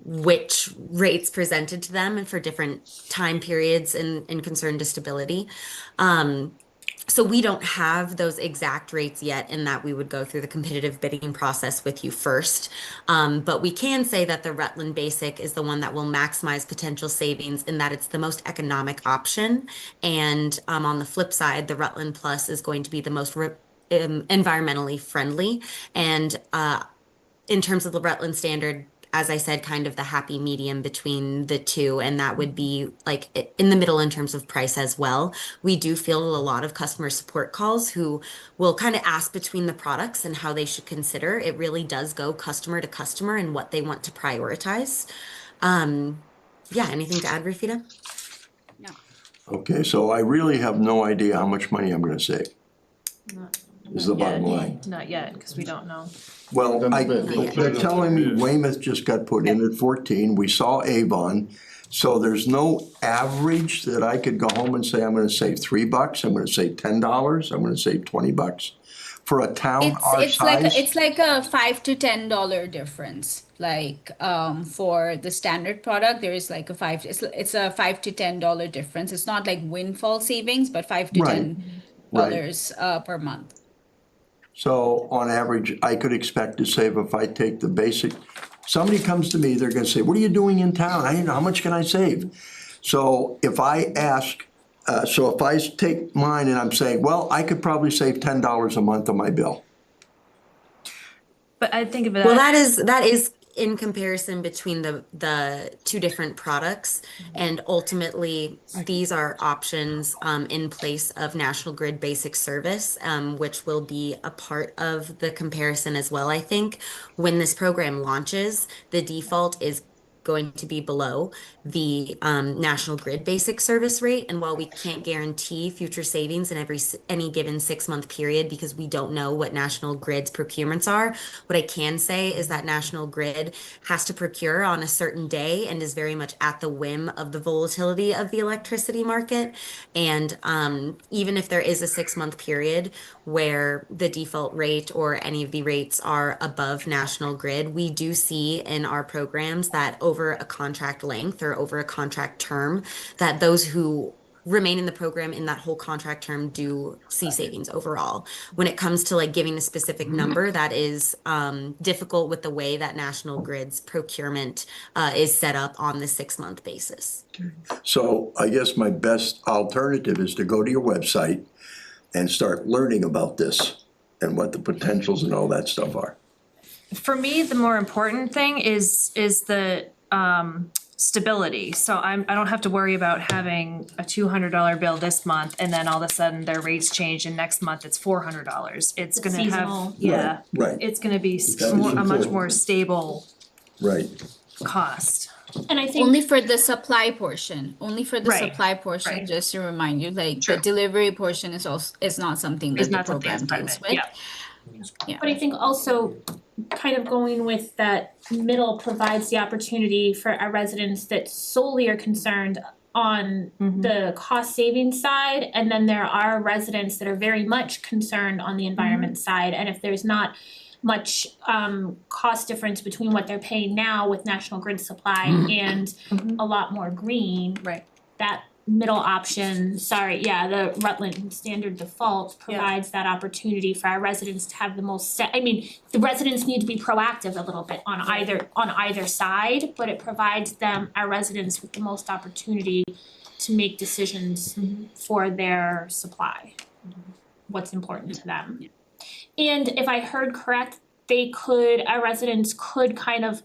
which rates presented to them and for different time periods and concern to stability. So we don't have those exact rates yet, in that we would go through the competitive bidding process with you first. But we can say that the Rutland Basic is the one that will maximize potential savings, in that it's the most economic option. And on the flip side, the Rutland Plus is going to be the most environmentally friendly. And in terms of the Rutland Standard, as I said, kind of the happy medium between the two, and that would be like in the middle in terms of price as well. We do field a lot of customer support calls who will kind of ask between the products and how they should consider. It really does go customer to customer and what they want to prioritize. Yeah, anything to add, Rafita? No. Okay, so I really have no idea how much money I'm gonna save, is the bottom line. Not yet, because we don't know. Well, they're telling me Weymouth just got put in at 14, we saw Avon. So there's no average that I could go home and say, I'm gonna save $3, I'm gonna save $10, I'm gonna save $20? For a town our size? It's like a $5 to $10 difference. Like for the standard product, there is like it's a $5 to $10 difference. It's not like windfall savings, but $5 to $10 per month. So on average, I could expect to save if I take the basic, somebody comes to me, they're gonna say, what are you doing in town? I don't know, how much can I save? So if I ask, so if I take mine and I'm saying, well, I could probably save $10 a month on my bill. But I think of it. Well, that is in comparison between the two different products, and ultimately these are options in place of National Grid Basic Service, which will be a part of the comparison as well. I think when this program launches, the default is going to be below the National Grid basic service rate. And while we can't guarantee future savings in any given 6-month period because we don't know what National Grid's procurements are, what I can say is that National Grid has to procure on a certain day and is very much at the whim of the volatility of the electricity market. And even if there is a 6-month period where the default rate or any of the rates are above National Grid, we do see in our programs that over a contract length or over a contract term, that those who remain in the program in that whole contract term do see savings overall. When it comes to like giving a specific number, that is difficult with the way that National Grid's procurement is set up on the 6-month basis. So I guess my best alternative is to go to your website and start learning about this and what the potentials and all that stuff are. For me, the more important thing is the stability. So I don't have to worry about having a $200 bill this month and then all of a sudden their rates change and next month it's $400. It's gonna seasonal. have, yeah, Right, it's gonna be That is a much important. more stable right. cost. And I think Only for the supply portion, only for the Right, supply portion, right. just to remind you, like the True. delivery portion is also, is not something It's that the not something program that's part of deals it, with. yeah. But I think also kind of going with that middle provides the opportunity for our residents that solely are concerned on the cost saving side. And then there are residents that are very much concerned on the environment side. And if there's not much cost difference between what they're paying now with National Grid supply and a lot more green. Right. That middle option, the Rutland standard default provides that opportunity for our residents to have the most the residents need to be proactive a little bit on either side, but it provides them, our residents, with the most opportunity to make decisions for their supply, what's important to them. And if I heard correct, our residents could kind of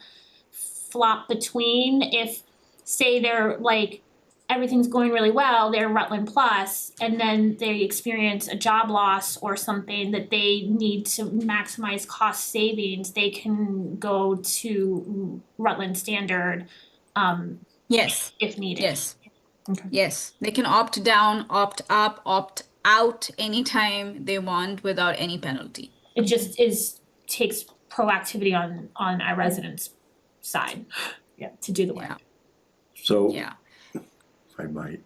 flop between if, say they're like, everything's going really well, they're Rutland Plus, and then they experience a job loss or something that they need to maximize cost savings, they can go to Rutland Standard, Yes, if needed. yes, Okay. yes. They can opt down, opt up, opt out anytime they want without any penalty. It just takes proactivity on our residents' side, to do the work. So, Yeah. if I might.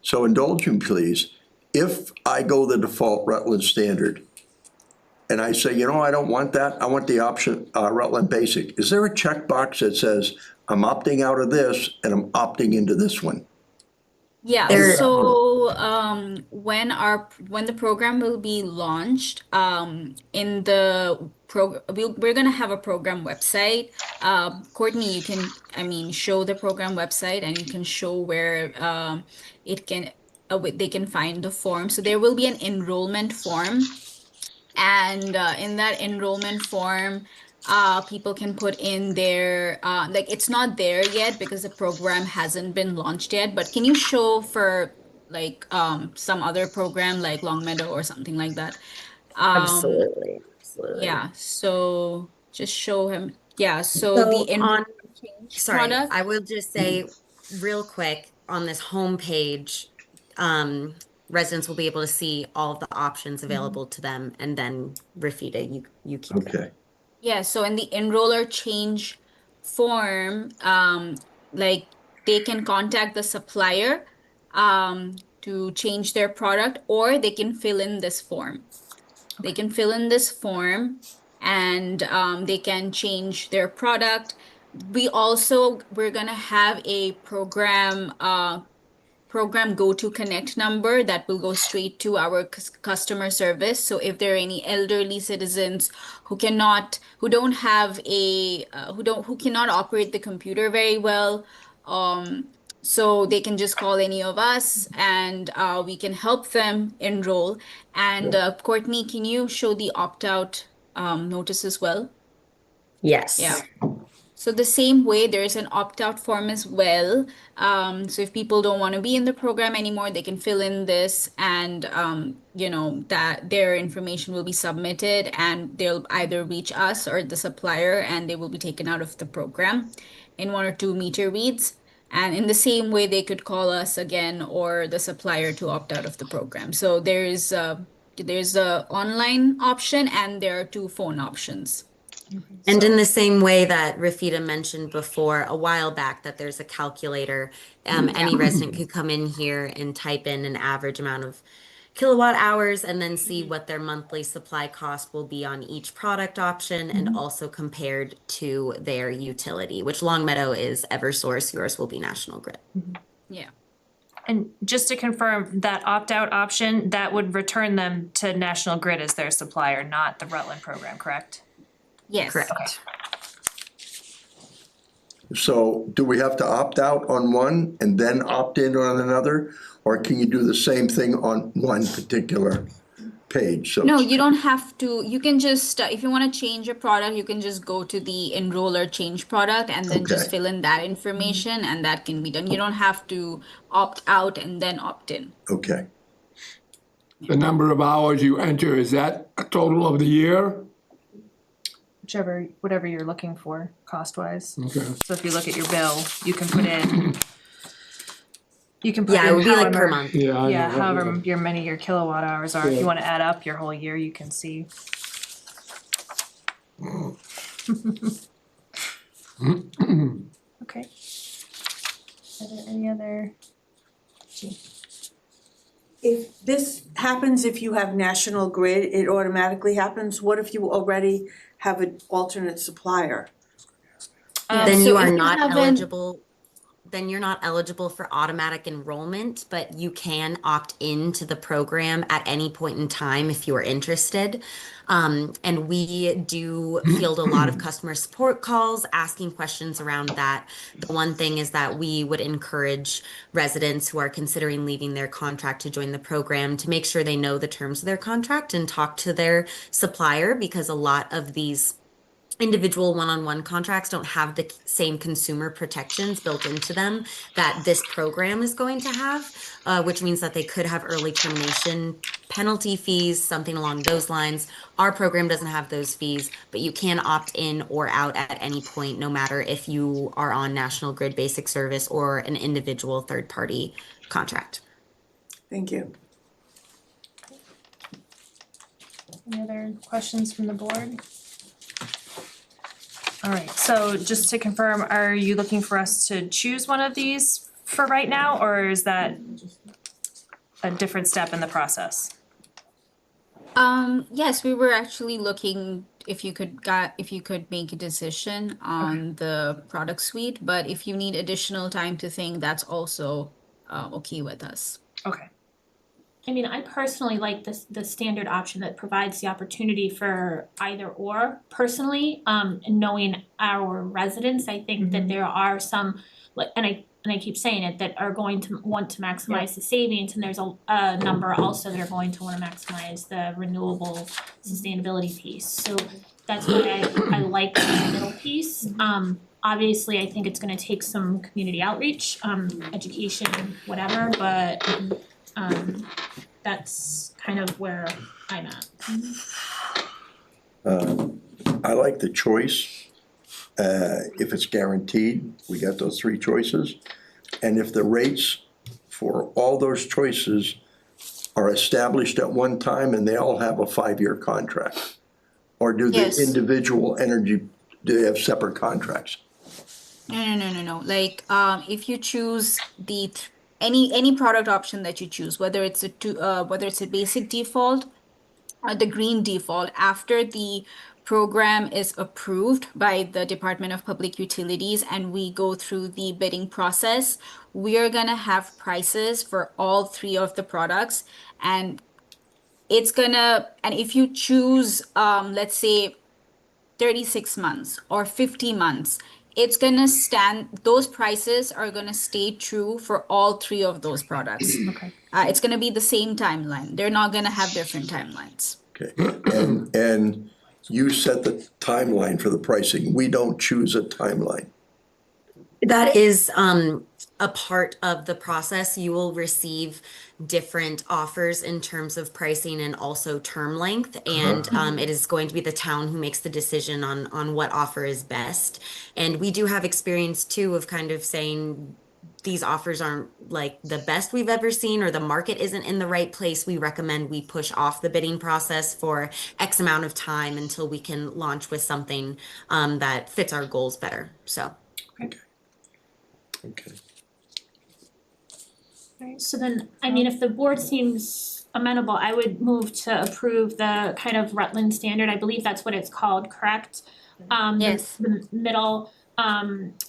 So indulge me, please. If I go the default Rutland Standard and I say, I don't want that, I want the option Rutland Basic, is there a checkbox that says I'm opting out of this and I'm opting into this one? Yeah, There- so when the program will be launched, in the we're gonna have a program website. Courtney, you can show the program website and you can show where they can find the form. So there will be an enrollment form, and in that enrollment form, people can put in their it's not there yet because the program hasn't been launched yet, but can you show for some other program like Longmeadow or something like that? Absolutely. Yeah, so just show him. Yeah, so the enrollment change Sorry, product. I will just say real quick on this homepage, residents will be able to see all of the options available to them, and then Rafita, you keep going. Okay. Yeah, so in the enroller change form, they can contact the supplier to change their product, or they can fill in this form. They can fill in this form and they can change their product. We're gonna have a program GoToConnect number that will go straight to our customer service. So if there are any elderly citizens who cannot operate the computer very well, so they can just call any of us and we can help them enroll. And Courtney, can you show the opt-out notice as well? Yes. Yeah. So the same way, there's an opt-out form as well. So if people don't want to be in the program anymore, they can fill in this, and that their information will be submitted, and they'll either reach us or the supplier, and they will be taken out of the program in 1 or 2 meter reads. And in the same way, they could call us again or the supplier to opt out of the program. So there's a online option, and there are 2 phone options. And in the same way that Rafita mentioned before a while back, that there's a calculator, any resident could come in here and type in an average amount of kilowatt hours and then see what their monthly supply cost will be on each product option, and also compared to their utility, which Longmeadow is Eversource, yours will be National Grid. Yeah. And just to confirm, that opt-out option, that would return them to National Grid as their supplier, not the Rutland program, correct? Yes. Correct. So do we have to opt out on one and then opt in on another? Or can you do the same thing on one particular page? So No, you don't have to. You can just, if you want to change a product, you can just go to the enroll or change product and then just Okay. fill in that information, and that can be done. You don't have to opt out and then opt in. Okay. The number of hours you enter, is that a total of the year? Whatever you're looking for, cost-wise. Okay. So if you look at your bill, you can put in, Yeah, it would be like per however- month. Yeah. I Yeah, know. however many your kilowatt hours are, if Yeah. you wanna add up your whole year, you can see. Okay. Are there any other? If this happens, if you have National Grid, it automatically happens. What if you already have an alternate supplier? Then so you if are you not haven't- eligible. Then you're not eligible for automatic enrollment, but you can opt into the program at any point in time if you are interested. And we do field a lot of customer support calls asking questions around that. The one thing is that we would encourage residents who are considering leaving their contract to join the program to make sure they know the terms of their contract and talk to their supplier, because a lot of these individual one-on-one contracts don't have the same consumer protections built into them that this program is going to have, which means that they could have early termination penalty fees, something along those lines. Our program doesn't have those fees, but you can opt in or out at any point, no matter if you are on National Grid Basic Service or an individual third-party contract. Thank you. Any other questions from the board? All right, so just to confirm, are you looking for us to choose one of these for right now, or is that a different step in the process? Yes, we were actually looking if you could make a decision on the product suite, but if you need additional time to think, that's also okay with us. Okay. I mean, I personally like the standard option that provides the opportunity for either or. Personally, and knowing our residents, I think that there are some, like, and I keep saying it, that are going to want to maximize the savings, and there's a number also that are going to wanna maximize the renewable sustainability piece. So that's why I like the middle piece. Obviously, I think it's gonna take some community outreach, education, whatever, but that's kind of where I'm at. I like the choice. If it's guaranteed, we got those 3 choices. And if the rates for all those choices are established at one time and they all have a 5-year contract? Or do the Yes. individual energy, do they have separate contracts? No. Like, if you choose any product option that you choose, whether it's a basic default or the green default, after the program is approved by the Department of Public Utilities and we go through the bidding process, we are gonna have prices for all 3 of the products, and if you choose, let's say 36 months or 50 months, those prices are gonna stay true for all 3 of those products. Okay. It's gonna be the same timeline. They're not gonna have different timelines. Okay, and You set the timeline for the pricing. We don't choose a timeline. That is a part of the process. You will receive different offers in terms of pricing and also term length. And it is going to be the town who makes the decision on what offer is best. And we do have experience too of kind of saying these offers aren't like the best we've ever seen, or the market isn't in the right place. We recommend we push off the bidding process for X amount of time until we can launch with something that fits our goals better. So. Okay. So then, I mean, if the board seems amenable, I would move to approve the kind of Rutland standard, I believe that's what it's called, correct? Yes. The middle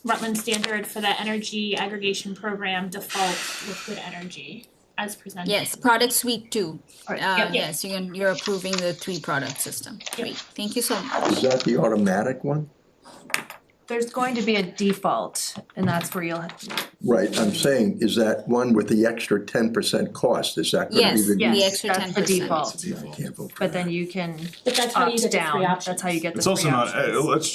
Rutland standard for the energy aggregation program default liquid energy as presented. Yes, product suite 2. Yep. Yes, you're approving the 3-product system. Great, thank you so much. Is that the automatic one? There's going to be a default, and that's where you'll, Right, I'm saying, is that one with the extra 10% cost, is that gonna be Yes, the? the yes, extra that's the 10%. default. I can't vote for But that. then you can But that's how you opt get the three down, options. that's how you get the It's three also not, options. let's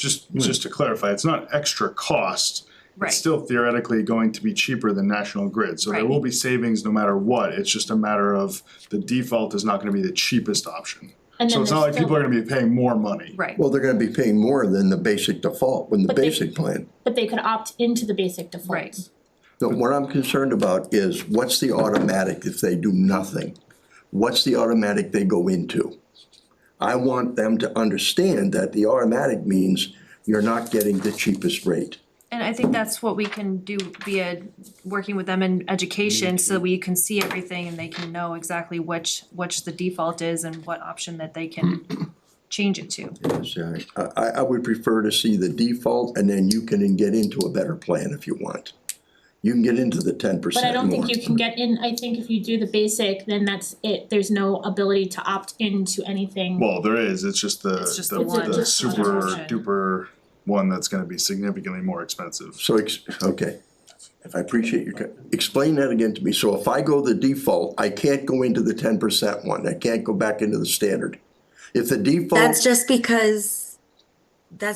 just to clarify, it's not extra cost. Right. It's still theoretically going to be cheaper than National Grid, so there Right. will be savings no matter what. It's just a matter of the default is not gonna be the cheapest option. And So then it's not there's like people are still- gonna be paying more money. Right, Well, they're gonna be paying more than the basic default, when the But they- basic plan. But they could opt into the basic default. right. No, what I'm concerned about is what's the automatic if they do nothing? What's the automatic they go into? I want them to understand that the automatic means you're not getting the cheapest rate. And I think that's what we can do via working with them in education, so we can see everything and they can know exactly which the default is and what option that they can change it to. Yes, I would prefer to see the default and then you can get into a better plan if you want. You can get into the 10% But I don't think more. you can get in, I think if you do the basic, then that's it, there's no ability to opt into anything. Well, there is, it's just the, It's just the, the one. the Just one super option. duper one that's gonna be significantly more expensive. So, okay, if I appreciate your, explain that again to me. So if I go the default, I can't go into the 10% one, I can't go back into the standard. If the default. That's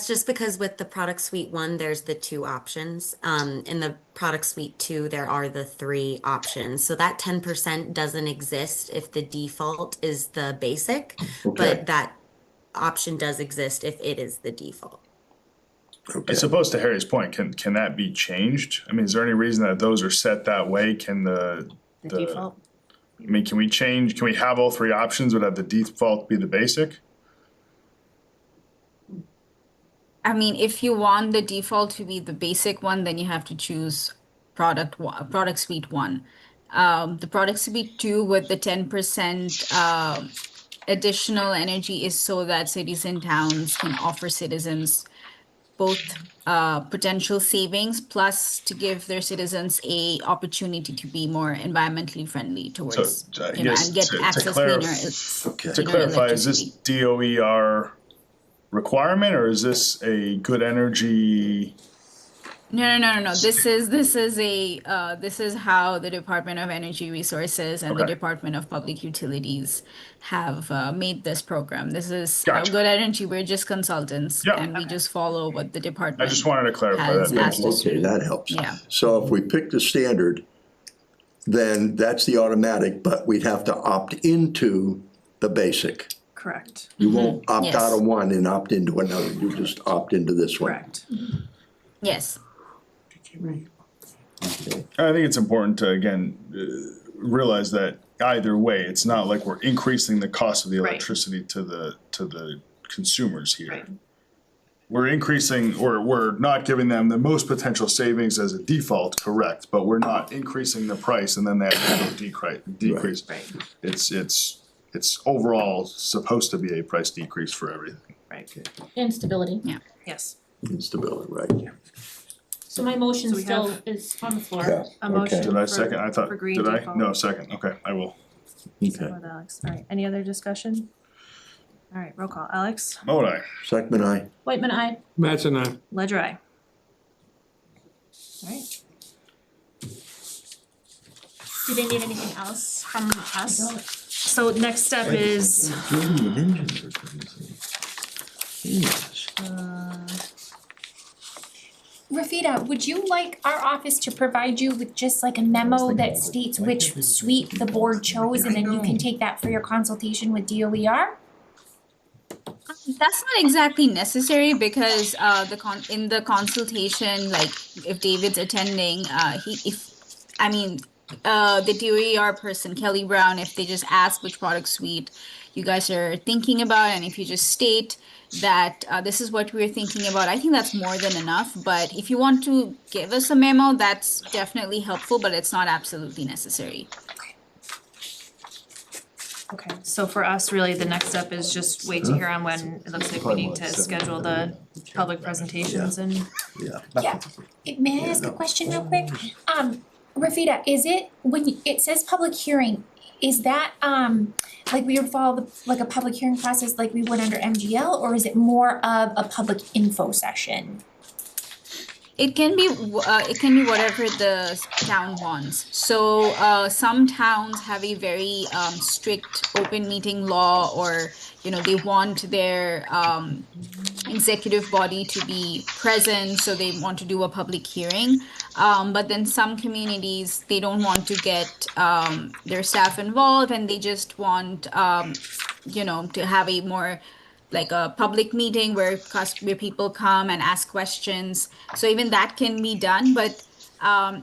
just because with the product suite 1, there's the 2 options. In the product suite 2, there are the 3 options. So that 10% doesn't exist if the default is the basic, Okay. but that option does exist if it is the default. Okay. I suppose to Harry's point, can that be changed? I mean, is there any reason that those are set that way? Can The default, I mean, can we have all 3 options, but have the default be the basic? I mean, if you want the default to be the basic one, then you have to choose product suite 1. The product suite 2 with the 10% additional energy is so that cities and towns can offer citizens both potential savings plus to give their citizens a opportunity to be more environmentally friendly towards, I you know, guess and get to access clarify- cleaner. Okay. To know, clarify, is this electricity. DOER requirement, or is this a good energy? No. This is how the Department of Energy Resources and the Okay. Department of Public Utilities have made this program. This is Gotcha. Good Energy. We're just consultants, Yeah. and we just follow what the I department just wanted to clarify has that. asked us to Okay, do. that helps. Yeah. So if we pick the standard, then that's the automatic, but we'd have to opt into the basic. correct, You won't opt Yes. out of one and opt into another, you just opt into this one. correct. Yes. I think it's important to, again, realize that either way, it's not like we're increasing the cost of the Right. electricity to the consumers here. Right. We're increasing, or we're not giving them the most potential savings as a default, correct, but we're not increasing the price and then they have to go decrease. Right. It's overall supposed to be a price decrease for everything. Right, Instability. yes, Instability, right? So my motion So we still have- is on the floor. Yeah. a motion Did I for- second? I thought, for green did I? default. No, second, okay, I will. Okay. With Alex, alright, any other discussion? Alright, roll call, Alex, Vote aye. Second, I. Whitman, I. Matt's and I. Ledger I. Alright, Do they need anything else from us? so next step is, Rafita, would you like our office to provide you with just like a memo that states which suite the board chose, and then you can take that for your consultation with DOER? That's not exactly necessary because in the consultation, like if David's attending, the DOER person, Kelly Brown, if they just ask which product suite you guys are thinking about, and if you just state that this is what we're thinking about, I think that's more than enough. But if you want to give us a memo, that's definitely helpful, but it's not absolutely necessary. Okay, so for us, really, the next step is just wait to hear on when it looks like we need to schedule the public presentations and. Yeah. May I ask a question real quick? Rafita, is it, it says public hearing, is that, like we would follow like a public hearing process like we would under MGL, or is it more of a public info session? It can be whatever the town wants. So some towns have a very strict open meeting law, or they want their executive body to be present, so they want to do a public hearing. But then some communities, they don't want to get their staff involved, and they just want to have a more like a public meeting where people come and ask questions. So even that can be done, but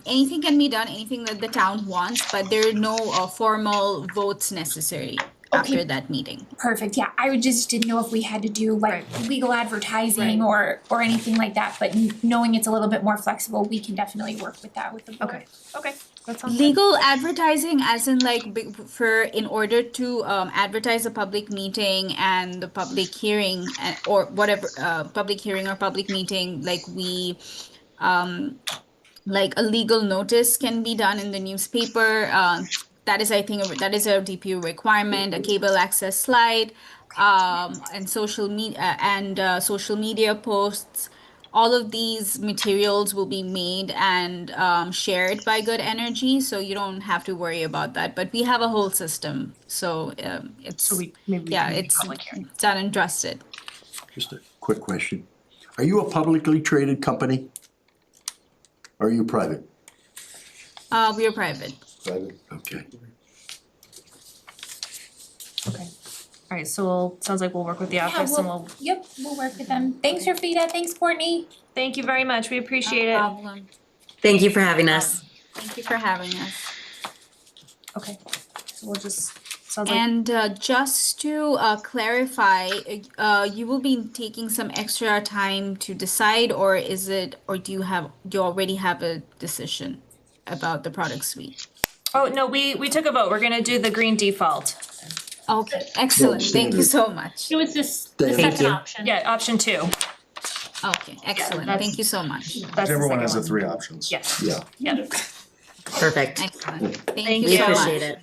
anything can be done, anything that the town wants, but there are no formal votes necessary after that meeting. Perfect, yeah, I just didn't know if we had to do like legal advertising or anything like that, but knowing it's a little bit more flexible, we can definitely work with that with the board. Okay, that sounds good. Legal advertising as in like in order to advertise a public meeting and the public hearing or whatever, public hearing or public meeting, like we like a legal notice can be done in the newspaper. That is, I think, that is a DPU requirement, a cable access slide, and social media posts. All of these materials will be made and shared by Good Energy, so you don't have to worry about that. But we have a whole system, so it's it's done and trusted. Just a quick question. Are you a publicly traded company? Or are you private? We are private. Private, okay. Okay, alright, so sounds like we'll work with the office and we'll. Yep, we'll work with them. Thanks, Rafita, thanks, Courtney. Thank you very much, we appreciate it. No problem. Thank you for having us. Thank you for having us. Okay, so we'll just, sounds like. And just to clarify, you will be taking some extra time to decide, or do you already have a decision about the product suite? Oh, no, we took a vote, we're gonna do the green default. Okay, excellent, thank you so much. It was the Thank second you. option. Yeah, option 2. Okay, excellent, that's- thank you so much. That's the Everyone has the second 3 options. one. Yes. Yeah. Yeah. Perfect. Excellent, thank Thank you We so appreciate much. it.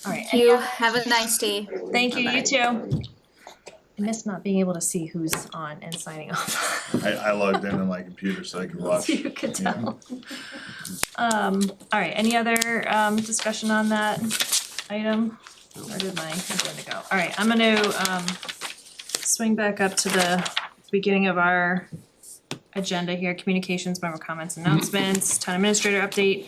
Alright, Thank you, have a nice day. thank you, you too. I miss not being able to see who's on and signing off. I logged in on my computer so I could watch. You could tell. Alright, any other discussion on that item? Where did my agenda go? Alright, I'm gonna swing back up to the beginning of our agenda here, communications, member comments, announcements, town administrator update.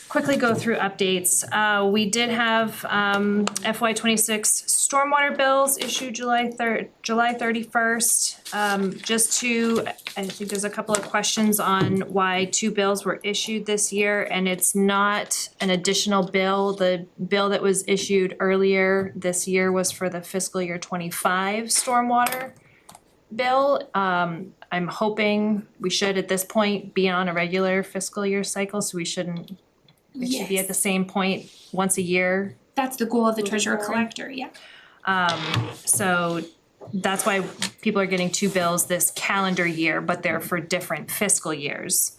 Quickly go through updates. We did have FY 26 stormwater bills issued July 31st. Just to, I think there's a couple of questions on why 2 bills were issued this year, and it's not an additional bill. The bill that was issued earlier this year was for the fiscal year 25 stormwater bill. I'm hoping we should at this point be on a regular fiscal year cycle, so we shouldn't. It should be at the same point once a year. That's the goal of the treasurer collector, yeah. So that's why people are getting 2 bills this calendar year, but they're for different fiscal years.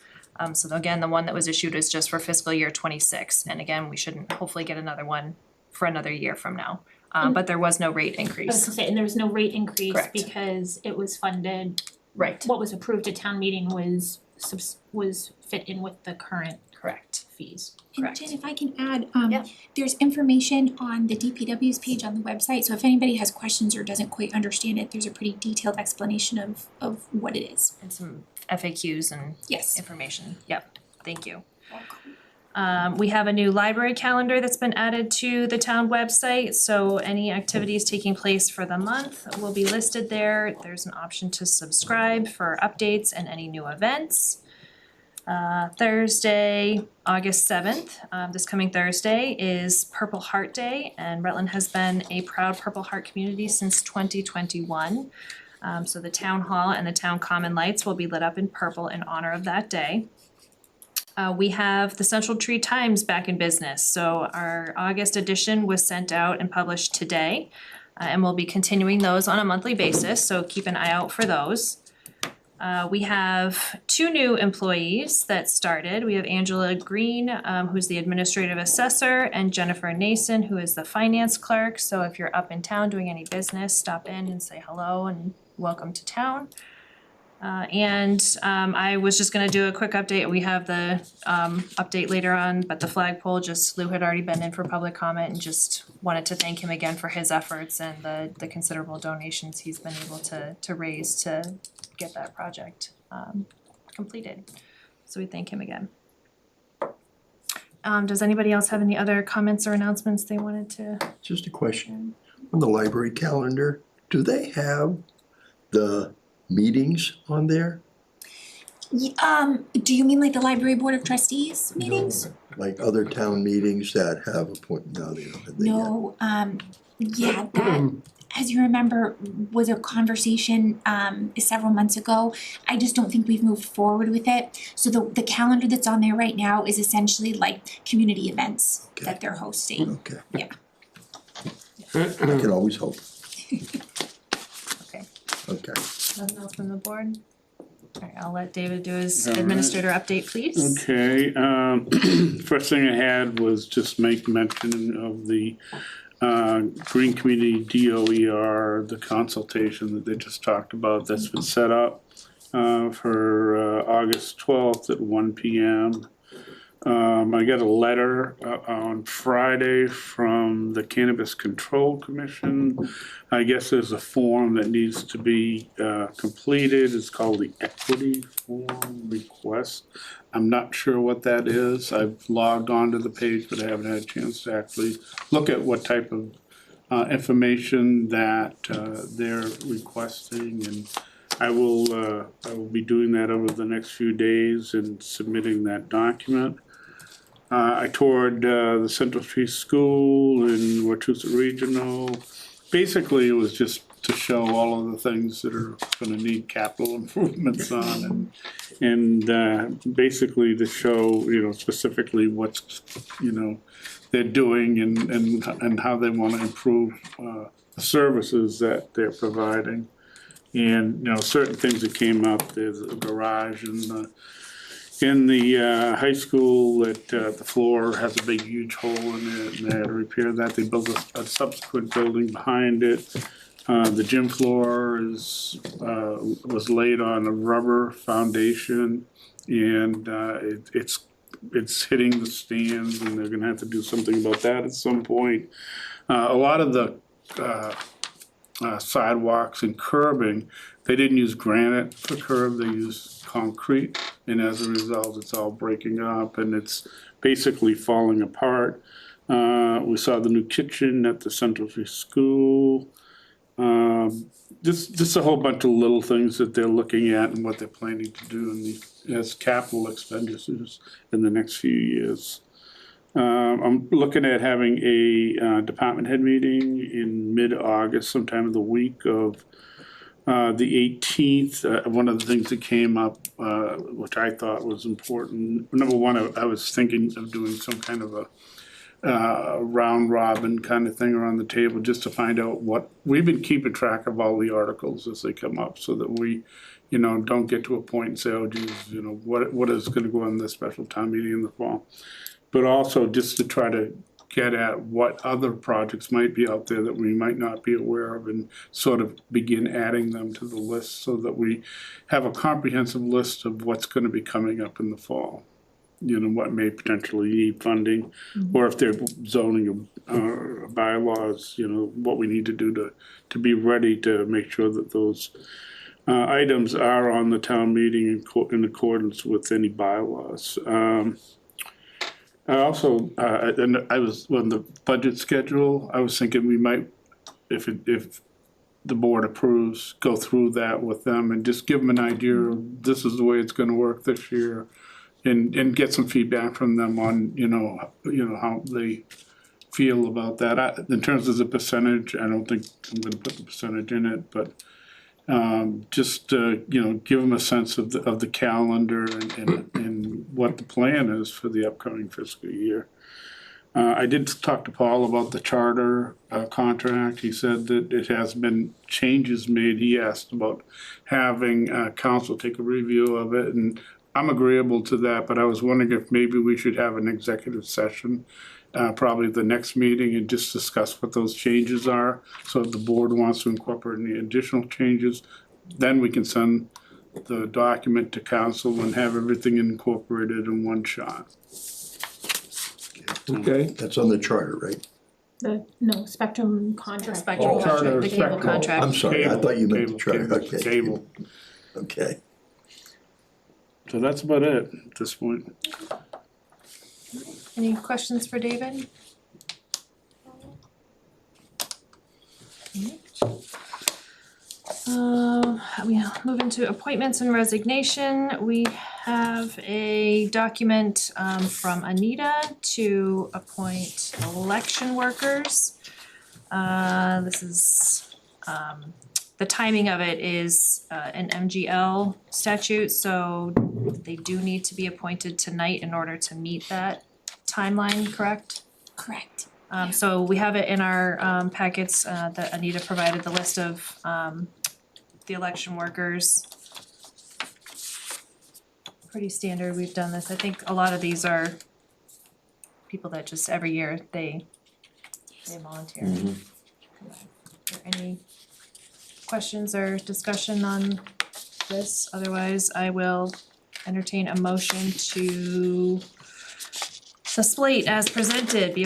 So again, the one that was issued is just for fiscal year 26, and again, we shouldn't hopefully get another one for another year from now. But there was no rate I was increase. gonna say, and there was no rate increase Correct. because it was funded, Right, what was approved at town meeting was fit in with the current correct. fees, And correct? Jen, if I can add, Yeah. there's information on the DPW's page on the website, so if anybody has questions or doesn't quite understand it, there's a pretty detailed explanation of what it is. And some FAQs and Yes. information, yep, thank you. We have a new library calendar that's been added to the town website, so any activities taking place for the month will be listed there. There's an option to subscribe for updates and any new events. Thursday, August 7th, this coming Thursday is Purple Heart Day, and Rutland has been a proud Purple Heart community since 2021. So the town hall and the town common lights will be lit up in purple in honor of that day. We have the Central Tree Times back in business, so our August edition was sent out and published today. And we'll be continuing those on a monthly basis, so keep an eye out for those. We have 2 new employees that started. We have Angela Green, who's the administrative assessor, and Jennifer Nason, who is the finance clerk. So if you're up in town doing any business, stop in and say hello and welcome to town. I was just gonna do a quick update. We have the update later on, but the flagpole, just Lou had already been in for public comment and just wanted to thank him again for his efforts and the considerable donations he's been able to raise to get that project completed. So we thank him again. Does anybody else have any other comments or announcements they wanted to? Just a question. On the library calendar, do they have the meetings on there? Do you mean like the library board of trustees meetings? Like other town meetings that have appointment, no, they don't have that yet. No, yeah, that, as you remember, was a conversation several months ago. I just don't think we've moved forward with it. So the calendar that's on there right now is essentially like community events that they're hosting. Okay. Yeah. I can always hope. Okay. Okay. Nothing else from the board? Alright, I'll let David do his All right. administrator update, please. Okay, first thing I had was just make mention of the Green Community DOER, the consultation that they just talked about that's been set up for August 12th at 1 p.m. I got a letter on Friday from the Cannabis Control Commission. I guess there's a form that needs to be completed. It's called the Equity Form Request. I'm not sure what that is. I've logged onto the page, but I haven't had a chance to actually look at what type of information that they're requesting, and I will be doing that over the next few days and submitting that document. I toured the Central Tree School in Wachusett Regional. Basically, it was just to show all of the things that are gonna need capital improvements on, and basically to show, specifically what's, they're doing and how they wanna improve the services that they're providing. And, certain things that came up, there's a garage in the high school that the floor has a big huge hole in it, and they had to repair that. They built a subsequent building behind it. The gym floor was laid on a rubber foundation, and it's hitting the stands, and they're gonna have to do something about that at some point. A lot of the sidewalks and curbing, they didn't use granite for curb, they used concrete, and as a result, it's all breaking up and it's basically falling apart. We saw the new kitchen at the Central Tree School. Just a whole bunch of little things that they're looking at and what they're planning to do as capital expenditures in the next few years. I'm looking at having a department head meeting in mid-August, sometime in the week of the 18th. One of the things that came up, which I thought was important, number one, I was thinking of doing some kind of a round robin kind of thing around the table, just to find out what, we've been keeping track of all the articles as they come up, so that we, don't get to a point and say, oh geez, what is gonna go on this special town meeting in the fall. But also just to try to get at what other projects might be out there that we might not be aware of, and sort of begin adding them to the list so that we have a comprehensive list of what's gonna be coming up in the fall. you know, what may potentially need funding, or if they're zoning bylaws, you know, what we need to do to be ready to make sure that those items are on the town meeting in accordance with any bylaws. I also, and I was, on the budget schedule, I was thinking we might, if the board approves, go through that with them and just give them an idea of this is the way it's gonna work this year. And get some feedback from them on, you know, how they feel about that. In terms of the percentage, I don't think I'm gonna put the percentage in it, but just, you know, give them a sense of the calendar and what the plan is for the upcoming fiscal year. I did talk to Paul about the charter contract. He said that it has been changes made. He asked about having council take a review of it, and I'm agreeable to that, but I was wondering if maybe we should have an executive session, probably the next meeting, and just discuss what those changes are. So if the board wants to incorporate any additional changes, then we can send the document to council and have everything incorporated in one shot. Okay. That's on the charter, right? No, Spectrum contract. Spectrum Oh, charter, contract, the cable Spectrum. contract. I'm sorry, I thought you meant the charter, Cable, okay. Cable. Okay. So that's about it at this point. Any questions for David? We move into appointments and resignation. We have a document from Anita to appoint election workers. This is the timing of it is an MGL statute, so they do need to be appointed tonight in order to meet that timeline, correct? Correct. So we have it in our packets that Anita provided, the list of the election workers. Pretty standard, we've done this. I think a lot of these are people that just every year they volunteer. Are there any questions or discussion on this? Otherwise, I will entertain a motion to the slate as presented be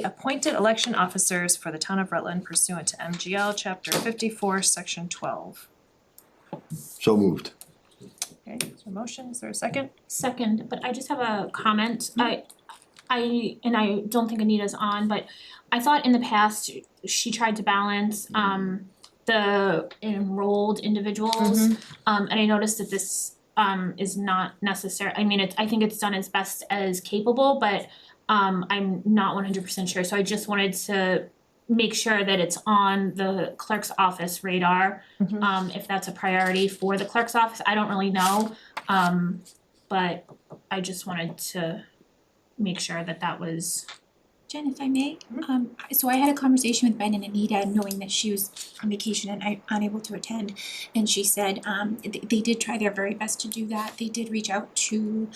appointed election officers for the town of Rutland pursuant to MGL Chapter 54, Section 12. So moved. Okay, is there a motion? Is there a second? Second, but I just have a comment. I don't think Anita's on, but I thought in the past she tried to balance the enrolled individuals. And I noticed that this is not necessary. I mean, I think it's done as best as capable, but I'm not 100% sure. So I just wanted to make sure that it's on the clerk's office radar, if that's a priority for the clerk's office. I don't really know, but I just wanted to make sure that that was. Jen, if I may, so I had a conversation with Ben and Anita, knowing that she was on vacation and unable to attend, and she said they did try their very best to do that. They did reach out to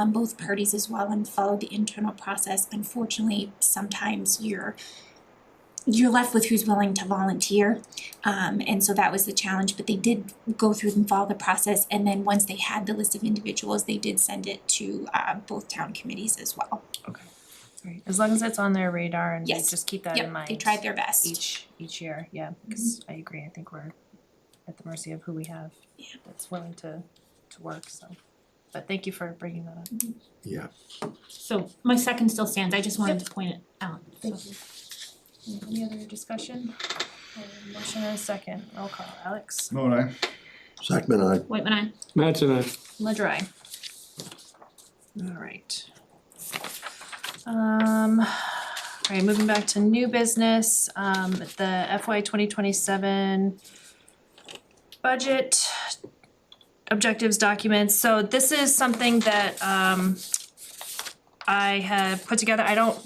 both parties as well and follow the internal process. Unfortunately, sometimes you're left with who's willing to volunteer, and so that was the challenge. But they did go through and follow the process, and then once they had the list of individuals, they did send it to both town committees as well. Okay. Great. As long as it's on their radar and we Yes. just keep that in Yep, mind. they tried their best. Each year, yeah, because I agree, I think we're at the mercy of who we have that's willing to work, so. But thank you for bringing that up. Yeah. So my second still stands. I just wanted to point it out. Thank you. Any other discussion? Motion and a second, roll call, Alex. Moon eye. Second, aye. Whitman, I. Mattson, aye. Ledger, all right. Alright, moving back to new business, the FY 2027 budget objectives documents. So this is something that I have put together. I don't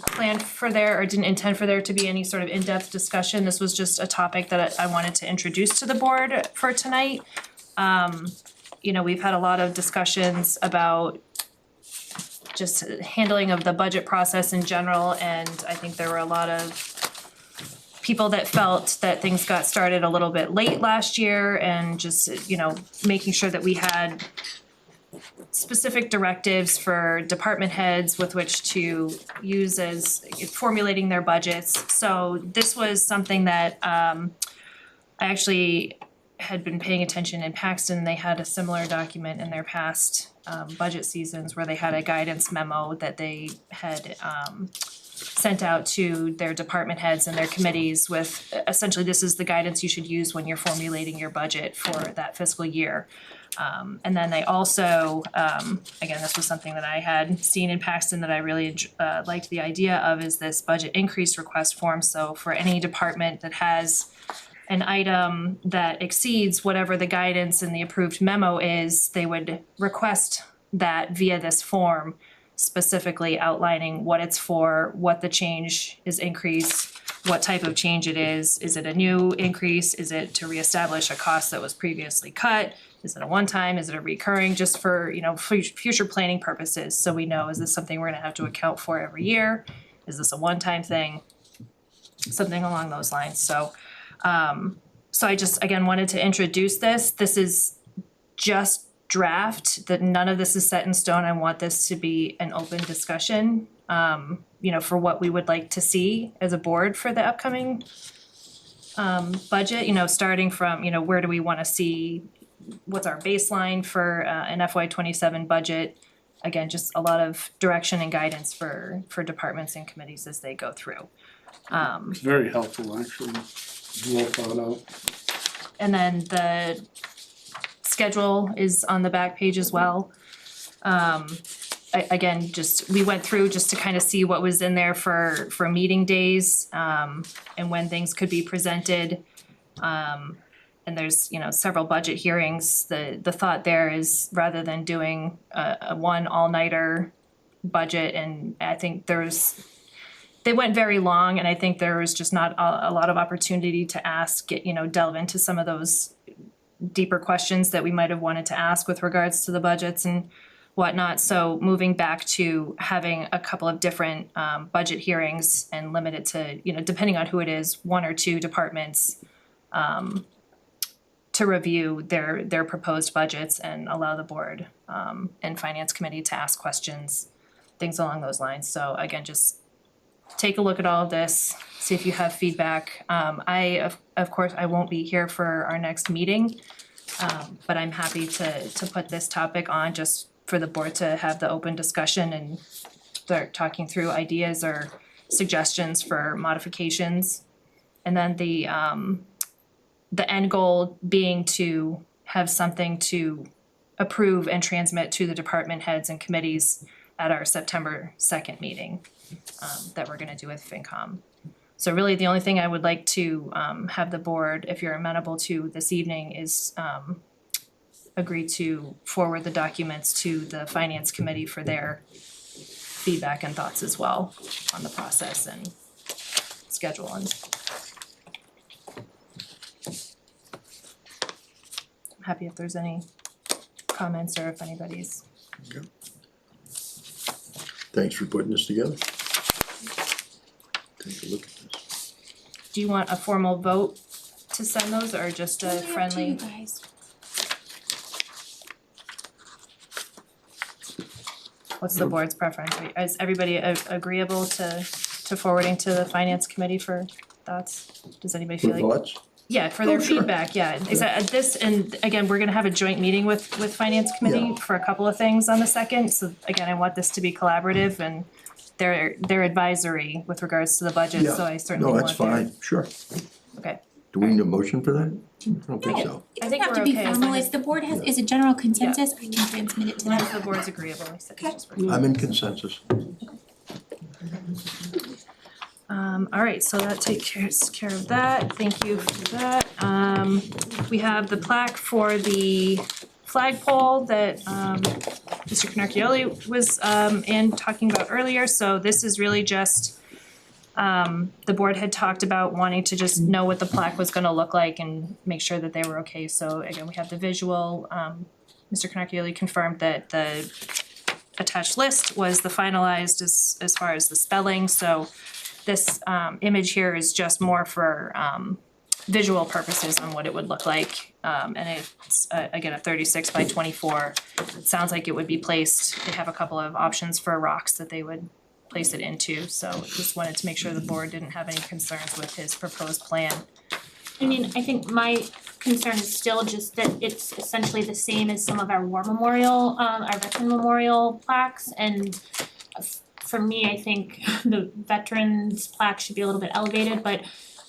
plan for there or didn't intend for there to be any sort of in-depth discussion. This was just a topic that I wanted to introduce to the board for tonight. You know, we've had a lot of discussions about just handling of the budget process in general, and I think there were a lot of people that felt that things got started a little bit late last year, and just, you know, making sure that we had specific directives for department heads with which to use as formulating their budgets. So this was something that I actually had been paying attention in Paxton. They had a similar document in their past budget seasons where they had a guidance memo that they had sent out to their department heads and their committees with essentially this is the guidance you should use when you're formulating your budget for that fiscal year. And then they also, again, this was something that I had seen in Paxton that I really liked the idea of, is this budget increase request form. So for any department that has an item that exceeds whatever the guidance in the approved memo is, they would request that via this form, specifically outlining what it's for, what the change is increase, what type of change it is it a new increase, is it to reestablish a cost that was previously cut, is it a one-time, is it a recurring, just for, future planning purposes, so we know, is this something we're gonna have to account for every year, is this a one-time thing, something along those lines. So I just, again, wanted to introduce this is just draft, that none of this is set in stone. I want this to be an open discussion, for what we would like to see as a board for the upcoming budget, starting from, where do we wanna see, what's our baseline for an FY '27 budget. Again, just a lot of direction and guidance for departments and committees as they go through. It's very helpful, actually, well thought out. And then the schedule is on the back page as well. Again, we went through just to kind of see what was in there for meeting days, and when things could be presented. And there's, several budget hearings. The thought there is, rather than doing a one all-nighter budget, and I think they went very long, and I think there was just not a lot of opportunity to ask, delve into some of those deeper questions that we might have wanted to ask with regards to the budgets and whatnot. So moving back to having a couple of different budget hearings and limited to, depending on who it is, one or two departments to review their proposed budgets and allow the board and finance committee to ask questions, things along those lines. So again, just take a look at all of this, see if you have feedback. Of course, I won't be here for our next meeting, but I'm happy to put this topic on just for the board to have the open discussion and start talking through ideas or suggestions for modifications. And then the end goal being to have something to approve and transmit to the department heads and committees at our September 2nd meeting that we're gonna do with FinCom. So really, the only thing I would like to have the board, if you're amenable to this evening, is agree to forward the documents to the finance committee for their feedback and thoughts as well on the process and schedule. And I'm happy if there's any comments or if anybody's. Okay. Thanks for putting this together. Take a look at this. Do you want a formal vote to send those or just a friendly? What's the board's preference? Is everybody agreeable to forwarding to the finance committee for thoughts? Does anybody feel like? For thoughts? Yeah, for their sure. feedback, yeah. Is that this, and again, we're gonna have a joint meeting with finance committee for a couple of things on the 2nd. So again, I want this to be collaborative and their advisory with regards to the budget, so I certainly No, want that's their. fine, sure. Okay. Do we need a motion for that? I don't think so. I It think doesn't have we're to be okay as formal, long if the board is a general consensus, I can transmit it to As them. long as the board's agreeable, I said Okay. just. I'm in consensus. All right, so that takes care of that, thank you for that. We have the plaque for the flagpole that Mr. Cannarchioli was talking about earlier, so this is really just the board had talked about wanting to just know what the plaque was gonna look like and make sure that they were okay, so again, we have the visual. Mr. Cannarchioli confirmed that the attached list was the finalized as far as the spelling, so this image here is just more for visual purposes on what it would look like. And it's, again, a 36 by 24. It sounds like it would be placed, they have a couple of options for rocks that they would place it into. So just wanted to make sure the board didn't have any concerns with his proposed plan. I mean, I think my concern is still just that it's essentially the same as some of our war memorial, our veteran memorial plaques, and for me, I think the veterans plaque should be a little bit elevated, but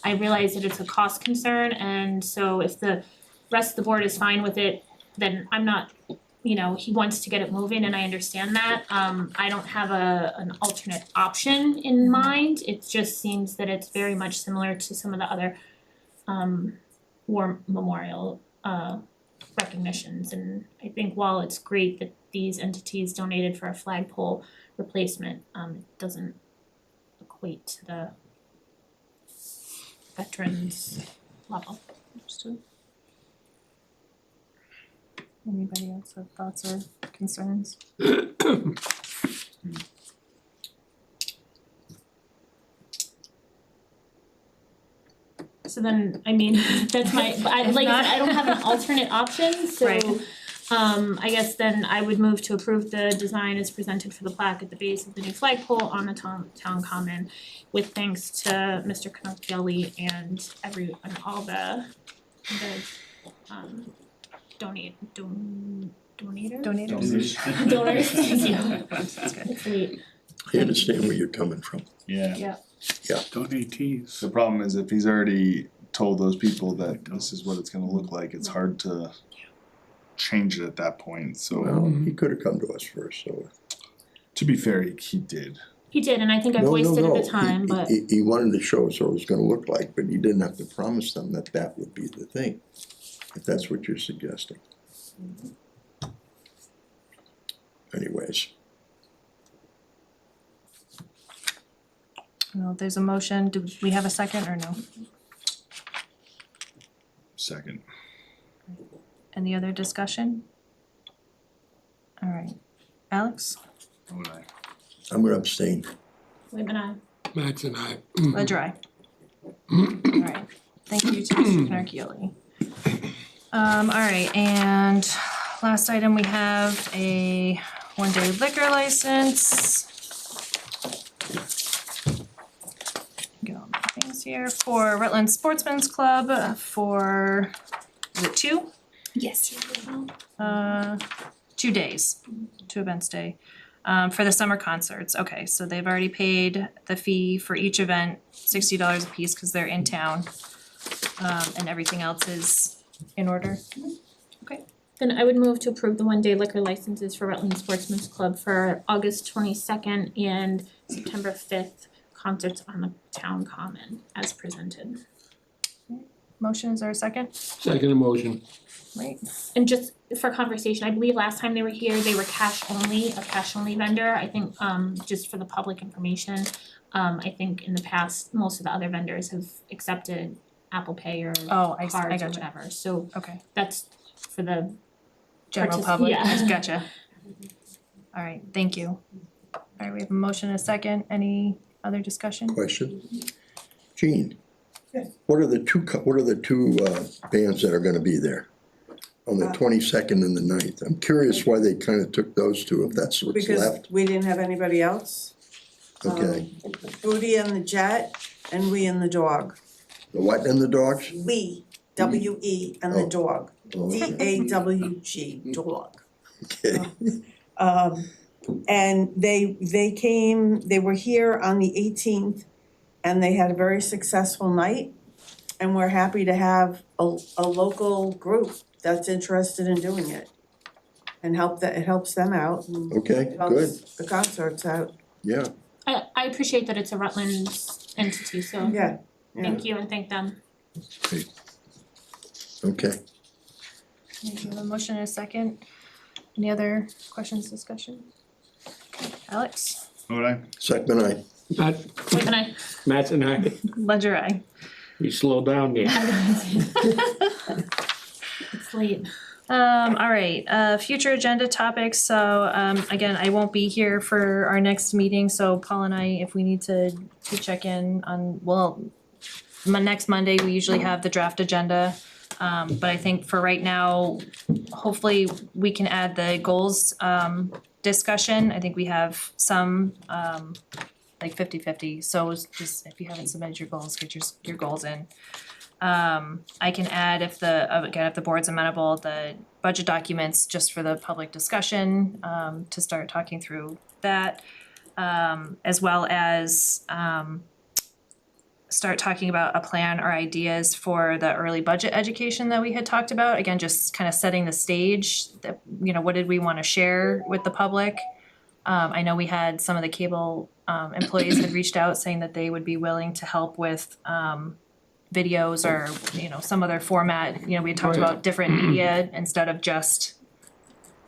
I realize that it's a cost concern, and so if the rest of the board is fine with it, then I'm not, you know, he wants to get it moving, and I understand that. I don't have an alternate option in mind, it just seems that it's very much similar to some of the other war memorial recognitions, and I think while it's great that these entities donated for a flagpole replacement, it doesn't equate to the veterans level. Understood. Anybody else have thoughts or concerns? So then, I mean, that's my, I like, I don't have an alternate option, so Right. I guess then I would move to approve the design as presented for the plaque at the base of the new flagpole on the town common, with thanks to Mr. Canocchielli and all the donators. Donators. Donors, thank you. That's good. It's late. I understand where you're coming from. Yeah. Yeah. Donatees. The problem is if he's already told those people that this is what it's gonna look like, it's hard to change it at that point, so. Well, he could have come to us first, so. To be fair, he did. He did, and I think I No, voiced it no, at the no. time, but He wanted to show us what it was gonna look like, but he didn't have to promise them that that would be the thing, if that's what you're suggesting. Anyways, Well, there's a motion, do we have a second or no? Second. Any other discussion? Alright, Alex, What would I? I'm gonna abstain. wait a minute. Matt's and I. Ledger, alright, thank you to Mr. Canarchioli. Alright, and last item, we have a one-day liquor license. Get all my things here, for Rutland Sportsman's Club for, is it 2? Yes. 2 days, 2 events day, for the summer concerts. Okay, so they've already paid the fee for each event, $60 a piece, cause they're in town. And everything else is in order. Okay. Then I would move to approve the one-day liquor licenses for Rutland Sportsman's Club for August 22nd and September 5th, concerts on the town common as presented. Motions or a second? Second motion. Right, And just for conversation, I believe last time they were here, they were cash only, a cash only vendor. I think just for the public information, I think in the past, most of the other vendors have accepted Apple Pay or Oh, I cards or gotcha. whatever. So Okay, that's for the general public, yeah. gotcha. Alright, thank you. Alright, we have a motion and a second, any other discussion? Question? Gene? What are the two bands that are gonna be there? On the 22nd and the 9th? I'm curious why they kinda took those two, if that's what's Because left. we didn't have anybody else. Okay. Booty and the Jet and We and the Dog. The what and the dogs? We, W-E, and the Oh. Dog, Oh, okay. D-A-W-G, dog. Okay. And they came, they were here on the 18th, and they had a very successful night. And we're happy to have a local group that's interested in doing it. And it helps them out. And Okay, it helps good. the concerts out. Yeah, I appreciate that it's a Rutland entity, so Yeah. thank you and thank them. okay. We have a motion and a second, any other questions, discussion? Okay, Alex, What would I? Second, I. Matt, Wait, can I? Matt's and I. Ledger, aye. You slow down there. It's late. Alright, future agenda topics, so again, I won't be here for our next meeting, so Paul and I, if we need to check in on, well, next Monday, we usually have the draft agenda. But I think for right now, hopefully we can add the goals, discussion. I think we have some, like 50-50, so it's just, if you haven't submitted your goals, get your goals in. I can add if the board's amenable, the budget documents just for the public discussion, to start talking through that. As well as, start talking about a plan or ideas for the early budget education that we had talked about. Again, just kind of setting the stage, that, what did we wanna share with the public? I know we had some of the cable, employees had reached out saying that they would be willing to help with, videos or, some other format. We had talked about different media instead of just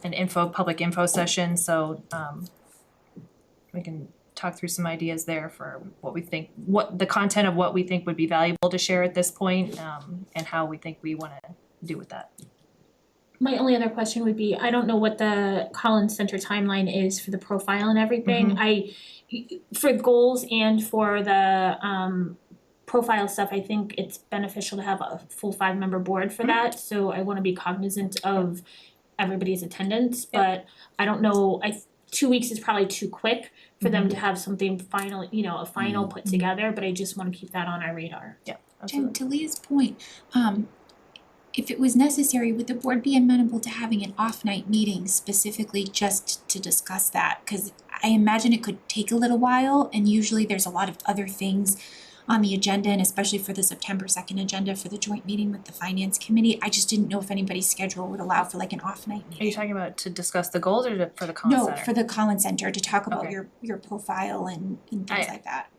an public info session, so, we can talk through some ideas there for what we think, what the content of what we think would be valuable to share at this point, and how we think we wanna do with that. My only other question would be, I don't know what the Collins Center timeline is for the profile and everything. For goals and for the profile stuff, I think it's beneficial to have a full 5-member board for that, so I wanna be cognizant of everybody's attendance, but I don't know, 2 weeks is probably too quick for them to have something final, a final put together, but I just wanna keep that on our radar. Yeah, And to Leah's point, if it was necessary, would the board be amenable to having an off-night meeting specifically just to discuss that? Cause I imagine it could take a little while, and usually there's a lot of other things on the agenda, and especially for the September 2nd agenda for the joint meeting with the finance committee. I just didn't know if anybody's schedule would allow for like an off-night meeting. Are you talking about to discuss the goals or for the Collins Center? No, for the Collins Center, to talk about Okay. your profile and things like that.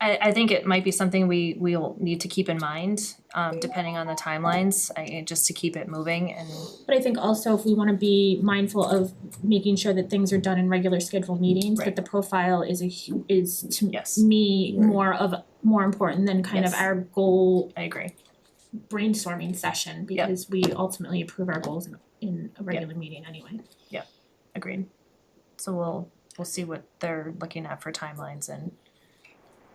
I think it might be something we'll need to keep in mind, depending on the timelines, just to keep it moving and. But I think also if we wanna be mindful of making sure that things are done in regular scheduled meetings, Right. that the profile is to Yes. me more important than kind of Yes. our goal I agree. brainstorming session, because we ultimately approve our goals in a regular meeting anyway. Agreed. So we'll see what they're looking at for timelines, and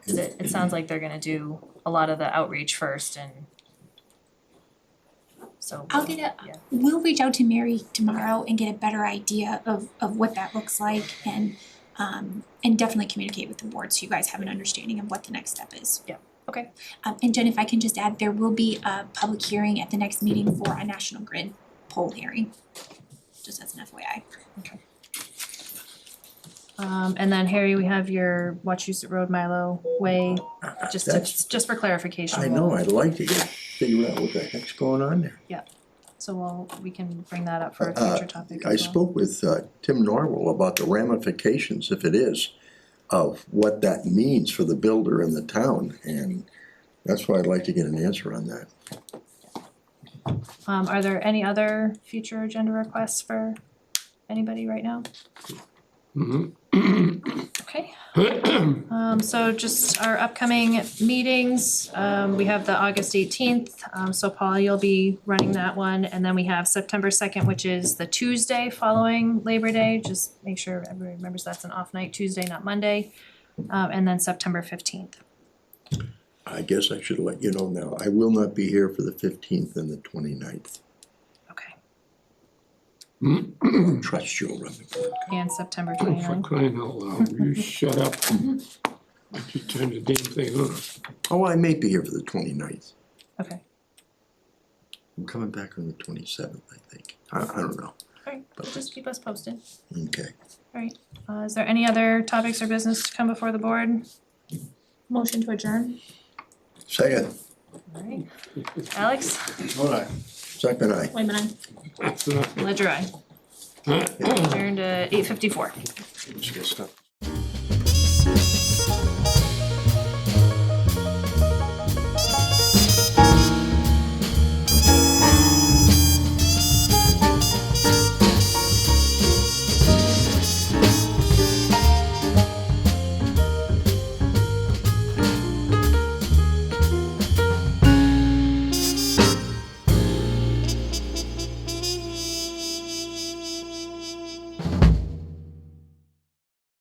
cause it sounds like they're gonna do a lot of the outreach first, and so. We'll reach out to Mary tomorrow and get a better idea of what that looks like, and definitely communicate with the board so you guys have an understanding of what the next step is. Yeah, okay. And Jen, if I can just add, there will be a public hearing at the next meeting for a National Grid poll hearing, just as an FYI. And then Harry, we have your Wachusett Road Milo Way, just for clarification. I know, I'd like to figure out what the heck's going on there. So we can bring that up for a future topic as well. I spoke with Tim Norwell about the ramifications, if it is, of what that means for the builder and the town, and that's why I'd like to get an answer on that. Are there any other future agenda requests for anybody right now? Okay. So just our upcoming meetings, we have the August 18th, so Paul, you'll be running that one, and then we have September 2nd, which is the Tuesday following Labor Day, just make sure everybody remembers that's an off night, Tuesday, not Monday, and then September 15th. I guess I should let you know now, I will not be here for the 15th and the 29th. Trust you'll run the board. And September For 29th. crying out loud, will you shut up? I just turned the damn thing on. Oh, I may be here for the 29th. Okay. I'm coming back on the 27th, I think. I don't know. Alright, just keep us posted. Okay. Alright, is there any other topics or business to come before the board? Motion to adjourn? Second. Alright, Alex, All right. Second, aye. Wait a minute. Ledger I. Adjourned at 8:54. Just get stuff.